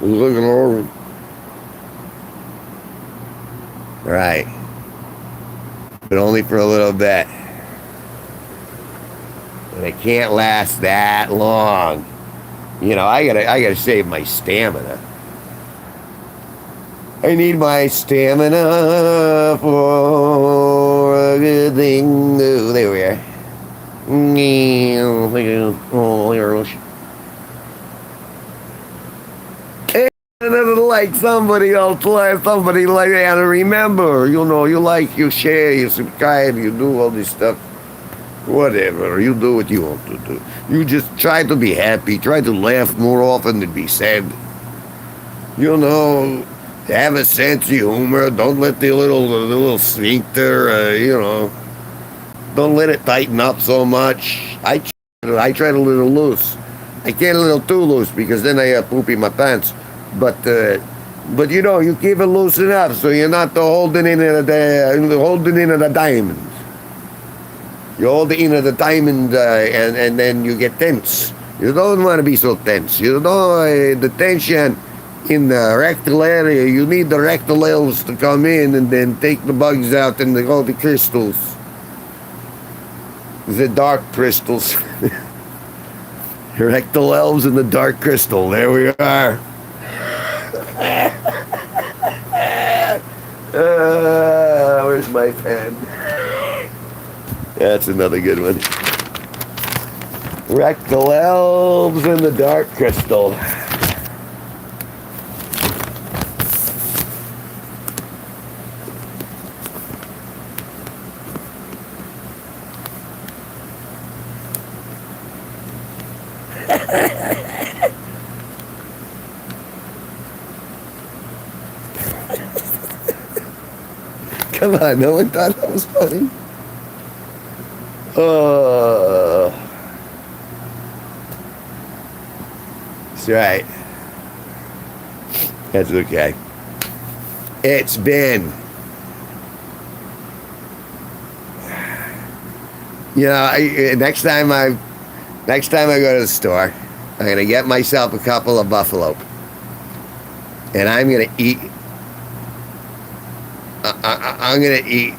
Looking over. Right. But only for a little bit. And it can't last that long. You know, I gotta save my stamina. I need my stamina for a good thing. Oh, there we are. And another like somebody else, somebody like that. And remember, you know, you like, you share, you subscribe, you do all this stuff. Whatever, you do what you want to do. You just try to be happy, try to laugh more often than be sad. You know, have a sense of humor. Don't let the little sphincter, you know, don't let it tighten up so much. I try a little loose. I can't a little too loose because then I have poop in my pants. But you know, you keep it loose enough so you're not holding in at the diamond. You hold in at the diamond and then you get tense. You don't want to be so tense. You know, the tension in the rectal area, you need the rectal elves to come in and then take the bugs out and all the crystals. The dark crystals. Rectal elves and the dark crystal. There we are. Where's my pen? That's another good one. Rectal elves and the dark crystal. Come on, no one thought that was funny. That's right. That's okay. It's been, you know, next time I go to the store, I'm gonna get myself a couple of buffalo, and I'm gonna eat. I'm gonna eat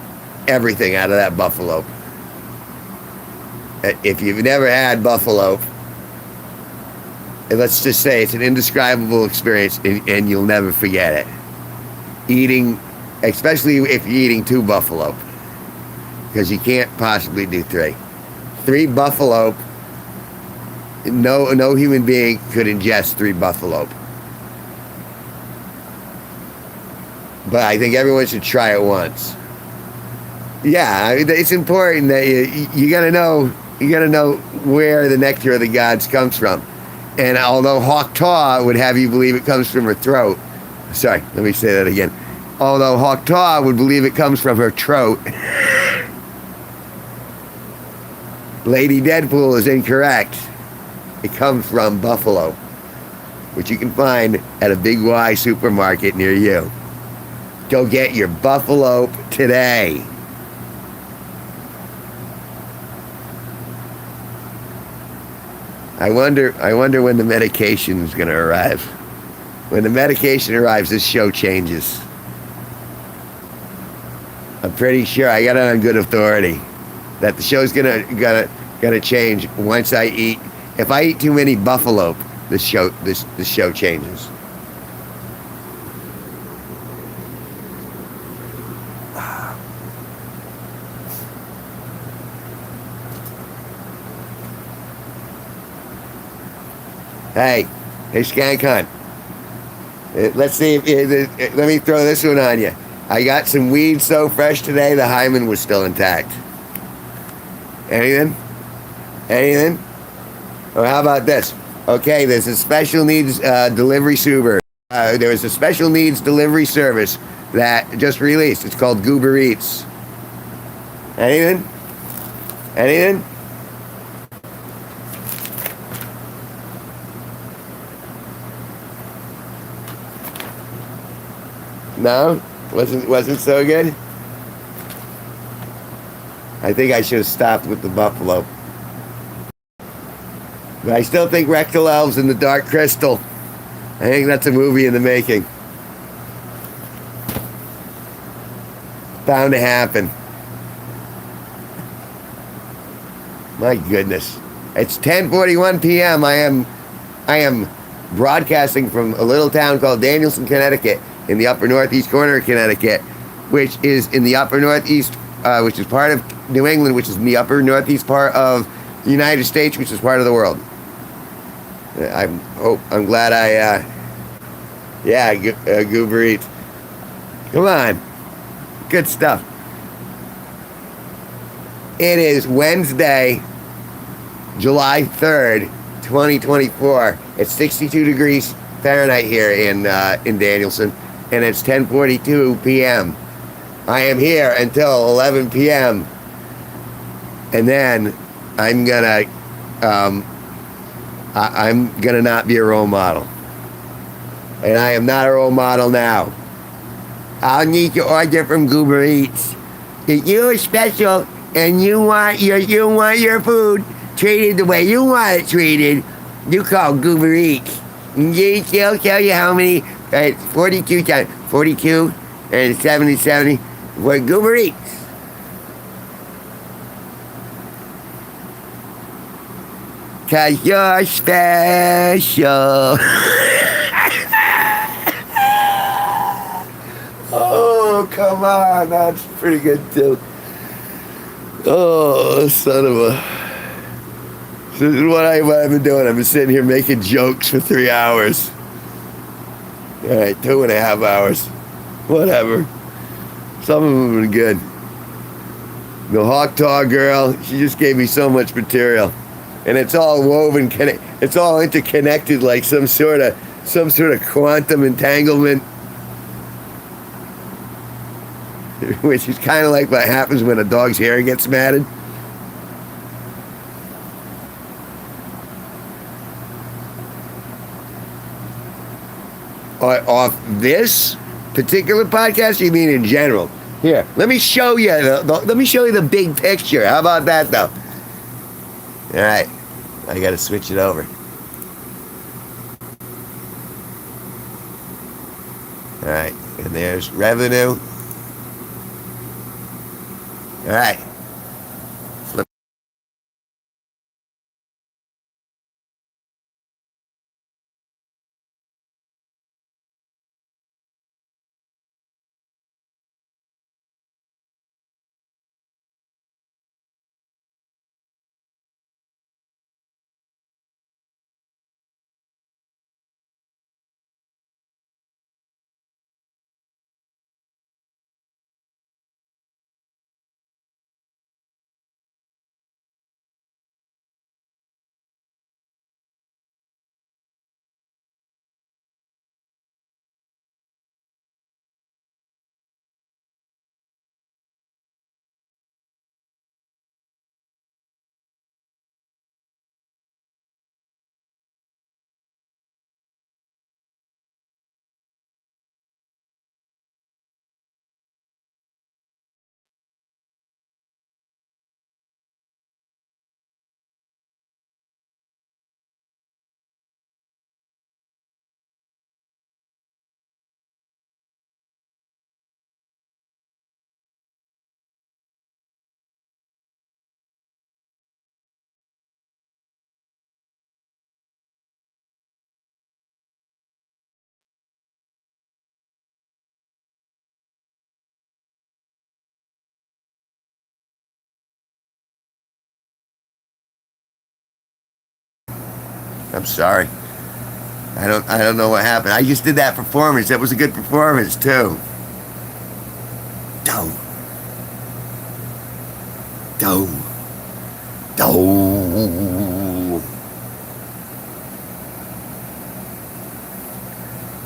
everything out of that buffalo. If you've never had buffalo, and let's just say it's an indescribable experience, and you'll never forget it. Eating, especially if you're eating 2 buffalo, because you can't possibly do 3. 3 buffalo. No human being could ingest 3 buffalo. But I think everyone should try it once. Yeah, I mean, it's important that you gotta know where the nectar of the gods comes from. And although Tuah would have you believe it comes from her throat, sorry, let me say that again. Although Tuah would believe it comes from her throat, Lady Deadpool is incorrect. It comes from buffalo, which you can find at a Big Y supermarket near you. Go get your buffalo today. I wonder when the medication is going to arrive. When the medication arrives, this show changes. I'm pretty sure, I got it on good authority, that the show's gonna change once I eat. If I eat too many buffalo, this show changes. Hey, Skank Hunt. Let's see if let me throw this one on you. I got some weed so fresh today, the hymen was still intact. Anything? Or how about this? Okay, there's a special needs delivery service. There was a special needs delivery service that just released. It's called Goober Eats. Anything? No? Wasn't so good? I think I should have stopped with the buffalo. But I still think Rectal Elves and the Dark Crystal. I think that's a movie in the making. Bound to happen. My goodness. It's 10:41 p.m. I am broadcasting from a little town called Danielson, Connecticut, in the upper northeast corner of Connecticut, which is in the upper northeast, which is part of New England, which is in the upper northeast part of the United States, which is part of the world. I'm glad Yeah, Goober Eats. Come on. Good stuff. It is Wednesday, July 3rd, 2024. It's 62 degrees Fahrenheit here in Danielson, and it's 10:42 p.m. I am here until 11 p.m. and then I'm gonna not be a role model, and I am not a role model now. I'll need to order from Goober Eats. If you're special and you want your food treated the way you want it treated, you call Goober Eats. And they'll tell you how many. It's 42 times 42 and 70 for Goober Eats. Cause you're special. Oh, come on. That's pretty good, too. Oh, son of a... This is what I've been doing. I've been sitting here making jokes for 3 hours. All right, 2.5 hours. Whatever. Some of them have been good. The Hawk Taw girl, she just gave me so much material. And it's all woven, it's all interconnected like some sort of quantum entanglement. Which is kind of like what happens when a dog's hair gets matted. Off this particular podcast, you mean in general? Here, let me show you the big picture. How about that, though? All right, I got to switch it over. All right, and there's revenue. All right. Flip. I'm sorry. I don't know what happened. I just did that performance. That was a good performance too. Don't.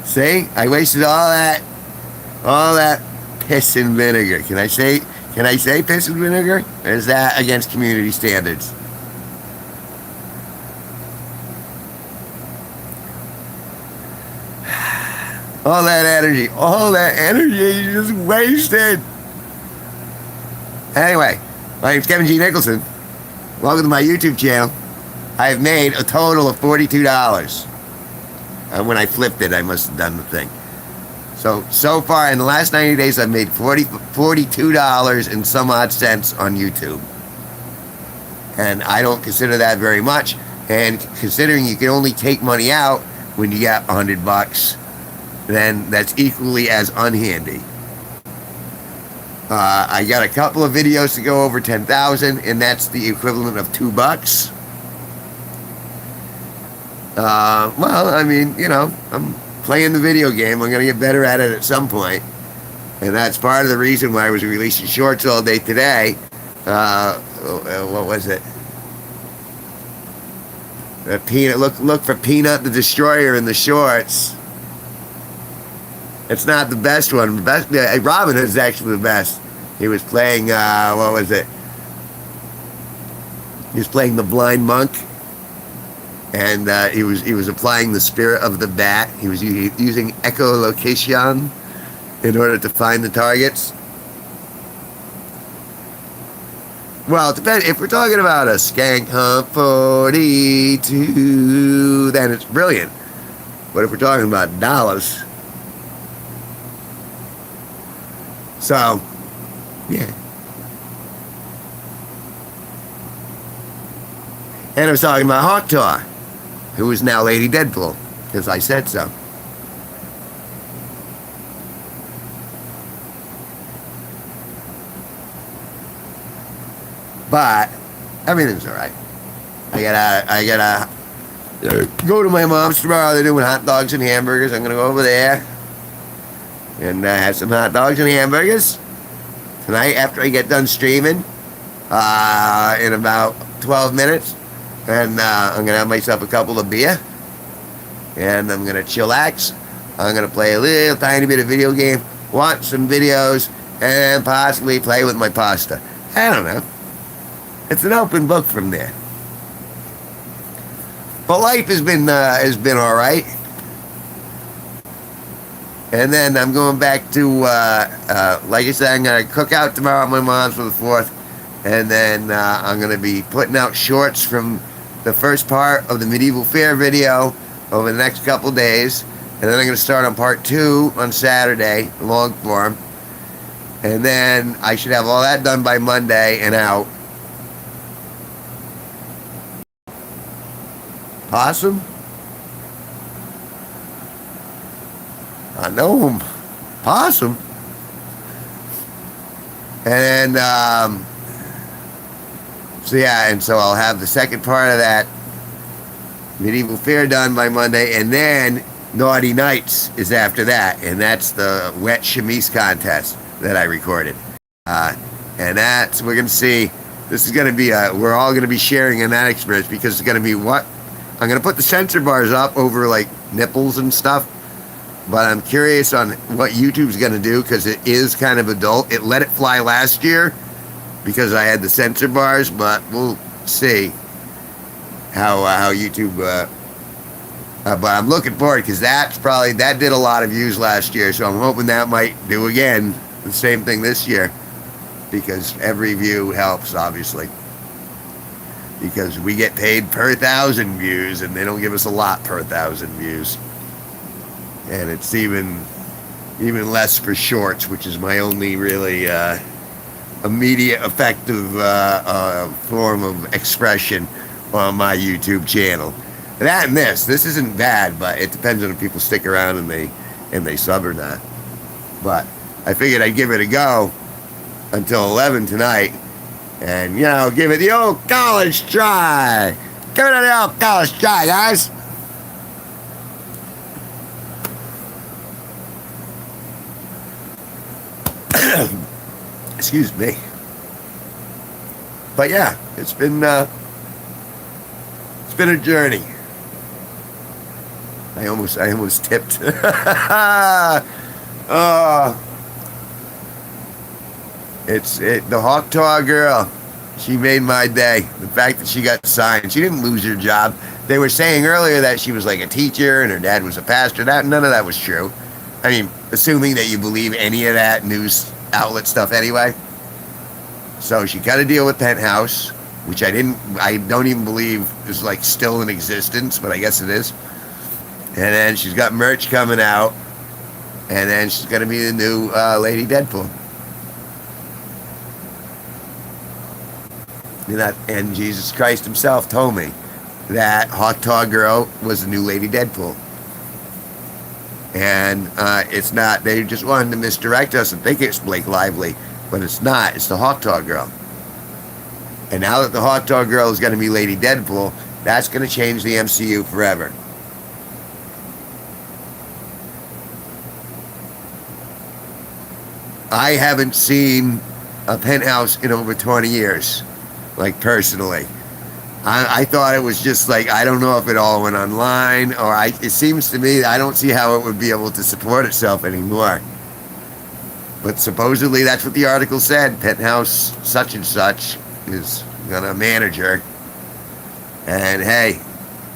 See, I wasted all that piss and vinegar. Can I say piss and vinegar? Or is that against community standards? All that energy you just wasted. Anyway, my name's Kevin G Nicholson. Welcome to my YouTube channel. I've made a total of $42. And when I flipped it, I must have done the thing. So far, in the last 90 days, I've made $42 and some odd cents on YouTube. And I don't consider that very much. And considering you can only take money out when you get $100, then that's equally as unhandy. I got a couple of videos to go over 10,000, and that's the equivalent of $2. Well, I mean, you know, I'm playing the video game. I'm going to get better at it at some point. And that's part of the reason why I was releasing shorts all day today. What was it? Peanut. Look for Peanut the Destroyer in the shorts. It's not the best one. Robin Hood is actually the best. He was playing, what was it? He was playing the blind monk. And he was applying the spirit of the bat. He was using echolocation in order to find the targets. Well, it depends. If we're talking about a skank hump 42, then it's brilliant. But if we're talking about dollars, so yeah. And I was talking about Tuah, who is now Lady Deadpool, because I said so. But everything's all right. I gotta go to my mom's tomorrow. They're doing hot dogs and hamburgers. I'm gonna go over there and have some hot dogs and hamburgers tonight after I get done streaming in about 12 minutes. And I'm gonna have myself a couple of beer, and I'm gonna chillax. I'm gonna play a little tiny bit of video game, watch some videos, and possibly play with my pasta. I don't know. It's an open book from there. But life has been all right. And then I'm going back to like I said, I'm gonna cook out tomorrow at my mom's for the 4th, and then I'm gonna be putting out shorts from the first part of the Medieval Fair video over the next couple days, and then I'm going to start on part 2 on Saturday, long form, and then I should have all that done by Monday and out. Possum? I know him. Possum? And so yeah, and so I'll have the second part of that Medieval Fair done by Monday, and then Naughty Nights is after that, and that's the wet chemise contest that I recorded. And that's, we're going to see, this is going to be, we're all going to be sharing in that experience, because it's going to be what? I'm going to put the censor bars up over like nipples and stuff, but I'm curious on what YouTube's going to do, because it is kind of adult. It let it fly last year, because I had the censor bars, but we'll see how YouTube. But I'm looking forward, because that did a lot of views last year, so I'm hoping that might do again the same thing this year, because every view helps, obviously, because we get paid per 1,000 views, and they don't give us a lot per 1,000 views, and it's even less for shorts, which is my only really immediate effective form of expression on my YouTube channel. That and this isn't bad, but it depends on if people stick around and they sub or not. But I figured I'd give it a go until 11 tonight, and give it the old college try. Give it the old college try, guys. Excuse me. But yeah, it's been a journey. I almost tipped. The Hawk Tuah girl. She made my day. The fact that she got signed. She didn't lose her job. They were saying earlier that she was like a teacher and her dad was a pastor. None of that was true. I mean, assuming that you believe any of that news outlet stuff anyway. So she got a deal with Penthouse, which I don't even believe is like still in existence, but I guess it is. And then she's got merch coming out, and then she's going to be the new Lady Deadpool. And Jesus Christ himself told me that Hawk Tuah girl was the new Lady Deadpool. And it's not, they just wanted to misdirect us and think it's Blake Lively, but it's not. It's the Hawk Tuah girl. And now that the Hawk Tuah girl is going to be Lady Deadpool, that's going to change the MCU forever. I haven't seen a Penthouse in over 20 years, like personally. I thought it was just like, I don't know if it all went online, or it seems to me I don't see how it would be able to support itself anymore. But supposedly that's what the article said. Penthouse such and such is gonna manage her. And hey,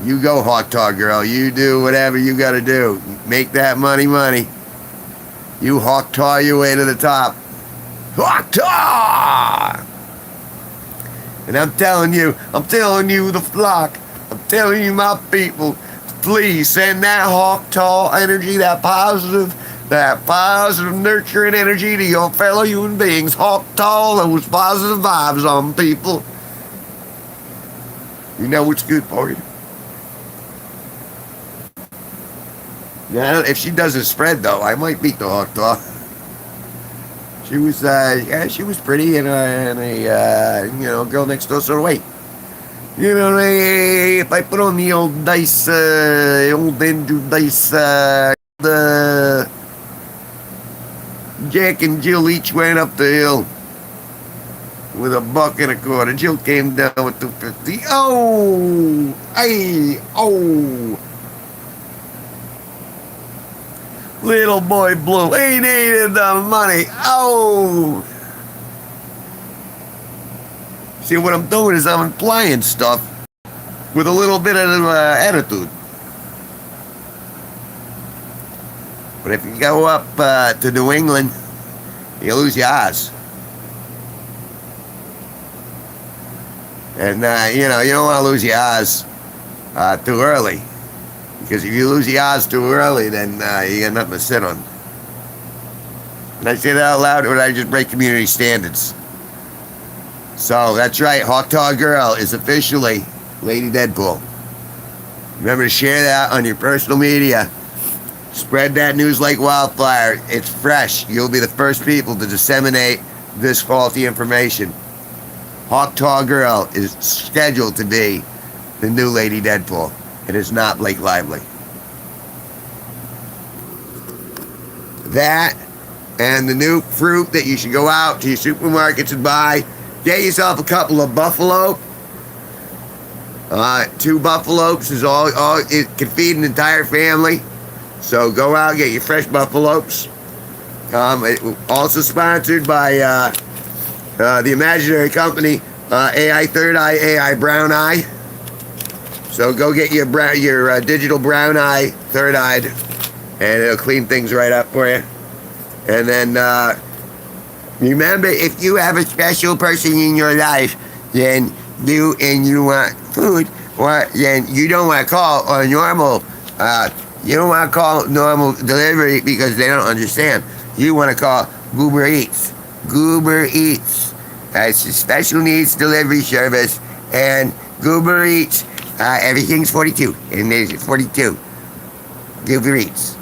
you go Hawk Talk girl, you do whatever you gotta do. Make that money. You Hawk Talk your way to the top. Hawk Talk! And I'm telling you, the flock, I'm telling you, my people, please send that Hawk Talk energy, that positive, nurturing energy to your fellow human beings. Hawk Talk, those positive vibes on people. You know what's good for you. Yeah, if she doesn't spread though, I might beat the Hawk Talk. She was, she was pretty and a girl next door sort of way. You know, if I put on the old dice, old Andrew dice, the Jack and Jill each went up the hill with $1.25. Jill came down with $2.50. Oh, hey, oh. Little boy Blue, he needed the money. Oh! See, what I'm doing is I'm implying stuff with a little bit of attitude. But if you go up to New England, you lose your eyes. And, you don't want to lose your eyes too early. Because if you lose your eyes too early, then you got nothing to sit on. And I say that out loud, or I just break community standards. So that's right, Hawk Talk Girl is officially Lady Deadpool. Remember to share that on your personal media. Spread that news like wildfire. It's fresh. You'll be the first people to disseminate this faulty information. Hawk Talk Girl is scheduled to be the new Lady Deadpool. It is not Blake Lively. That and the new fruit that you should go out to your supermarkets and buy. Get yourself a couple of buffalo. 2 buffaloes is all it can feed an entire family. So go out and get your fresh buffaloes. Also sponsored by the imaginary company AI Third Eye, AI Brown Eye. So go get your digital brown eye, third-eyed, and it'll clean things right up for you. And then remember, if you have a special person in your life, then you want food, then you don't want to call a normal. You don't want to call normal delivery because they don't understand. You want to call Goober Eats. Goober Eats. It's a special needs delivery service, and Goober Eats. Everything's 42, and there's 42. Goober Eats.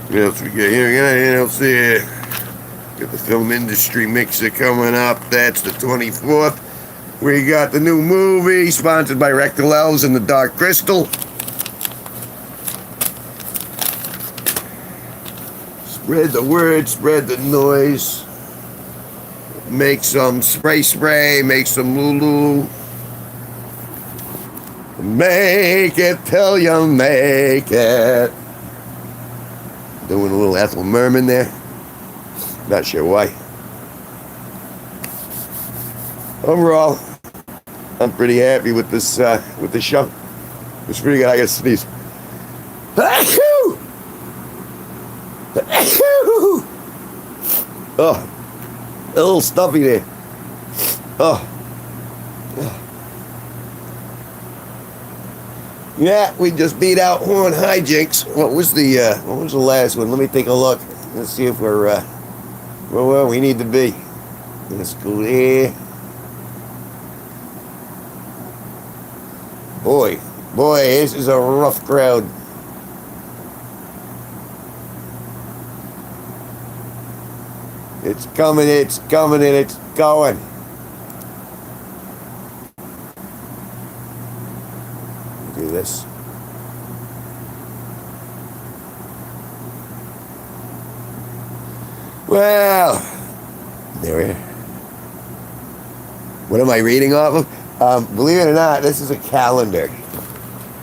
What else we got here? Got the film industry mixer coming up. That's the 24th. We got the new movie sponsored by Rectal Elves and the Dark Crystal. Spread the word, spread the noise. Make some spray, make some Lulu. Make it till you make it. Doing a little Ethel Merman there. Not sure why. Overall, I'm pretty happy with this show. It's pretty good. I gotta sneeze. Oh. A little stuffy there. Oh. Yeah, we just beat out Horn Hijinks. What was the last one? Let me take a look. Let's see if we're where we need to be. Let's go there. Boy, this is a rough crowd. It's coming, and it's going. Do this. Well, there. What am I reading off of? Believe it or not, this is a calendar.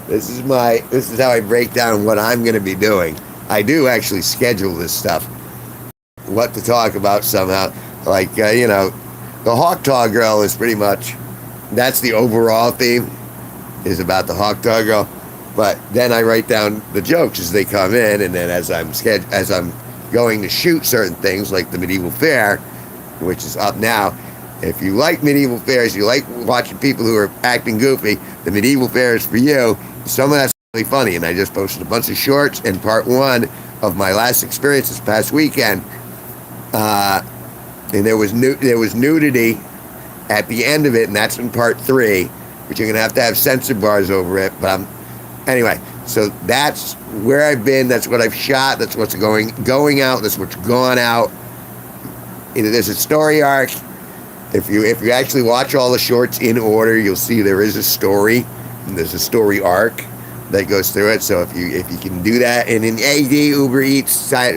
This is how I break down what I'm going to be doing. I do actually schedule this stuff, what to talk about somehow. Like, the Hawk Dog Girl is pretty much, that's the overall theme, is about the Hawk Dog Girl. But then I write down the jokes as they come in, and then as I'm going to shoot certain things, like the Medieval Fair, which is up now. If you like medieval fairs, you like watching people who are acting goofy, the Medieval Fair is for you. Some of that's really funny, and I just posted a bunch of shorts in part 1 of my last experience this past weekend. And there was nudity at the end of it, and that's in part 3, which you're gonna have to have censor bars over it. But anyway, so that's where I've been. That's what I've shot. That's what's going out. That's what's gone out. There's a story arc. If you actually watch all the shorts in order, you'll see there is a story, and there's a story arc that goes through it. So if you can do that in an AD Uber Eats sort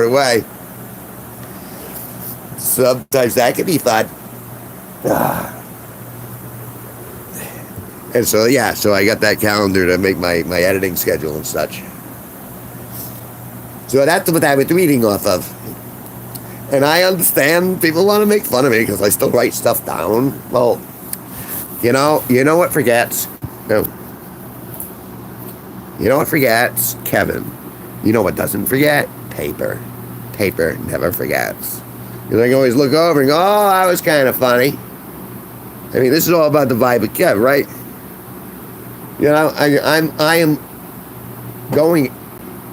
of way, sometimes that can be fun. And so so I got that calendar to make my editing schedule and such. So that's what I was reading off of. And I understand people want to make fun of me because I still write stuff down. Well, you know what forgets? No. You know what forgets? Kevin. You know what doesn't forget? Paper. Paper never forgets. I can always look over and go, oh, that was kind of funny. I mean, this is all about the vibe of Kev, right? I am going.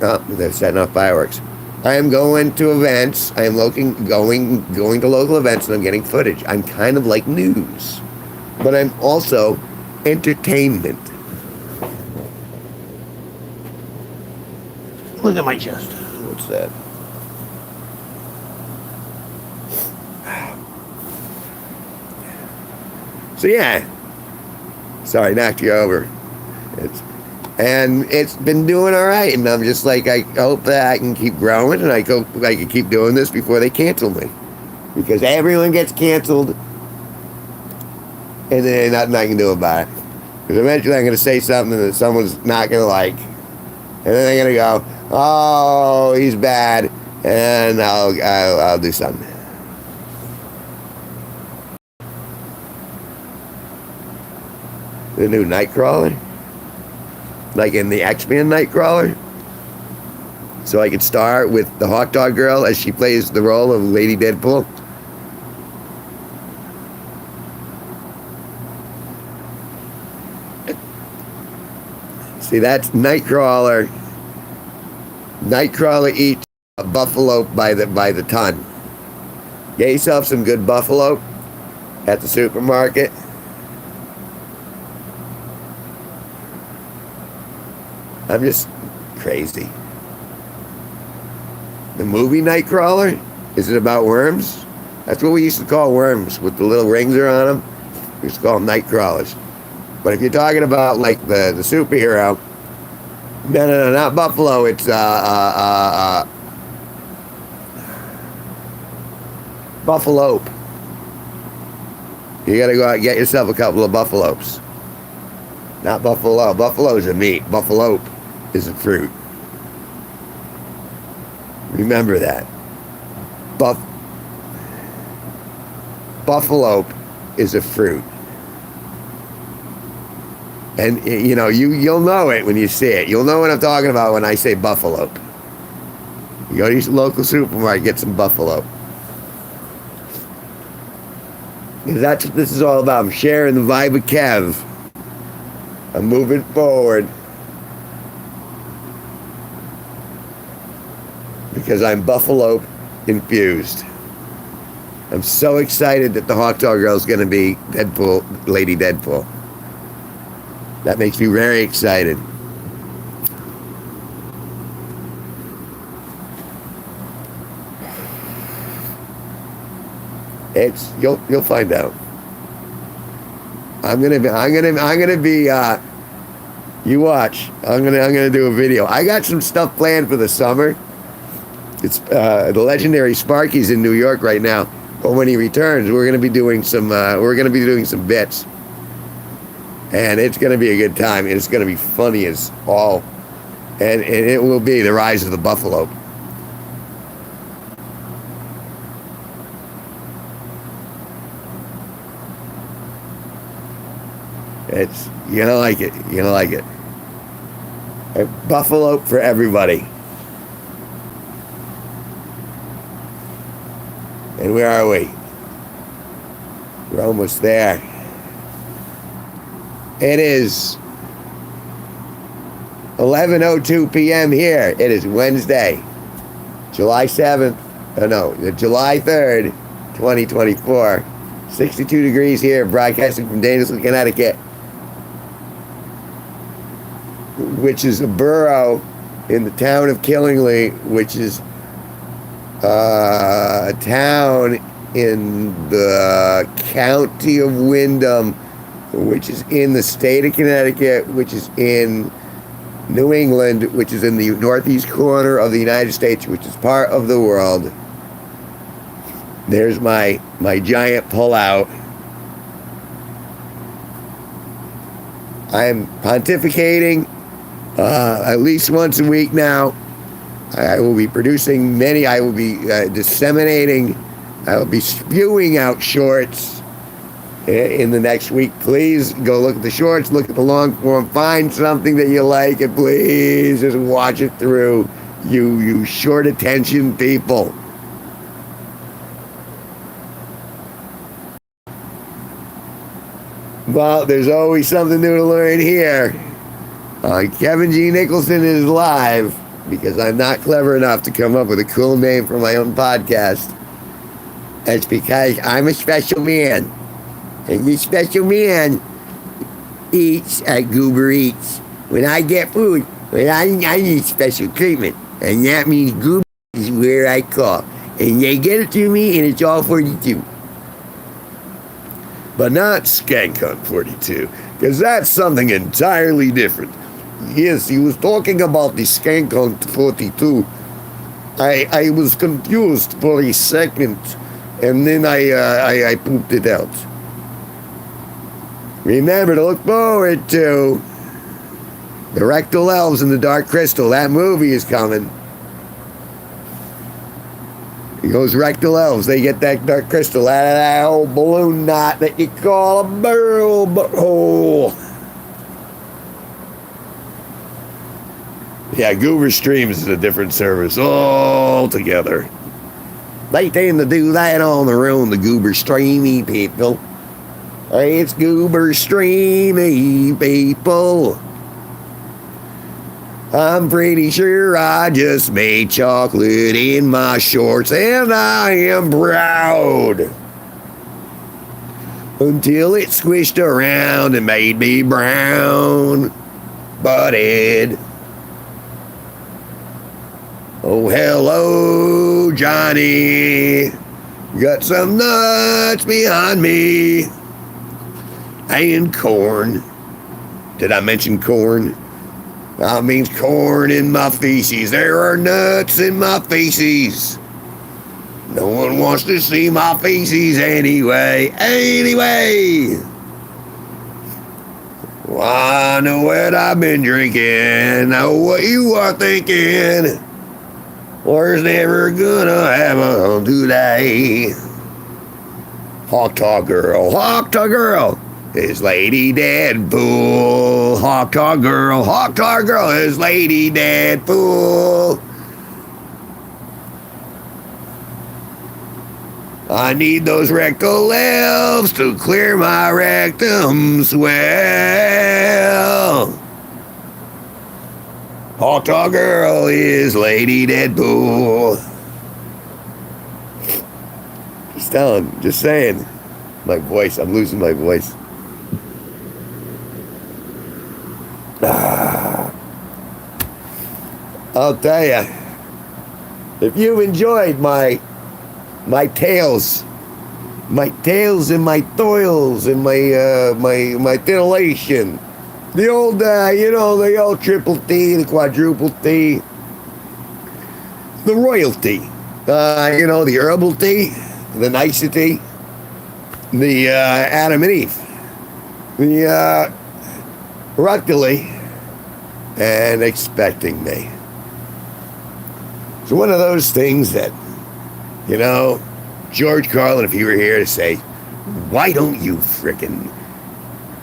Oh, they're setting off fireworks. I am going to events. I am going to local events, and I'm getting footage. I'm kind of like news, but I'm also entertainment. Look at my chest. What's that? So yeah. Sorry, knocked you over. It's been doing all right, and I'm just like, I hope that I can keep growing, and I hope I can keep doing this before they cancel me, because everyone gets canceled, and then nothing I can do about it. Because eventually I'm going to say something that someone's not going to like, and then they're going to go, oh, he's bad, and I'll do something. The new Nightcrawler? Like in the X-Men Nightcrawler? So I could star with the Hawk Dog Girl as she plays the role of Lady Deadpool? See, that's Nightcrawler. Nightcrawler eats a buffalo by the ton. Get yourself some good buffalo at the supermarket. I'm just crazy. The movie Nightcrawler? Is it about worms? That's what we used to call worms, with the little rings on them. We used to call them Nightcrawlers. But if you're talking about like the superhero, no, not Buffalo. It's Buffalope. You gotta go out and get yourself a couple of buffalopes. Not buffalo. Buffalo's a meat. Buffalope is a fruit. Remember that. Buffalope is a fruit. And you'll know it when you see it. You'll know what I'm talking about when I say buffalope. You go to your local supermarket, get some buffalope. That's what this is all about. I'm sharing the vibe of Kev. I'm moving forward because I'm buffalo infused. I'm so excited that the Hawk Dog Girl is going to be Deadpool, Lady Deadpool. That makes me very excited. You'll find out. I'm gonna be you watch. I'm gonna do a video. I got some stuff planned for the summer. It's the legendary Sparky's in New York right now. But when he returns, we're going to be doing some bits, and it's going to be a good time. And it's going to be funny as all, and it will be the rise of the buffalo. It's you're gonna like it. You're gonna like it. A buffalo for everybody. And where are we? We're almost there. It is 11:02 p.m. here. It is Wednesday, July 7th. July 3rd, 2024. 62 degrees here, broadcasting from Danielson, Connecticut, which is a borough in the town of Killingly, which is a town in the county of Windham, which is in the state of Connecticut, which is in New England, which is in the northeast corner of the United States, which is part of the world. There's my giant pullout. I'm pontificating at least once a week now. I will be producing many. I will be disseminating. I will be spewing out shorts in the next week. Please go look at the shorts, look at the long form, find something that you like, and please just watch it through. You short attention people. Well, there's always something new to learn here. Kevin G Nicholson is live, because I'm not clever enough to come up with a cool name for my own podcast. That's because I'm a special man. And this special man eats at Goober Eats. When I get food, I need special treatment. And that means Goober is where I call. And they get it to me, and it's all 42. But not Skank Hunt 42, because that's something entirely different. Yes, he was talking about the Skank Hunt 42. I was confused for a second, and then I pooped it out. Remember to look forward to The Rectal Elves and the Dark Crystal. That movie is coming. Those rectal elves, they get that dark crystal out of that old balloon knot that you call a barrel hole. Yeah, Goober Streams is a different service altogether. They tend to do that on their own, the Goober Streamy people. It's Goober Streamy people. I'm pretty sure I just made chocolate in my shorts, and I am proud. Until it squished around and made me brown butted. Oh, hello, Johnny. Got some nuts behind me. And corn. Did I mention corn? That means corn in my feces. There are nuts in my feces. No one wants to see my feces anyway. Well, I know what I've been drinking. Know what you are thinking. There's never gonna happen today. Hawk Talk Girl is Lady Deadpool. Hawk Talk Girl is Lady Deadpool. I need those rectal elves to clear my rectum swell. Hawk Talk Girl is Lady Deadpool. Just saying. My voice, I'm losing my voice. I'll tell you, if you've enjoyed my tales and my toils and my titillation, the old triple T, the quadruple T, the royalty. The herbal tea, the nicety, the Adam and Eve, the rectally, and expecting me. It's one of those things that, George Carlin, if he were here to say, why don't you frickin'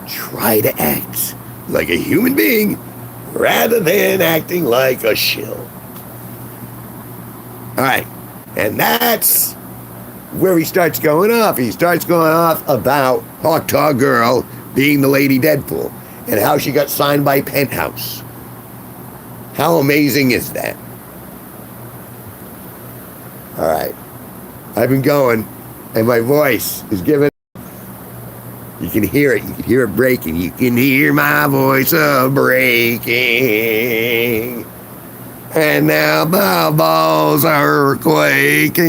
try to act like a human being rather than acting like a shill? All right. And that's where he starts going off. He starts going off about Hawk Taw Girl being the Lady Deadpool and how she got signed by Penthouse. How amazing is that? All right. I've been going, and my voice is giving. You can hear it. You can hear it breaking. You can hear my voice breaking. And now my balls are quaking.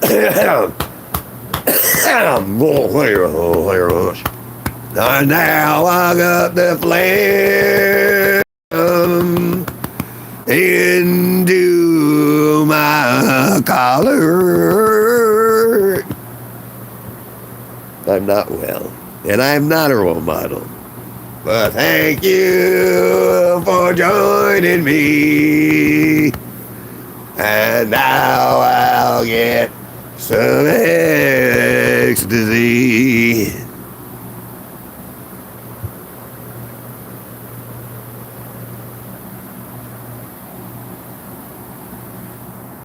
And now I got the flame into my collar. I'm not well, and I'm not a role model. But thank you for joining me. And now I'll get some